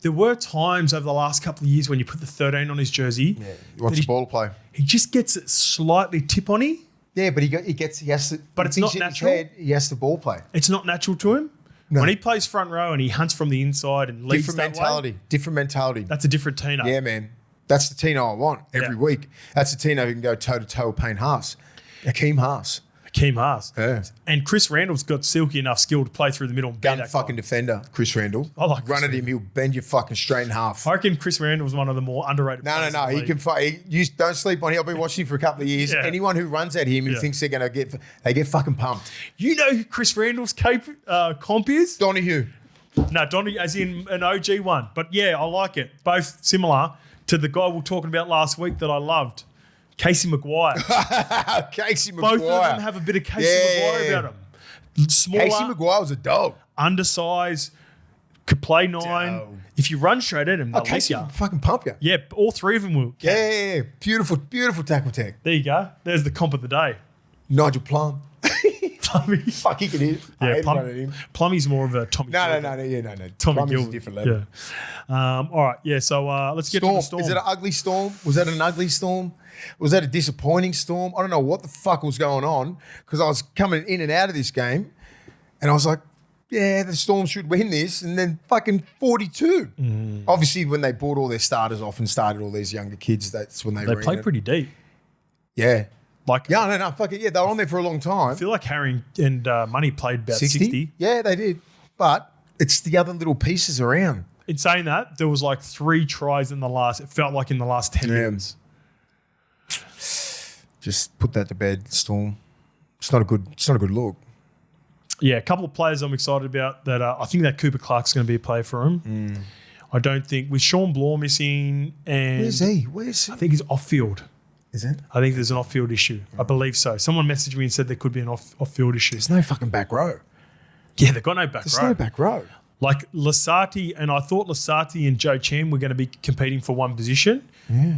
There were times over the last couple of years when you put the 13 on his jersey. Yeah, he wants the ball play. He just gets it slightly tip-on-y. Yeah, but he has to. But it's he not thinks in his natural. head, he has the ball play. It's not natural to him. No. When he plays front row and he hunts from the inside and leads Different that mentality. way, Different mentality. that's a different Tino. Yeah, man. That's the Tino I want every Yeah. week. That's the Tino who can go toe to toe with Payne Haas, Akeem Haas. Akeem Haas. Yeah. And Chris Randall's got silky enough skill to play through the middle and be Gun that fucking guy. defender, Chris Randall. I like Chris Run at him, he'll bend you fucking straight in half. I reckon Chris Randall's one of the more underrated players. No. in the He league. can fight. You don't sleep on him. I've been watching him for a couple of years. Yeah. Anyone who runs at him and Yeah. thinks they're going to they get fucking pumped. You know who Chris Randall's comp is? Donahue. No, Donny as in an OG one. But yeah, I like it. Both similar to the guy we were talking about last week that I loved, Casey Maguire. Casey Maguire. Both of them have a bit of Casey Maguire about them. Smaller, Casey Maguire was a dog. undersized, could play 9. Dog. If you run straight at him, they'll lick Casey you. will fucking pump you. Yeah, all three of them will. Yeah. Beautiful, beautiful tackle tech. There you go. There's the comp of the day. Nigel Plum. Plummy. Fuck, he can hit. I Yeah, hate running him. Plummy's more of a Tommy. No. Tommy Plummy's Gilbert. a different level. Yeah. All right. Yeah. So let's get to the storm. Is it an ugly storm? Was that an ugly storm? Was that a disappointing storm? I don't know what the fuck was going on because I was coming in and out of this game and I was like, yeah, the Storm should win this. And then fucking 42. Obviously, when they bought all their starters off and started all these younger kids, that's when they They were played in it. pretty deep. Yeah. Like, Yeah, no, fuck it. Yeah, they were on there for a long time. I feel like Harry and Money played about 60. Yeah, they did. But it's the other little pieces around. In saying that, there was like 3 tries in the last. It felt like in the last 10 minutes. Just put that to bed, Storm. It's not a good look. Yeah, a couple of players I'm excited about that. I think that Cooper Clark's going to be a player for him. I don't think with Sean Bloor missing and Where's he? Where's he? I think he's off field. Is it? I think there's an off field issue. I believe so. Someone messaged me and said there could be an off field issue. There's no fucking back row. Yeah, they've got no back There's row. no back row. Like Lasati, and I thought Lasati and Joe Chan were going to be competing for one position. Yeah.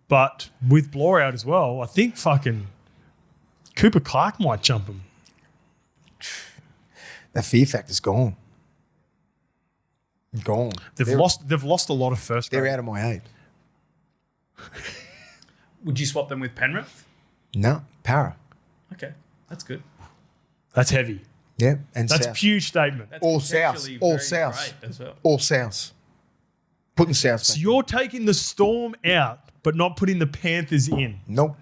But with Bloor out as well, I think fucking Cooper Clark might jump him. That fear factor's gone. Gone. They've lost a lot of first They're grade. out of my 8. Would you swap them with Penrith? No, Para. Okay, that's good. That's heavy. Yeah, and That's a South. huge statement. That's All South. potentially All very South. great as well. All South. Putting South So back. you're taking the Storm out, but not putting the Panthers in. Nope.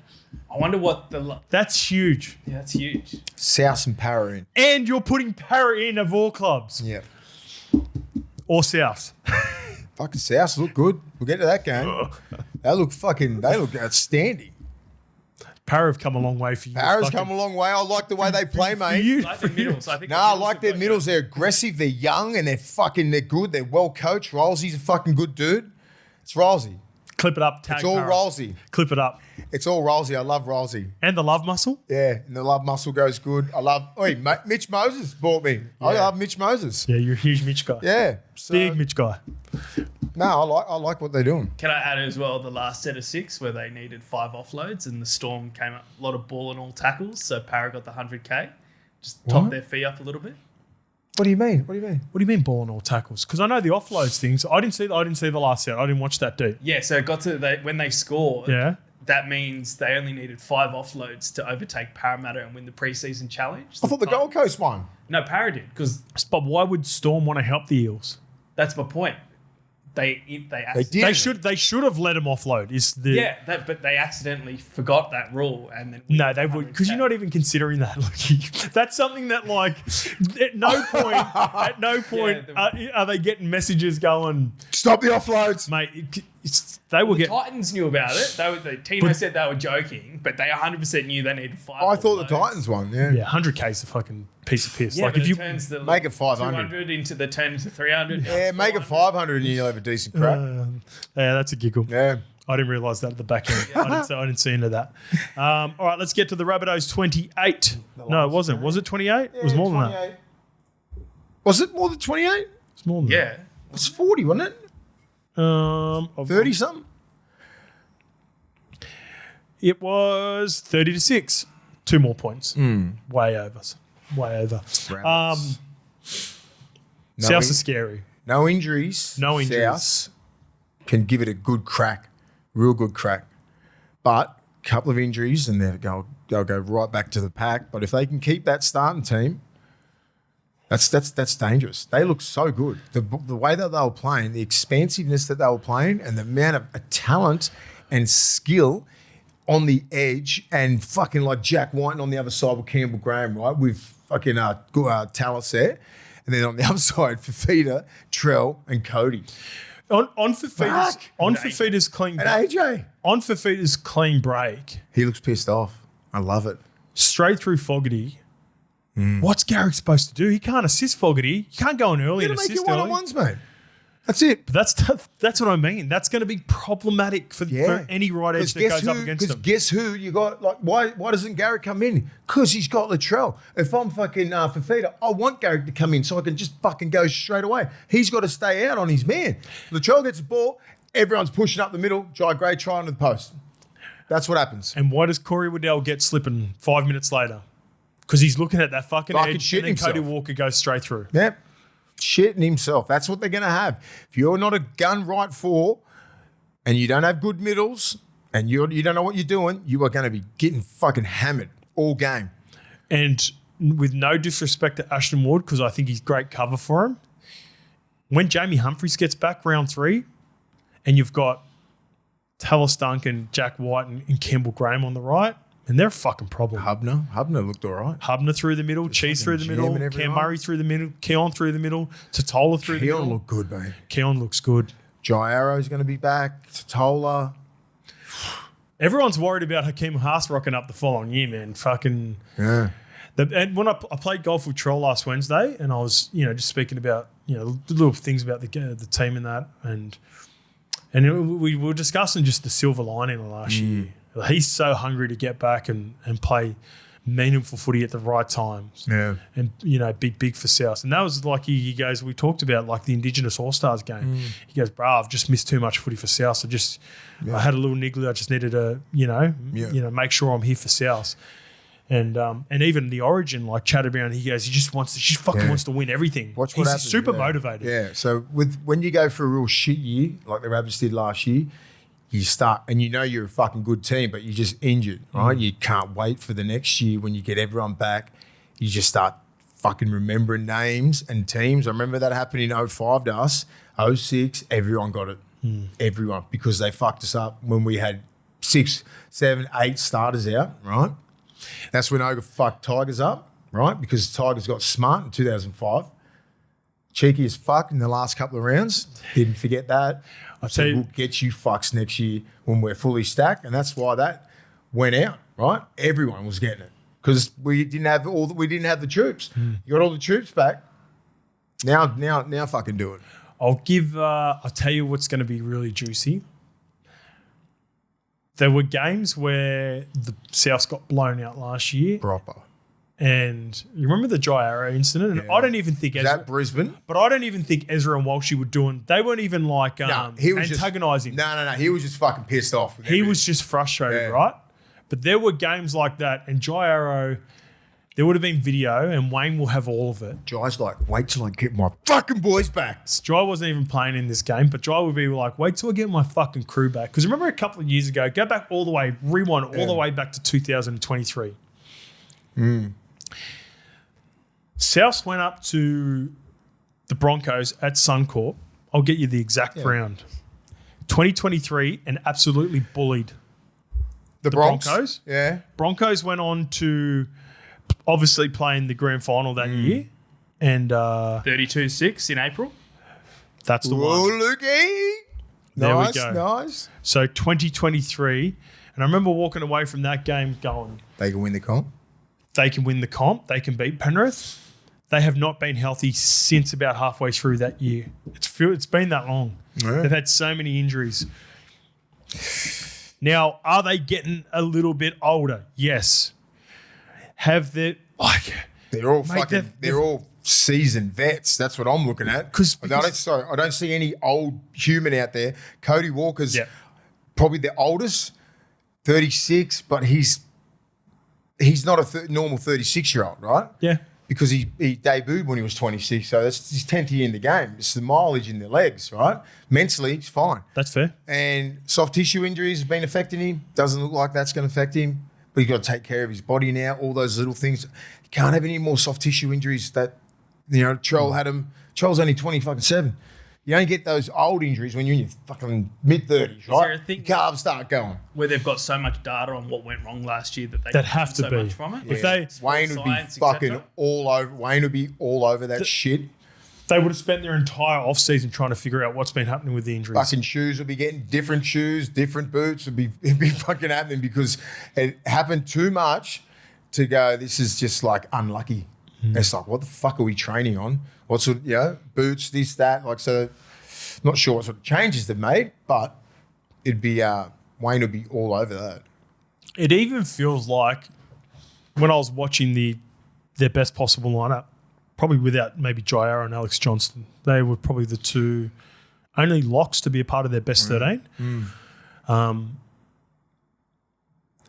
I wonder what the. That's huge. Yeah, that's huge. South and Para in. And you're putting Para in of all clubs. Yeah. Or South. Fucking South look good. We'll get to that game. They look outstanding. Para have come a long way for you. Para's Fucking- come a long way. I like the way they play, for mate. you. Like the middles. I think. No, the I middles like have their got middles. They're aggressive. They're young and they're good. They're well coached. Rolsey's a fucking good dude. It's Rolsey. Clip it up. Tag It's all Para. Rolsey. Clip it up. It's all Rolsey. I love Rolsey. And the love muscle. Yeah, and the love muscle goes good. I love. Mitch Moses bought me. I love Mitch Moses. Yeah, you're a huge Mitch guy. Yeah, so, Big Mitch guy. No, I like what they're doing. Can I add as well the last set of 6 where they needed 5 offloads and the Storm came up a lot of ball and all tackles, so Para got the 100k, just top What? their fee up a little bit. What do you mean? What do you mean? What do you mean ball and all tackles? Because I know the offloads things. I didn't see the last set. I didn't watch that deep. Yeah, so it got to when they scored. Yeah. That means they only needed 5 offloads to overtake Parramatta and win the preseason challenge. I thought the Gold Coast won. No, Para did because But why would Storm want to help the Eels? that's my point. They did. They should have let him offload. But they accidentally forgot that rule, and then no, they would, because you're not even considering that. That's something that, like, at no point are they getting messages going, stop the offloads, mate. The Titans knew about it. Tino said they were joking, but they 100% knew they needed 5. I thought the Titans won. Yeah, 100K is a fucking piece of piss. Yeah, like if you make it 500 200 into the 10 to 300. Yeah, make it 500 and you'll have a decent crack. Yeah, that's a giggle. Yeah. I didn't realise that at the back end. I didn't see into that. All right, let's get to the Rabbitohs 28. No, it wasn't. Was it 28? Yeah, it was more 28. than that. Was it more than 28? It's more than that. Yeah. It was 40, wasn't it? 30 something? It was 30-6. 2 more points. Way over. Rabbits. Souths are scary. No injuries. Souths can give it a good crack, real good crack. But a couple of injuries and they'll go right back to the pack. But if they can keep that starting team, that's dangerous. They look so good. The way that they were playing, the expansiveness that they were playing, and the amount of talent and skill on the edge, and fucking like Jack White on the other side with Campbell Graham, right? With fucking Tallis there. And then on the other side, Fafita, Trell, and Cody. On Fafita's clean and AJ. On Fafita's clean break. He looks pissed off. I love it. Straight through Fogarty. What's Garrick supposed to do? He can't assist Fogarty. He can't go in early and assist early. one-on-ones, mate. That's it. But that's what I mean. That's going to be problematic for any right edge that goes up against him. Because guess who you got? Like, why doesn't Garrick come in? Because he's got Latrell. If I'm fucking Fafita, I want Garrick to come in so I can just fucking go straight away. He's got to stay out on his man. Latrell gets the ball. Everyone's pushing up the middle. Jai Gray trying to the post. That's what happens. And why does Corey Waddell get slipping 5 minutes later? Because he's looking at that fucking edge, and then Cody Walker goes straight through. Yep. Shitting himself. That's what they're going to have. If you're not a gun right for, and you don't have good middles, and you don't know what you're doing, you are going to be getting fucking hammered all game. And with no disrespect to Ashton Ward, because I think he's great cover for him, when Jamie Humphries gets back round 3, and you've got Tallis Duncan, Jack White, and Campbell Graham on the right, and they're a fucking problem. Hubner looked all right. Hubner through the middle, Cheese through the middle, Cam Murray through the middle, Keon through the middle, Totola through the middle. Keon looked good, mate. Keon looks good. Jai Arrow's going to be back. Totola. Everyone's worried about Hakeem Haas rocking up the following year, man. Fucking yeah. And when I played golf with Troll last Wednesday, and I was just speaking about the little things about the team and that, and we were discussing just the silver lining of last year. He's so hungry to get back and play meaningful footy at the right times. Yeah. And, be big for South. And that was like he goes, we talked about like the Indigenous All-Stars game. He goes, bro, I've just missed too much footy for South. So I had a little niggly. I just needed to, make sure I'm here for South. And even the Origin, like chatted around, he goes, he just wants to win everything. Watch what happens. He's super motivated. Yeah. So when you go for a real shit year, like the Rabbits did last year, you start, and you're a fucking good team, but you're just injured, right? You can't wait for the next year when you get everyone back. You just start fucking remembering names and teams. I remember that happened in 05 to us. 06, everyone got it. Everyone, because they fucked us up when we had 6, 7, 8 starters out, right? That's when Ogre fucked Tigers up, right? Because Tigers got smart in 2005. Cheeky as fuck in the last couple of rounds. Didn't forget that. I said, we'll get you fucks next year when we're fully stacked. And that's why that went out, right? Everyone was getting it. Because we didn't have the troops. You got all the troops back. Now fucking do it. I'll tell you what's going to be really juicy. There were games where the Souths got blown out last year. Proper. And you remember the Jai Arrow incident? And I don't even think Ezra... That Brisbane? But I don't even think Ezra and Walshy were doing... They weren't even like antagonising. No. He was just fucking pissed off. He was just frustrated, right? But there were games like that. And Jai Arrow... There would have been video, and Wayne will have all of it. Jai's like, wait till I get my fucking boys back. Jai wasn't even playing in this game, but Jai would be like, wait till I get my fucking crew back. Because remember a couple of years ago, go back all the way, rewind all the way back to 2023. South went up to the Broncos at Suncorp I'll get you the exact round. 2023 and absolutely bullied The Bronx. Broncos. Yeah. Broncos went on to obviously play in the grand final that year. And 32-6 in April. that's the Whoa, one. looky. There we Nice, go. nice. So 2023. And I remember walking away from that game going, They can win the comp. they can win the comp. They can beat Penrith. They have not been healthy since about halfway through that year. It's been that long. Yeah. They've had so many injuries. Now, are they getting a little bit older? Yes. Have they They're all Mate, they're all seasoned vets. That's what I'm looking at. I don't see any old human out there. Cody Walker's probably the oldest, 36, but he's not a normal 36-year-old, right? Yeah. Because he debuted when he was 26, so that's his 10th year in the game. It's the mileage in the legs, right? Mentally, he's fine. That's fair. And soft tissue injuries have been affecting him. Doesn't look like that's going to affect him. But he's got to take care of his body now, all those little things. You can't have any more soft tissue injuries that, Troll had them. Troll's only 27. You don't get those old injuries when you're in your fucking mid-30s, right? there a thing- Your calves start going. Where they've got so much data on what went wrong last year that they That can have learn to so be. much from it. If they Wayne would be Science, fucking etc. all over. Wayne would be all over that shit. would have spent their entire off-season trying to figure out what's been happening with the injuries. Fucking shoes will be getting different shoes, different boots. It'd be fucking happening because it happened too much to go, this is just like unlucky. It's like, what the fuck are we training on? What sort of, boots, this, that. Like, so, not sure what sort of changes they've made, but it'd be, Wayne would be all over that. It even feels like when I was watching their best possible lineup, probably without maybe Jair and Alex Johnston, they were probably the two only locks to be a part of their best 13.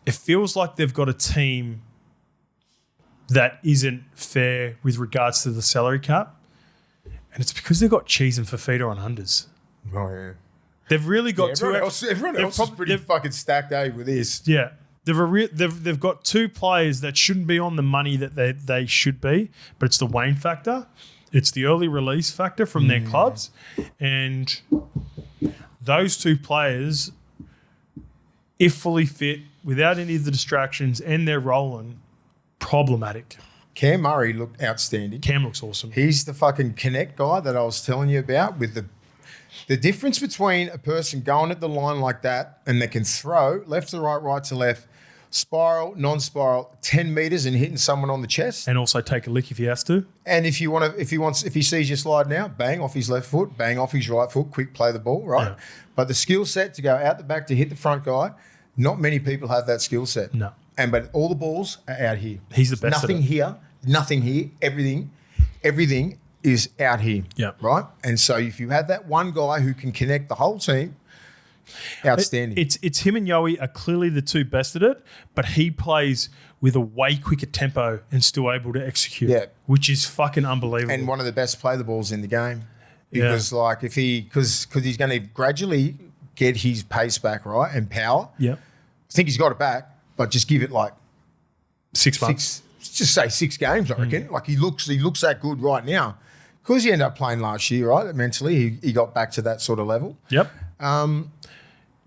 It feels like they've got a team that isn't fair with regards to the salary cap, and it's because they've got Cheese and Fafita on unders. Oh, yeah. They've really got Everyone else is pretty fucking stacked, with this. Yeah. They've got two players that shouldn't be on the money that they should be, but it's the Wayne factor. It's the early release factor from their clubs. And those two players, if fully fit, without any of the distractions, and they're rolling, problematic. Cam Murray looked outstanding. Cam looks awesome. He's the fucking connect guy that I was telling you about with the difference between a person going at the line like that and they can throw left to right, right to left, spiral, non-spiral, 10 meters and hitting someone on the chest. And also take a lick if he has to. And if he sees you slide now, bang off his left foot, bang off his right foot, quick play the ball, right? Yeah. But the skill set to go out the back to hit the front guy, not many people have that skill set. No. But all the balls are out here. He's the best at Nothing it. here, nothing here. Everything is out here. Yeah. Right? And so if you have that one guy who can connect the whole team, outstanding. It's him and Yowie are clearly the two best at it, but he plays with a way quicker tempo and still able to execute. Yeah. Which is fucking unbelievable. and one of the best play the balls in the game. Because because he's going to gradually get his pace back, right? And power. Yep. I think he's got it back, but just give it like 6 months. just say 6 games, I reckon. Like he looks that good right now. Because he ended up playing last year, right? Mentally, he got back to that sort of level. Yep.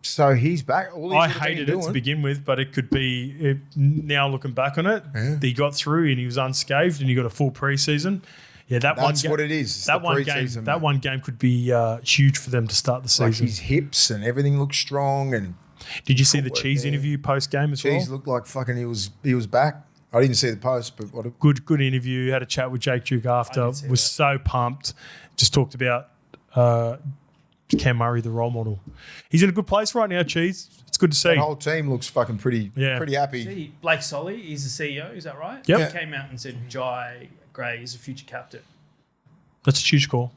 So he's back. All I hated it to begin with, but it could be now looking back on it. Yeah. He got through and he was unscathed, and he got a full preseason. Yeah, That's what it is. It's That the one pre-season, game. That mate. one game could be huge for them to start the Like season. his hips and everything looks strong, and Did you see the footwork Cheese there. interview post game as Cheese well? looked like fucking he was back. I didn't see the post, but what a Good interview. Had a chat with Jake Duke after. didn't see Was that. so pumped. Just talked about Cam Murray, the role model. He's in a good place right now, Cheese. It's good to see. the whole team looks fucking pretty happy. See, Blake Solly, he's the CEO, is that right? Yep. He came out and said Jai Gray is a future captain. That's a huge call.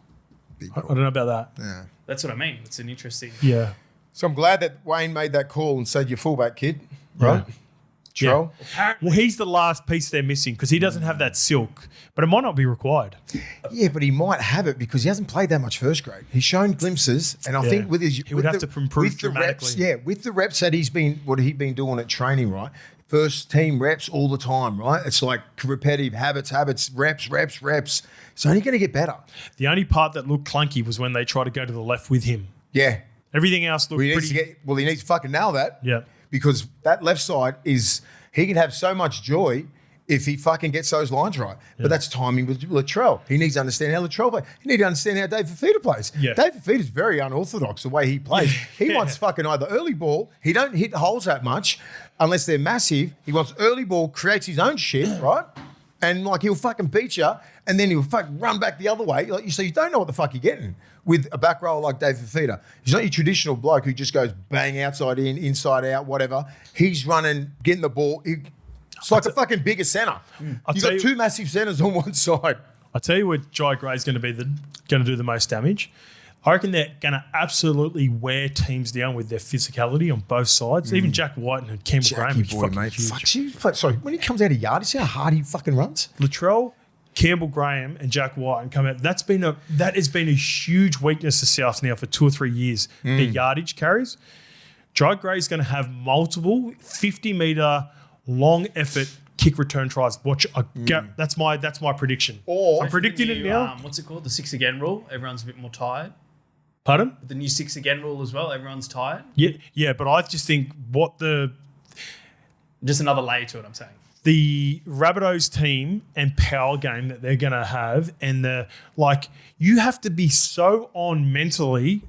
Big I call. don't know about that. Yeah. That's what I mean. It's an interesting. Yeah. So I'm glad that Wayne made that call and said, "You're fullback, kid." Right? Troll. Apparently, Well, he's the last piece they're missing because he doesn't have that silk, but it might not be required. Yeah, but he might have it because he hasn't played that much first grade. He's shown glimpses, and I think with his He would have to improve with the reps, dramatically. with the reps that he's been doing at training, right? first team reps all the time, right? It's like repetitive habits, reps. It's only going to get better. The only part that looked clunky was when they tried to go to the left with him. Yeah. Everything else looked He pretty... needs to fucking nail that. Yeah. Because that left side he can have so much joy if he fucking gets those lines right. But that's timing with Latrell. He needs to understand how Latrell plays. He needs to understand how Dave Fafita plays. Yeah. Dave Fafita's very unorthodox the way he plays. He wants fucking either early ball. He don't hit the holes that much unless they're massive. He wants early ball, creates his own shit, right? And like he'll fucking beat you and then he'll fucking run back the other way. Like so you don't know what the fuck you're getting with a back rower like Dave Fafita. He's not your traditional bloke who just goes bang outside in, inside out, whatever. He's running, getting the ball. It's like a fucking bigger centre. You've got two massive centres on one side. I'll tell you where Jai Gray's going to do the most damage. I reckon they're going to absolutely wear teams down with their physicality on both sides. Even Jack White and Campbell Graham, Jackie boy, mate. Fuck, sorry, when he comes out of yard, you see how hard he fucking runs? Latrell, Campbell Graham and Jack White and come out. That has been a huge weakness of South now for 2 or 3 years. Their yardage carries. Jai Gray's going to have multiple 50-metre long effort kick return tries. That's my prediction. Or I'm predicting it now. What's it called? The 6 again rule. Everyone's a bit more tired. Pardon? The new 6 again rule as well. Everyone's tired. Yeah, but I just think Just another layer to it, I'm saying. The Rabbitohs team and power game that they're going to have, and you have to be so on mentally.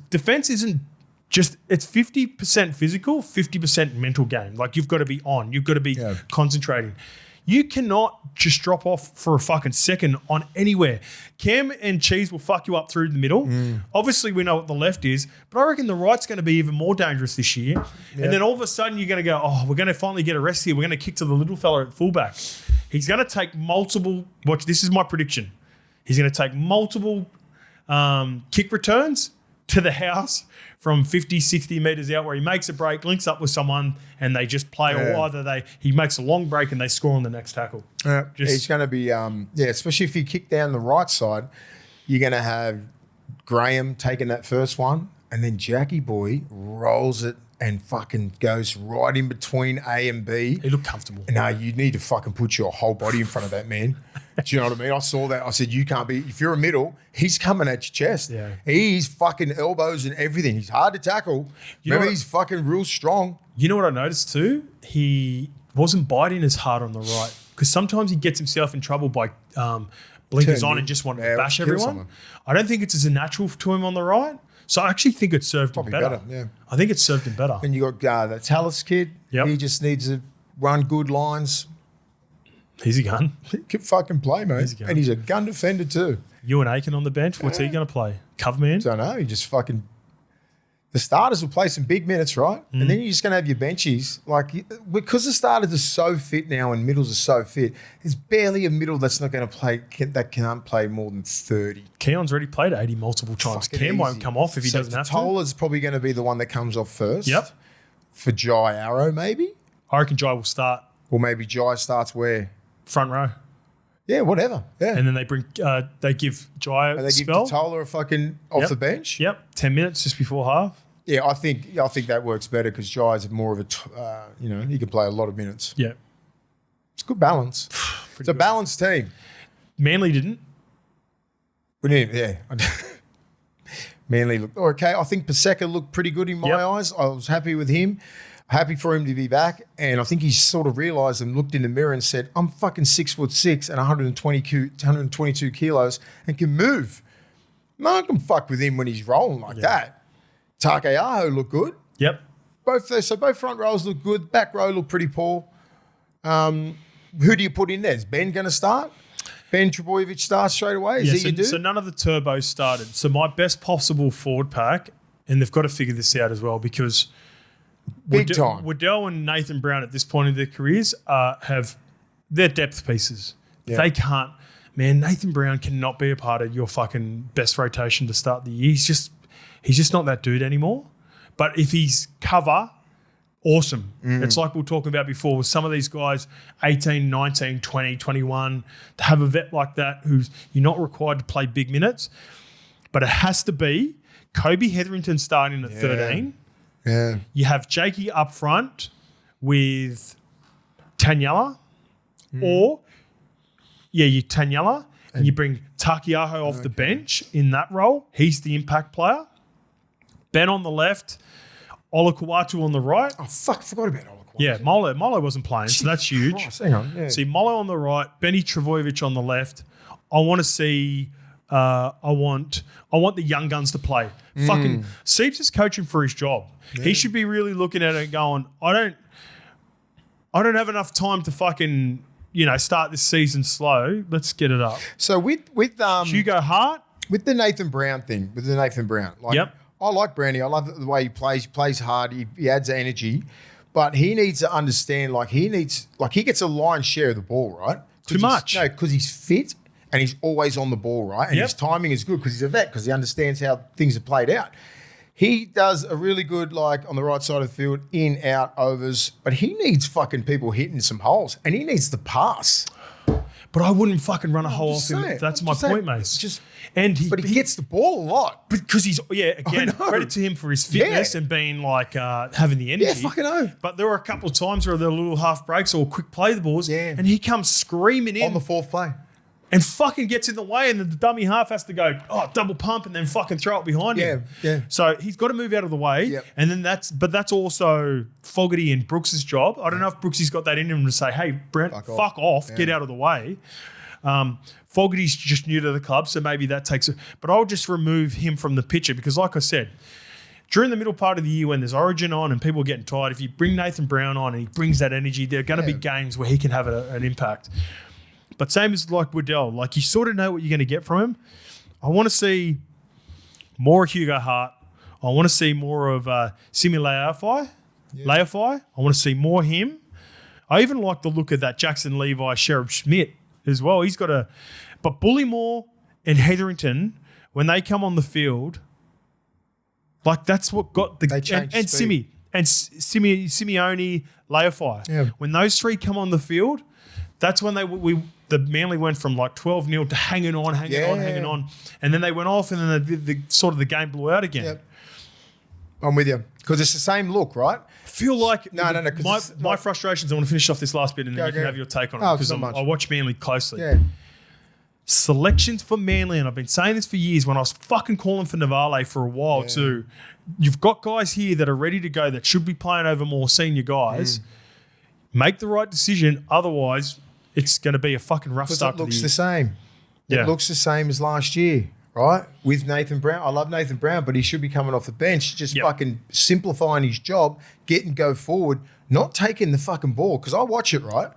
Defense isn't just, it's 50% physical, 50% mental game. Like you've got to be on, you've got to be concentrating. You cannot just drop off for a fucking second on anywhere. Cam and Cheese will fuck you up through the middle. Obviously, we know what the left is, but I reckon the right's going to be even more dangerous this year. And then all of a sudden, you're going to go, we're going to finally get a rest here. We're going to kick to the little fella at fullback. He's going to take multiple, this is my prediction. He's going to take multiple kick returns to the house from 50, 60 metres out where he makes a break, links up with someone, and they just play, or either he makes a long break and they score on the next tackle. He's going to be, especially if you kick down the right side, you're going to have Graham taking that first one, and then Jackie boy rolls it and fucking goes right in between A and B. He looked comfortable. No, you need to fucking put your whole body in front of that man. Do you know what I mean? I saw that. I said, you can't be, if you're a middle, he's coming at your chest. Yeah. He's fucking elbows and everything. He's hard to tackle. Remember, he's fucking real strong. You know what I noticed too? He wasn't biting as hard on the right because sometimes he gets himself in trouble by blinkers on and just wanting to bash everyone. Someone. I don't think it's as natural to him on the right. So I actually think it served him better. I think it served him better. And you got the Tallis kid. Yep. He just needs to run good lines. He's a gun. He can fucking play, mate. And he's a gun defender too. Ewan Aiken on the bench. What's he going to play? Cover man? Don't know. He just fucking... The starters will play some big minutes, right? And then you're just going to have your benchies. Because the starters are so fit now and middles are so fit, there's barely a middle that's not going to play, that can't play more than 30. Keon's already played 80 multiple times. Cam won't come off if he doesn't have to. Tola's probably going to be the one that comes off first. Yep. For Jai Arrow, maybe? I reckon Jai will start. Or maybe Jai starts where? Front row. Yeah, whatever. Yeah. And then they give Jai a spell. Give Tola a fucking off the bench. Yep. 10 minutes just before half. Yeah, I think that works better because Jai's more of a, he can play a lot of minutes. Yeah. It's good balance. It's a balanced team. Manly didn't. Manly looked okay. I think Paseka looked pretty good in my eyes. I was happy with him. Happy for him to be back. And I think he sort of realised and looked in the mirror and said, I'm fucking 6'6" and 122 kilos and can move. No one can fuck with him when he's rolling like that. Takeaho looked good. Yep. Both front rows look good. Back row looked pretty poor. Who do you put in there? Is Ben going to start? Ben Trebojevic starts straight away? Is he your dude? So none of the turbos started. So my best possible forward pack, and they've got to figure this out as well because Waddell and Nathan Brown at this point in their careers have their depth pieces. Yeah. They can't. Man, Nathan Brown cannot be a part of your fucking best rotation to start the year. He's just not that dude anymore. But if he's cover, awesome. It's like we were talking about before with some of these guys, 18, 19, 20, 21, to have a vet like that who's you're not required to play big minutes. But it has to be Kobe Hetherington starting at 13. Yeah. You have Jakey up front with Taniela, or you Taniela, and you bring Takiaho off the bench in that role. He's the impact player. Ben on the left, Olakuatu on the right. Oh, fuck, I forgot about Olakuatu. Yeah, Molo wasn't playing, so that's huge. Christ, hang on. Yeah. See Molo on the right, Benny Travojevic on the left. I want to see. I want the young guns to play. Fucking Seeps is coaching for his job. Yeah. He should be really looking at it and going, I don't have enough time to fucking start this season slow. Let's get it up. So with Hugo Hart with the Nathan Brown thing, Yep. I like Brownie. I love the way he plays. He plays hard. He adds energy. But he needs to understand, he gets a lion's share of the ball, right? Too much. No, because he's fit and he's always on the ball, right? And his timing is good because he's a vet, because he understands how things are played out. He does a really good, on the right side of the field, in, out, overs. But he needs fucking people hitting some holes. And he needs to pass. But I wouldn't fucking run a hole off him. That's my point, mate. But he gets the ball a lot. Because he's, again, credit to him for his fitness and being having the energy. Yeah, fucking know. But there were a couple of times where there were little half breaks or quick play the balls, and he comes screaming in. On the fourth play. And fucking gets in the way, and the dummy half has to go, double pump, and then fucking throw it behind him. Yeah. So he's got to move out of the way. And then that's also Fogarty and Brooks' job. I don't know if Brooksy's got that in him to say, hey, Brent, fuck off, get out of the way. Fogarty's just new to the club, so maybe that takes it. But I'll just remove him from the picture because, like I said, during the middle part of the year when there's Origin on and people are getting tired, if you bring Nathan Brown on and he brings that energy, there are going to be games where he can have an impact. But same as Waddell, you sort of know what you're going to get from him. I want to see more Hugo Hart. I want to see more of Simi Leafai. I want to see more him. I even like the look of that Jackson Levi, Sheriff Schmidt as well. He's got but Bullymore and Hetherington, when they come on the field, that's what got the and Simi and Simeone, Leafai. Yeah. When those three come on the field, that's when the Manly went from 12-0 to hanging on, and then they went off, and then the game blew out again. Yep. I'm with you because it's the same look, right? I feel like no. My frustrations. I want to finish off this last bit, and then you can have your take on it because I watch Manly closely. Yeah. Selections for Manly, and I've been saying this for years. When I was fucking calling for Navale for a while too, you've got guys here that are ready to go that should be playing over more senior guys. Make the right decision, otherwise it's going to be a fucking rough start. It looks the same. It looks the same as last year, right? With Nathan Brown. I love Nathan Brown, but he should be coming off the bench, just fucking simplifying his job, go forward, not taking the fucking ball. Because I watch it, right?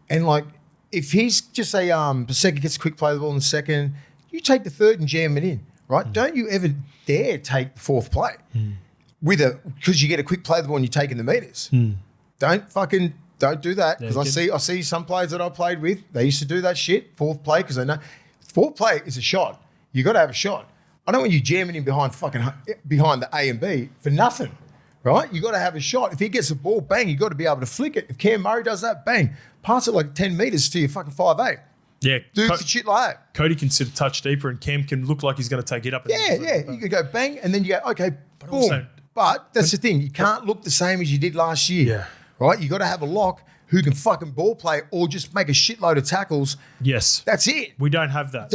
And if he's just Paseka gets a quick play the ball in the second, you take the third and jam it in, right? Don't you ever dare take the fourth play because you get a quick play the ball and you're taking the meters. Don't do that because I see some players that I played with. They used to do that shit, fourth play, because they know fourth play is a shot. You got to have a shot. I don't want you jamming in behind the A and B for nothing, right? You got to have a shot. If he gets the ball, bang, you got to be able to flick it. If Cam Murray does that, bang, pass it 10 meters to your fucking 5'8". Yeah, do shit like that. Cody can sit a touch deeper, and Cam can look like he's going to take it up. You could go bang, and then you go okay, boom. But that's the thing. You can't look the same as you did last year. Yeah. Right? You got to have a lock who can fucking ball play or just make a shitload of tackles. Yes. That's it. We don't have that.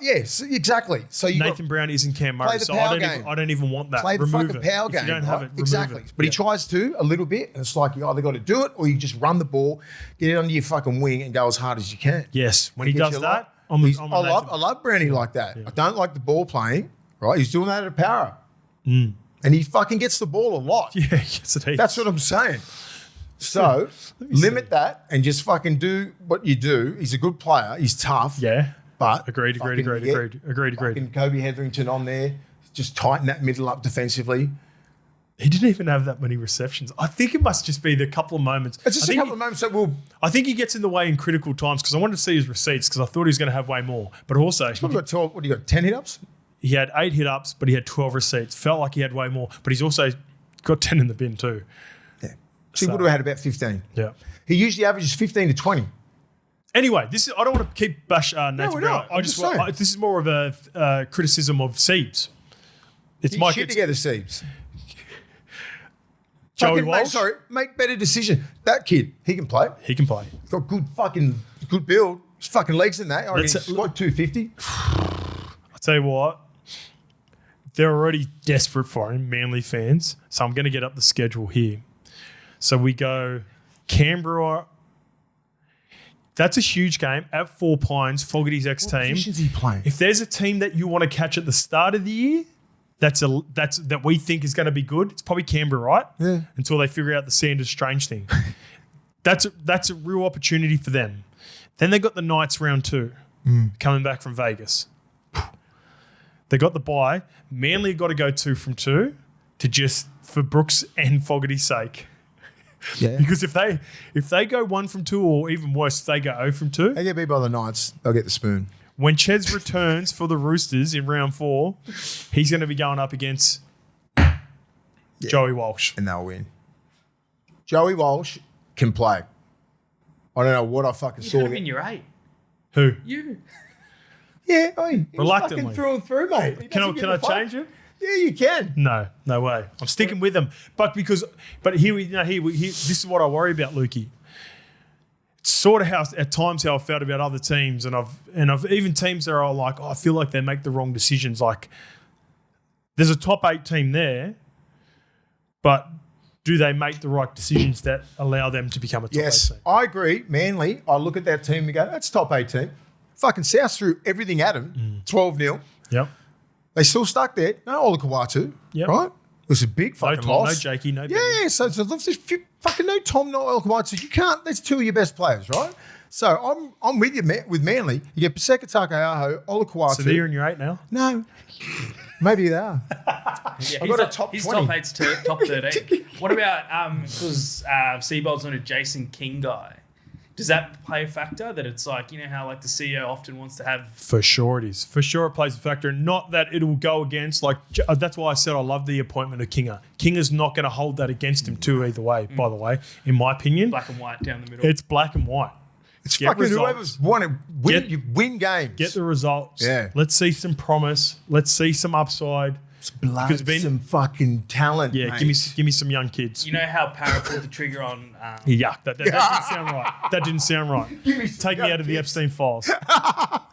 Yes, exactly. So Nathan Brown isn't Cam Murray, so I don't even want that. Play the fucking power game. If you don't have it, exactly. It. But he tries to a little bit, and it's you either got to do it or you just run the ball, get it under your fucking wing, and go as hard as you can. Yes. When he does that, I love Brownie like that. Yeah. I don't like the ball playing, right? He's doing that at a power. And he fucking gets the ball a lot. Yeah, yes, it is. That's what I'm saying. So limit that and just fucking do what you do. He's a good player. He's tough. Yeah. But agreed. Fucking Kobe Hetherington on there. Just tighten that middle up defensively. He didn't even have that many receptions. I think it must just be the couple of moments. It's just a couple of moments that will. I think he gets in the way in critical times because I wanted to see his receipts because I thought he was going to have way more. But also, he's got 12. What do you got? 10 hit-ups? He had 8 hit-ups, but he had 12 receipts. Felt like he had way more, but he's also got 10 in the bin too. Yeah. So he would have had about 15. Yeah. He usually averages 15 to 20. Anyway, I don't want to keep bash Nathan Brown. This is more of a criticism of Siebes. It's my shit together, Siebes. Joey Walsh? Make better decision. That kid, he can play. He can play. He's got good build. His fucking legs in that. I reckon Let's- he's like 250. I'll tell you what, they're already desperate for him, Manly fans. So I'm going to get up the schedule here. So we go Canberra. That's a huge game at 4 Pines, Fogarty's ex-team. What position is he playing? If there's a team that you want to catch at the start of the year, that we think is going to be good, it's probably Canberra, right? Yeah. Until they figure out the Sanders Strange thing. That's a real opportunity for them. Then they got the Knights round 2 coming back from Vegas. They got the bye. Manly got to go 2 from 2 to just for Brooks and Fogarty's sake. Yeah. Because if they go 1 from 2 or even worse, if they go 0 from 2, They get beat by the Knights. They'll get the spoon. when Ches returns for the Roosters in round 4, he's going to be going up against Joey Walsh. And they'll win. Joey Walsh can play. I don't know what I fucking You saw. had him in your 8. Who? You. Yeah, he Reluctantly. fucking through and through, mate. He Can doesn't give I a fuck. change it? Yeah, you can. No way. I'm sticking with them. But here, this is what I worry about, Lukey. It's sort of how at times how I felt about other teams, and I've even teams that are like, I feel like they make the wrong decisions. Like there's a top 8 team there, but do they make the right decisions that allow them to become a top 8 Yes, team? I agree. Manly, I look at that team and go, that's top 8 team. Fucking South threw everything at them, 12-0. Yep. They still stuck there. No Olakawatu, Yep. right? It was a big No fucking Tom, loss. no Jakey, no Benny. Yeah, so there's fucking no Tom, no Olakawatu. You can't. That's 2 of your best players, right? So I'm with you with Manly. You get Paseka Takayaho, Olakawatu. So they're in your 8 now? No, maybe they are. Yeah, got a top his 20. top 8's top 13. What about because Seabold's not a Jason King guy? Does that play a factor? That it's like, you know how like the CEO often wants to have. For sure it is. For sure it plays a factor. Not that it'll go against, like, that's why I said I love the appointment of Kinga. Kinga's not going to hold that against him too either way, by the way, in my opinion. Black and white down the middle. It's black and white. It's Get fucking results. whoever's won it. Win, Get- you win games. Get the results. Yeah. Let's see some promise. Let's see some upside. blood, because Ben- some fucking talent. Yeah, mate. give me some young kids. You know how Parra pulled the trigger on. Yuck, that didn't sound right. That didn't sound right. Give me some Take me young out of the kids. Epstein files.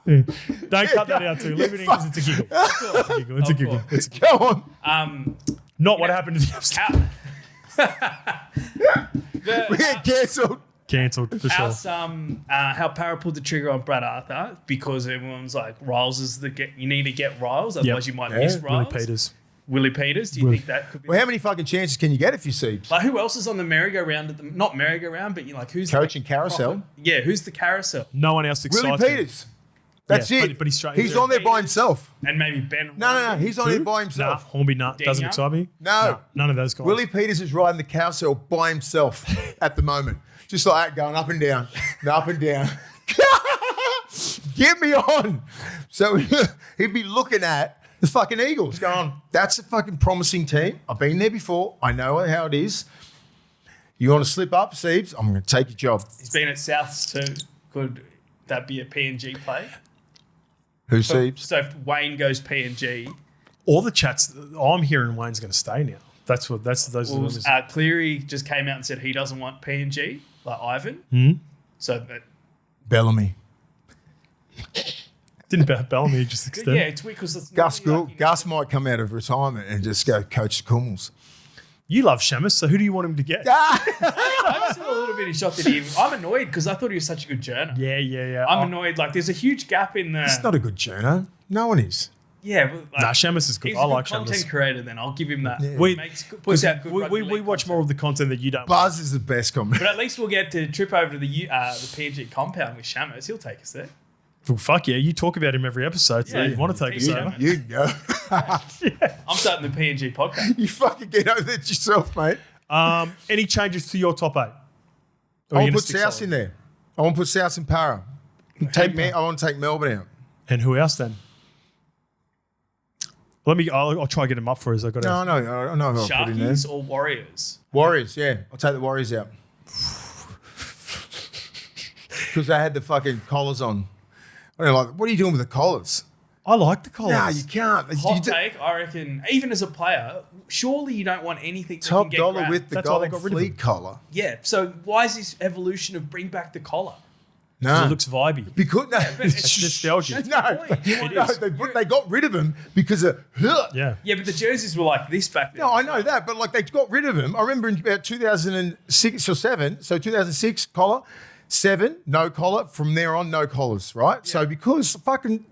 Don't cut that out too. Leave it in because it's a giggle. It's a giggle. It's a Of giggle. course. It's a giggle. Go on. Not what happened to the Epstein. We get cancelled. Cancelled for sure. How Parra pulled the trigger on Brad Arthur because everyone's like, Riles is you need to get Riles, otherwise you might miss Yeah, Riles. Willie Peters. Willie Peters, do you think that could be? Well, how many fucking chances can you get if you see Like, who else is on the merry-go-round? Not merry-go-round, but like who's coaching the carousel? Yeah, who's the carousel? No one else excites Willie me. Peters. That's Yeah, it. but he's straight- He's on there by himself. And maybe Ben. No. He's on there by Nah, himself. Hornby nut doesn't Young? excite me. No. None of those guys. Willie Peters is riding the carousel by himself at the moment. Just like that, going up and down, up and down. Get me on. So he'd be looking at the fucking Eagles going, that's a fucking promising team. I've been there before. I know how it is. You want to slip up, Siebes? I'm going to take your job. He's been at Souths too. Could that be a PNG play? Who, Siebes? So if Wayne goes PNG, All the chats. I'm hearing Wayne's going to stay now. Those are the rumors. Cleary just came out and said he doesn't want PNG, like Ivan. Hmm? So that, Bellamy. Didn't Bellamy just yeah, extend? it's weird because Gus might come out of retirement and just go coach the Kummels. You love Shamus, so who do you want him to get? I'm still a little bit in shock that I'm annoyed because I thought he was such a good journer. Yeah. I'm annoyed. Like, there's a huge gap in the. He's not a good journo. No one is. Yeah, but like, Nah, Shamus is good. he's I a good like content Shamus. creator. Then I'll give him that. Yeah. We- Puts out good. We rugby league watch content. more of the content that you don't. Buzz is the best comment. But at least we'll get to trip over to the PNG compound with Shamus. He'll take us there. Well, fuck yeah, you talk about him every episode, so Yeah. you want to take us Yeah. over. You go. I'm starting the PNG podcast. You fucking get over it yourself, mate. Any changes to your top 8? I want to put South in there. I want to put South in Parra. I want to take Melbourne out. And who else then? I'll try to get him up for us. I got No, I know who I'll put in there. Sharkies or Warriors? Warriors, yeah. I'll take the Warriors out. Because they had the fucking collars on. I don't know, like, what are you doing with the collars? I like the collars. No, you can't. Hot take, I reckon, even as a player, surely you don't want anything that Top can get dollar grabbed. with the That's why they gold got rid of fleet collar. Yeah, so why is this evolution of bring back the collar? No, It looks vibey. because no, it's nostalgic. No, they got rid of them because of Yeah. Yeah, but the jerseys were like this back then. No, I know that, but like they got rid of him. I remember in about 2006 or 7. So 2006 collar, 7 no collar. From there on, no collars. Right. So because fucking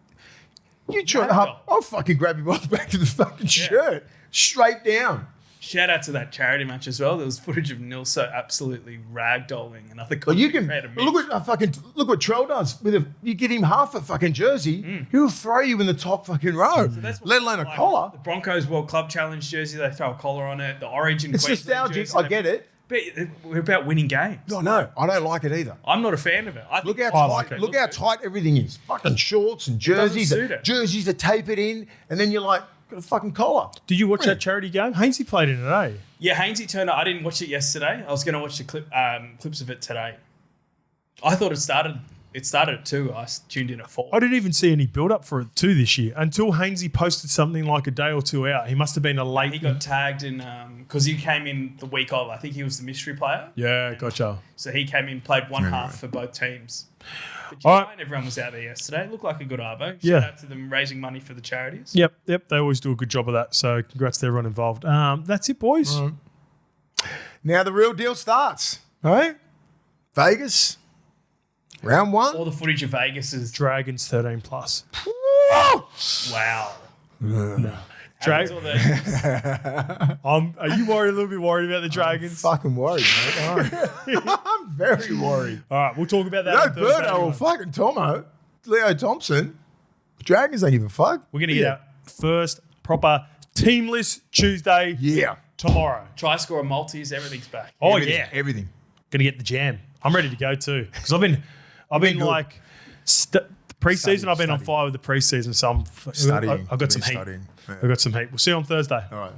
you try to, I'll fucking grab you by the back of the fucking shirt straight down. Shout out to that charity match as well. There was footage of Nilso absolutely ragdolling another. Well, you can look what Trell does with you get him half a fucking jersey, he'll throw you in the top fucking row. Let alone a collar. The Broncos World Club Challenge jersey, they throw a collar on it. The Origin, It's Queensland nostalgic. jersey, I get it. But we're about winning games. No, I don't like it either. I'm not a fan of it. I Look think how I like tight. it. Look how tight everything is. Fucking shorts and jerseys. suit it. Jerseys are tapered in, and then you're like, got a fucking collar. Did you watch that charity game? Hainsey played in it, eh? Yeah, Hainsey turned up. I didn't watch it yesterday. I was going to watch the clips of it today. I thought it started at 2. I tuned in at 4. I didn't even see any build up for it too this year until Hainsey posted something like a day or two out. He must have been a late. He got tagged in because he came in the week of. I think he was the mystery player. Yeah, gotcha. So he came in, played one half for both teams. But All right. and everyone was out there yesterday. It looked like a good arvo. Yeah. Shout out to them raising money for the charities. Yep. They always do a good job of that. So congrats to everyone involved. That's it, boys. Now the real deal starts. All right, Vegas, round 1. All the footage of Vegas is Dragons 13 plus. wow. Drag- All the- Are you worried? A little bit worried about the Dragons? Fucking worried, mate. I'm very worried. All right, we'll talk about that. No, on Thursday, Birdo or everyone. fucking Tomo, Leo Thompson. Dragons don't give a fuck. We're gonna get our first proper teamless Tuesday Yeah. tomorrow. try score multis, everything's back. Oh Everything, yeah, everything. gonna get the jam. I'm ready to go too because I've been good. like preseason. I've been on Study. fire with the preseason, so Studying. I've got some heat. Studying. Yeah. I've got some heat. We'll see you on Thursday. All right.